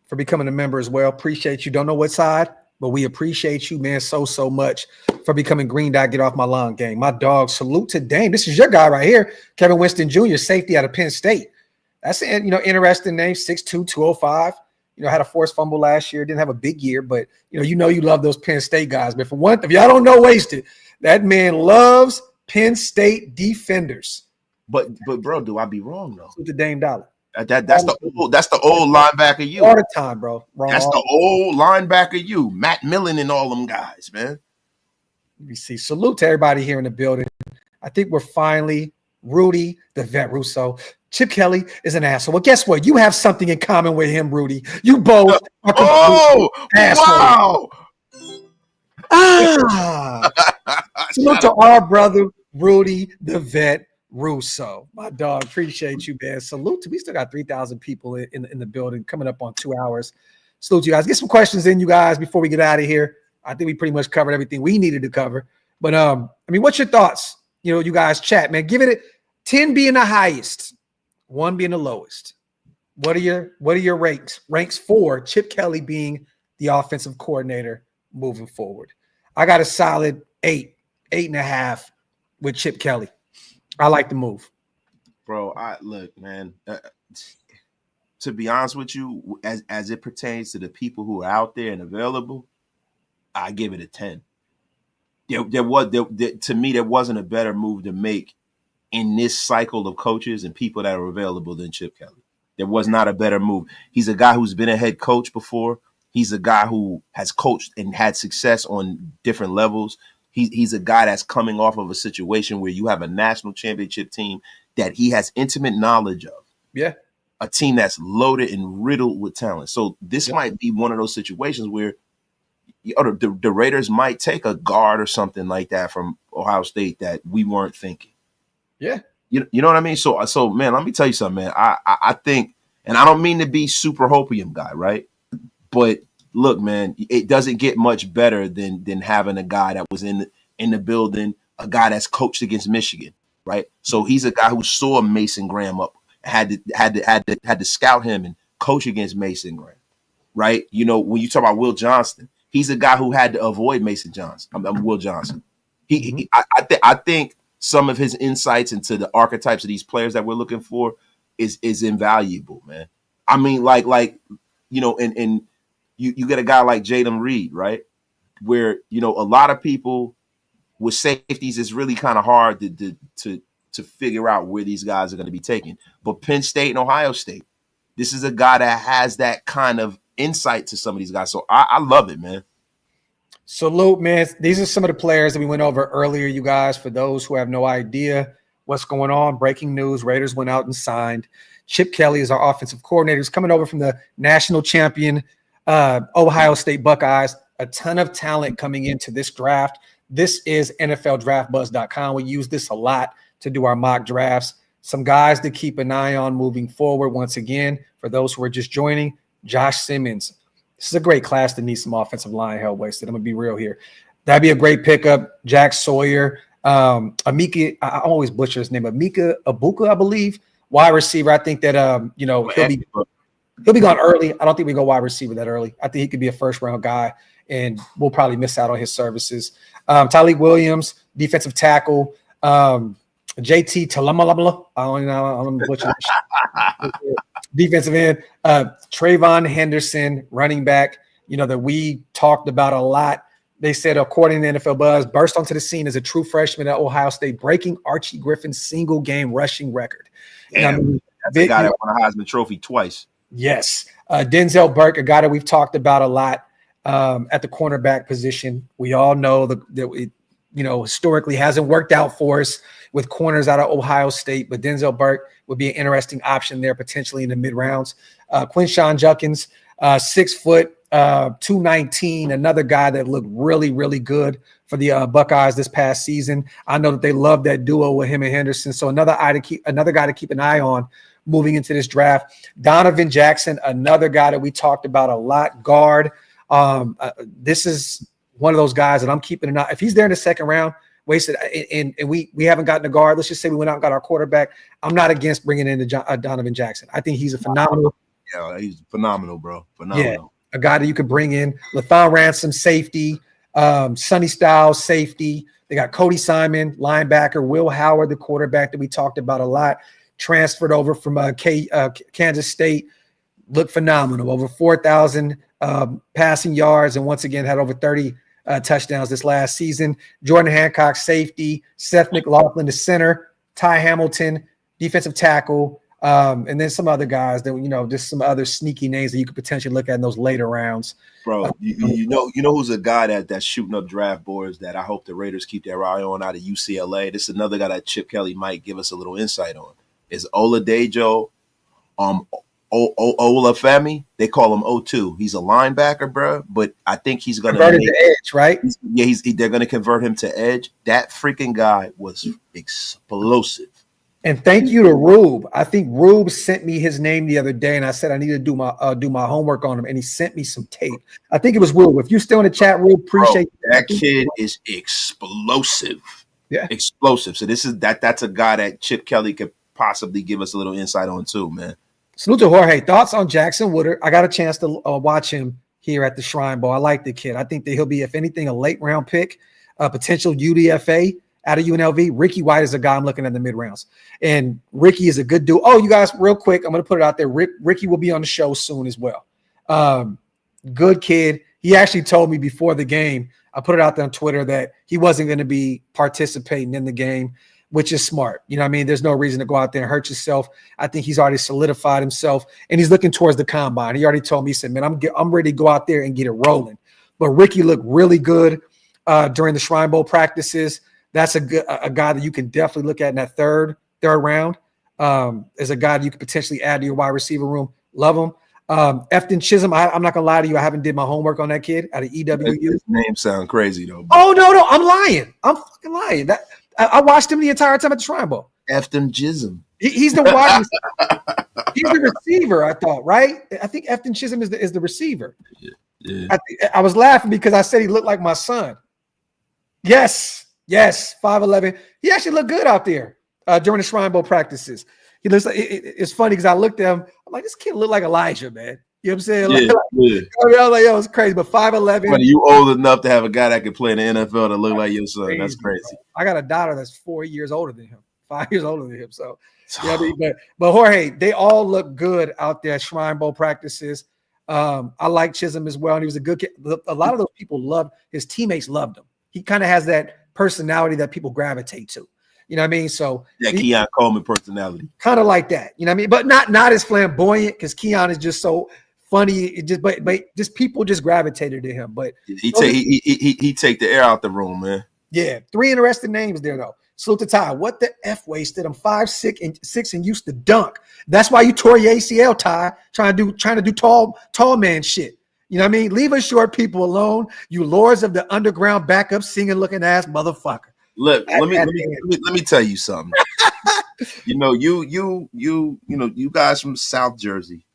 for becoming a member as well. Appreciate you. Don't know what side, but we appreciate you, man, so much for becoming Green Dot Get Off My Lawn gang. My dog, salute to Dame. This is your guy right here, Kevin Winston Jr., safety out of Penn State. That's an interesting name, 6'2", 205. Had a forced fumble last year. Didn't have a big year, but you love those Penn State guys. But for one, if y'all don't know Wasted, that man loves Penn State defenders. But bro, do I be wrong though? With the Dame Dollar. That's the old linebacker you. All the time, bro. Wrong. That's the old linebacker you. Matt Millen and all them guys, man. Let me see. Salute to everybody here in the building. I think we're finally Rudy, the vet Russo. Chip Kelly is an asshole. Well, guess what? You have something in common with him, Rudy. You both are wow. Salute to our brother, Rudy, the vet Russo. My dog, appreciate you, man. Salute to, we still got 3,000 people in the building coming up on 2 hours. Salute to you guys. Get some questions in, you guys, before we get out of here. I think we pretty much covered everything we needed to cover. But, what's your thoughts? You guys chat, man. Give it 10 being the highest, 1 being the lowest. What are your ranks for Chip Kelly being the offensive coordinator moving forward? I got a solid 8.5 with Chip Kelly. I like the move. Bro, look, man, to be honest with you, as it pertains to the people who are out there and available, I give it a 10. To me, there wasn't a better move to make in this cycle of coaches and people that are available than Chip Kelly. There was not a better move. He's a guy who's been a head coach before. He's a guy who has coached and had success on different levels. He's a guy that's coming off of a situation where you have a national championship team that he has intimate knowledge of. Yeah. A team that's loaded and riddled with talent. So this might be one of those situations where the Raiders might take a guard or something like that from Ohio State that we weren't thinking. Yeah. You know what I mean? So man, let me tell you something, man. I think, and I don't mean to be super hopium guy, right? But look, man, it doesn't get much better than having a guy that was in the building, a guy that's coached against Michigan, right? So he's a guy who saw Mason Graham up, had to scout him and coach against Mason Graham, right? When you talk about Will Johnston, he's a guy who had to avoid Mason Johnson. I'm Will Johnson. I think some of his insights into the archetypes of these players that we're looking for is invaluable, man. I mean, and you get a guy like Jalen Reed, right? Where, a lot of people with safeties, it's really kind of hard to figure out where these guys are going to be taken. But Penn State and Ohio State, this is a guy that has that kind of insight to some of these guys. So I love it, man. Salute, man. These are some of the players that we went over earlier, you guys. For those who have no idea what's going on, breaking news, Raiders went out and signed. Chip Kelly is our offensive coordinator. He's coming over from the national champion Ohio State Buckeyes. A ton of talent coming into this draft. This is NFLDraftBuzz.com. We use this a lot to do our mock drafts. Some guys to keep an eye on moving forward. Once again, for those who are just joining, Josh Simmons. This is a great class that needs some offensive line help wasted. I'm going to be real here. That'd be a great pickup. Jack Sawyer, Amika, I always butcher his name, Amika Abuka, I believe. Wide receiver. I think that, he'll be gone early. I don't think we go wide receiver that early. I think he could be a first-round guy, and we'll probably miss out on his services. Tyleik Williams, defensive tackle. JT Talamalabla. I don't know butcher defensive end. Trayvon Henderson, running back, that we talked about a lot. They said, according to NFL Buzz, burst onto the scene as a true freshman at Ohio State, breaking Archie Griffin's single-game rushing record. Damn, that's a guy that won a Heisman Trophy twice. Yes. Denzel Burke, a guy that we've talked about a lot at the cornerback position. We all know that it, historically hasn't worked out for us with corners out of Ohio State, but Denzel Burke would be an interesting option there potentially in the mid-rounds. Quinshawn Judkins, 6 foot, 219. Another guy that looked really, really good for the Buckeyes this past season. I know that they love that duo with him and Henderson. So another guy to keep an eye on moving into this draft. Donovan Jackson, another guy that we talked about a lot, guard. This is one of those guys that I'm keeping an eye. If he's there in the second round, wasted, and we haven't gotten a guard. Let's just say we went out and got our quarterback. I'm not against bringing in Donovan Jackson. I think he's a phenomenal. Yeah, he's phenomenal, bro. Phenomenal. Yeah, a guy that you could bring in. Lathon Ransom, safety. Sonny Styles, safety. They got Cody Simon, linebacker. Will Howard, the quarterback that we talked about a lot, transferred over from Kansas State. Looked phenomenal. Over 4,000 passing yards, and once again had over 30 touchdowns this last season. Jordan Hancock, safety. Seth McLaughlin, the center. Ty Hamilton, defensive tackle. And then some other guys that, just some other sneaky names that you could potentially look at in those later rounds. Bro, you know who's a guy that's shooting up draft boards that I hope the Raiders keep their eye on out of UCLA. This is another guy that Chip Kelly might give us a little insight on. Is Oladejo Olafemi. They call him O2. He's a linebacker, bro, but I think he's going to convert to edge, right? They're going to convert him to edge. That freaking guy was explosive. And thank you to Rube. I think Rube sent me his name the other day, and I said I need to do my homework on him, and he sent me some tape. I think it was Rube. If you're still in the chat, Rube, appreciate that kid is explosive. Yeah, explosive. So that's a guy that Chip Kelly could possibly give us a little insight on too, man. Salute to Jorge. Thoughts on Jackson Woodard? I got a chance to watch him here at the Shrine Bowl. I like the kid. I think that he'll be, if anything, a late round pick, a potential UDFA out of UNLV. Ricky White is a guy I'm looking at in the mid rounds, and Ricky is a good dude. Oh, you guys, real quick, I'm going to put it out there. Ricky will be on the show soon as well. Good kid. He actually told me before the game, I put it out there on Twitter, that he wasn't going to be participating in the game, which is smart. You know what I mean? There's no reason to go out there and hurt yourself. I think he's already solidified himself, and he's looking towards the combine. He already told me, he said, man, I'm ready to go out there and get it rolling. But Ricky looked really good during the Shrine Bowl practices. That's a guy that you can definitely look at in that third round. As a guy that you could potentially add to your wide receiver room. Love him. Efton Chisholm, I'm not gonna lie to you. I haven't did my homework on that kid out of EWU. His name sound crazy though. Oh no, I'm lying. I'm fucking lying. That I watched him the entire time at the Shrine Bowl. Efton Chisholm. He's the wide receiver. He's the receiver, I thought, right? I think Efton Chisholm is the receiver. Yeah. I was laughing because I said he looked like my son. Yes, 5'11". He actually looked good out there during the Shrine Bowl practices. He looks like it's funny because I looked at him. I'm like, this kid look like Elijah, man. You know what I'm saying? Yeah. I was like, yo, it's crazy. But 5'11". You old enough to have a guy that can play in the NFL that look like your son. That's crazy. I got a daughter that's 4 years older than him, 5 years older than him. So, yeah, but Jorge, they all look good out there at Shrine Bowl practices. I like Chisholm as well, and he was a good kid. A lot of those people loved his teammates. Loved him. He kind of has that personality that people gravitate to. You know what I mean? So Keon Coleman personality, kind of like that. You know what I mean? But not as flamboyant, because Keon is just so funny. It just but just people just gravitated to him. But he take the air out the room, man. Yeah, 3 interesting names there though. Salute to Ty. What the F wasted? I'm 5'6" and used to dunk. That's why you tore your ACL, Ty. Trying to do tall man shit. You know what I mean? Leave us short people alone. You lords of the underground backup singing looking ass motherfucker. Look, let me tell you something. You guys from South Jersey,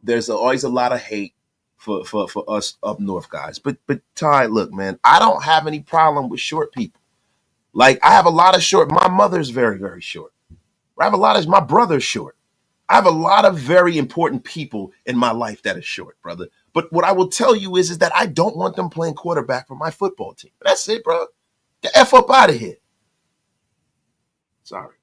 there's always a lot of hate for us up north guys. But Ty, look, man, I don't have any problem with short people. Like, I have a lot of short. My mother's very, very short. My brother's short. I have a lot of very important people in my life that are short, brother. But what I will tell you is that I don't want them playing quarterback for my football team. That's it, bro. Get the F up out of here. Sorry.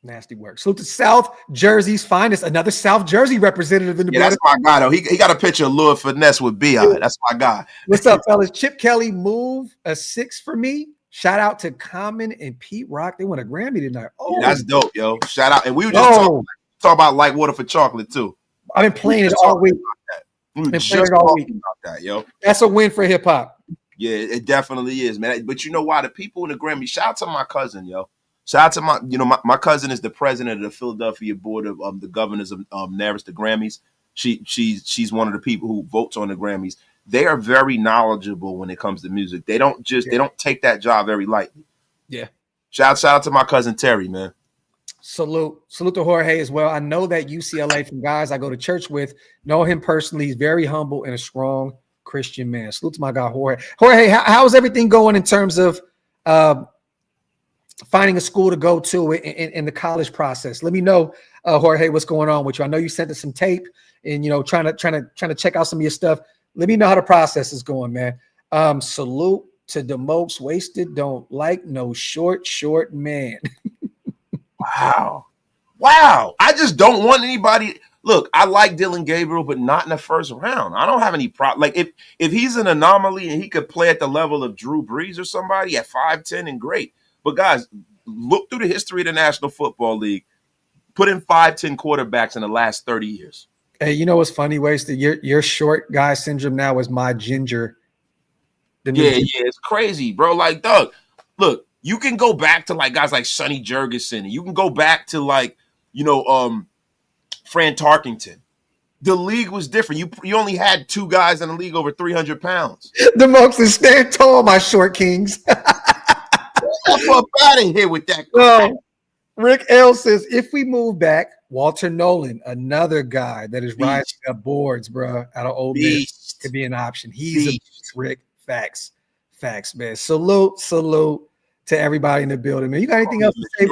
Nasty work. Salute to South Jersey's finest. Another South Jersey representative in the that's my guy, though. He got a picture of Louis Finesse with B.I. That's my guy. What's up, fellas? Chip Kelly move a 6 for me. Shout out to Common and Pete Rock. They won a Grammy tonight. Oh, that's dope, yo. Shout out. And we were just talking about Like Water for Chocolate, too. I've been playing it all week. About that, yo. That's a win for hip hop. Yeah, it definitely is, man. But you know why? The people in the Grammy, shout out to my cousin, yo. Shout out to my cousin is the president of the Philadelphia Board of the Governors of NARIS, the Grammys. She's one of the people who votes on the Grammys. They are very knowledgeable when it comes to music. They don't take that job very lightly. Yeah. Shout out to my cousin Terry, man. Salute to Jorge as well. I know that UCLA from guys I go to church with, know him personally. He's very humble and a strong Christian man. Salute to my guy Jorge. Jorge, how's everything going in terms of finding a school to go to in the college process? Let me know, Jorge, what's going on with you. I know you sent us some tape and trying to check out some of your stuff. Let me know how the process is going, man. Salute to the most wasted. Don't like no short man. Wow. I just don't want anybody. Look, I like Dylan Gabriel, but not in the first round. I don't have any problem. Like if he's an anomaly and he could play at the level of Drew Brees or somebody at 5'10", and great. But guys, look through the history of the National Football League. Put in 5'10" quarterbacks in the last 30 years. Hey, you know what's funny, Wasted? Your short guy syndrome now is my ginger. Yeah, it's crazy, bro. Like, Doug, look, you can go back to like guys like Sonny Jurgensen. And you can go back to like, Fran Tarkington. The league was different. You only had two guys in the league over 300 pounds. The monks is stand tall, my short kings. Get up out of here with that. Well, Rick L says, if we move back, Walter Nolan, another guy that is rising up boards, bro, out of Ole Miss, could be an option. He's a beast, Rick. Facts, man. Salute to everybody in the building, man. You got anything else to say?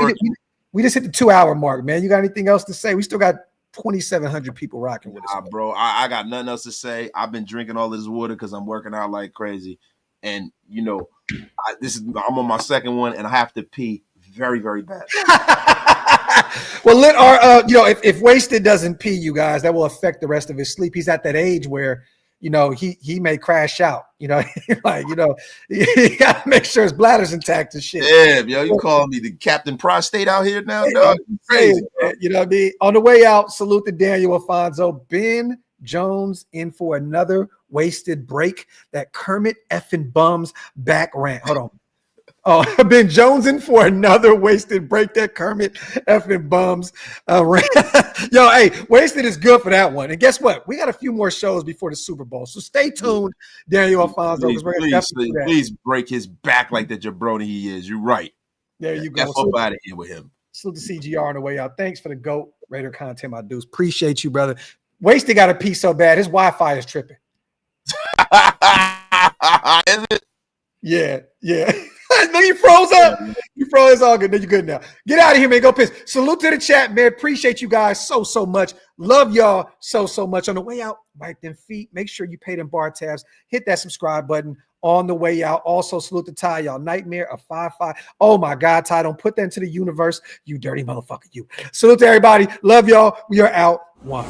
We just hit the 2-hour mark, man. You got anything else to say? We still got 2,700 people rocking with us. Bro, I got nothing else to say. I've been drinking all this water because I'm working out like crazy. And, I'm on my second one, and I have to pee very, very bad. Well, if Wasted doesn't pee, you guys, that will affect the rest of his sleep. He's at that age where, he may crash out. You got to make sure his bladder's intact and shit. Damn, you calling me the Captain Prostate out here now, dog? Crazy. You know what I mean? On the way out, salute to Daniel Alfonso. Ben Jones in for another wasted break. That Kermit effing bums back rant. Hold on. Oh, Ben Jones in for another wasted break. That Kermit effing bums. Yo, hey, wasted is good for that one. And guess what? We got a few more shows before the Super Bowl. So stay tuned, Daniel Alfonso. Please break his back like the jabroni he is. You're right. There you go. F up out of here with him. Salute to CGR on the way out. Thanks for the GOAT Raider content, my dudes. Appreciate you, brother. Wasted got a pee so bad. His Wi-Fi is tripping. Is it? Yeah. No, you froze up. You froze. It's all good. No, you're good now. Get out of here, man. Go piss. Salute to the chat, man. Appreciate you guys so much. Love y'all so much. On the way out, wipe them feet. Make sure you pay them bar tabs. Hit that subscribe button on the way out. Also, salute to Ty, y'all. Nightmare of 5'5". Oh, my God, Ty. Don't put that into the universe. You dirty motherfucker, you. Salute to everybody. Love y'all. We are out. One.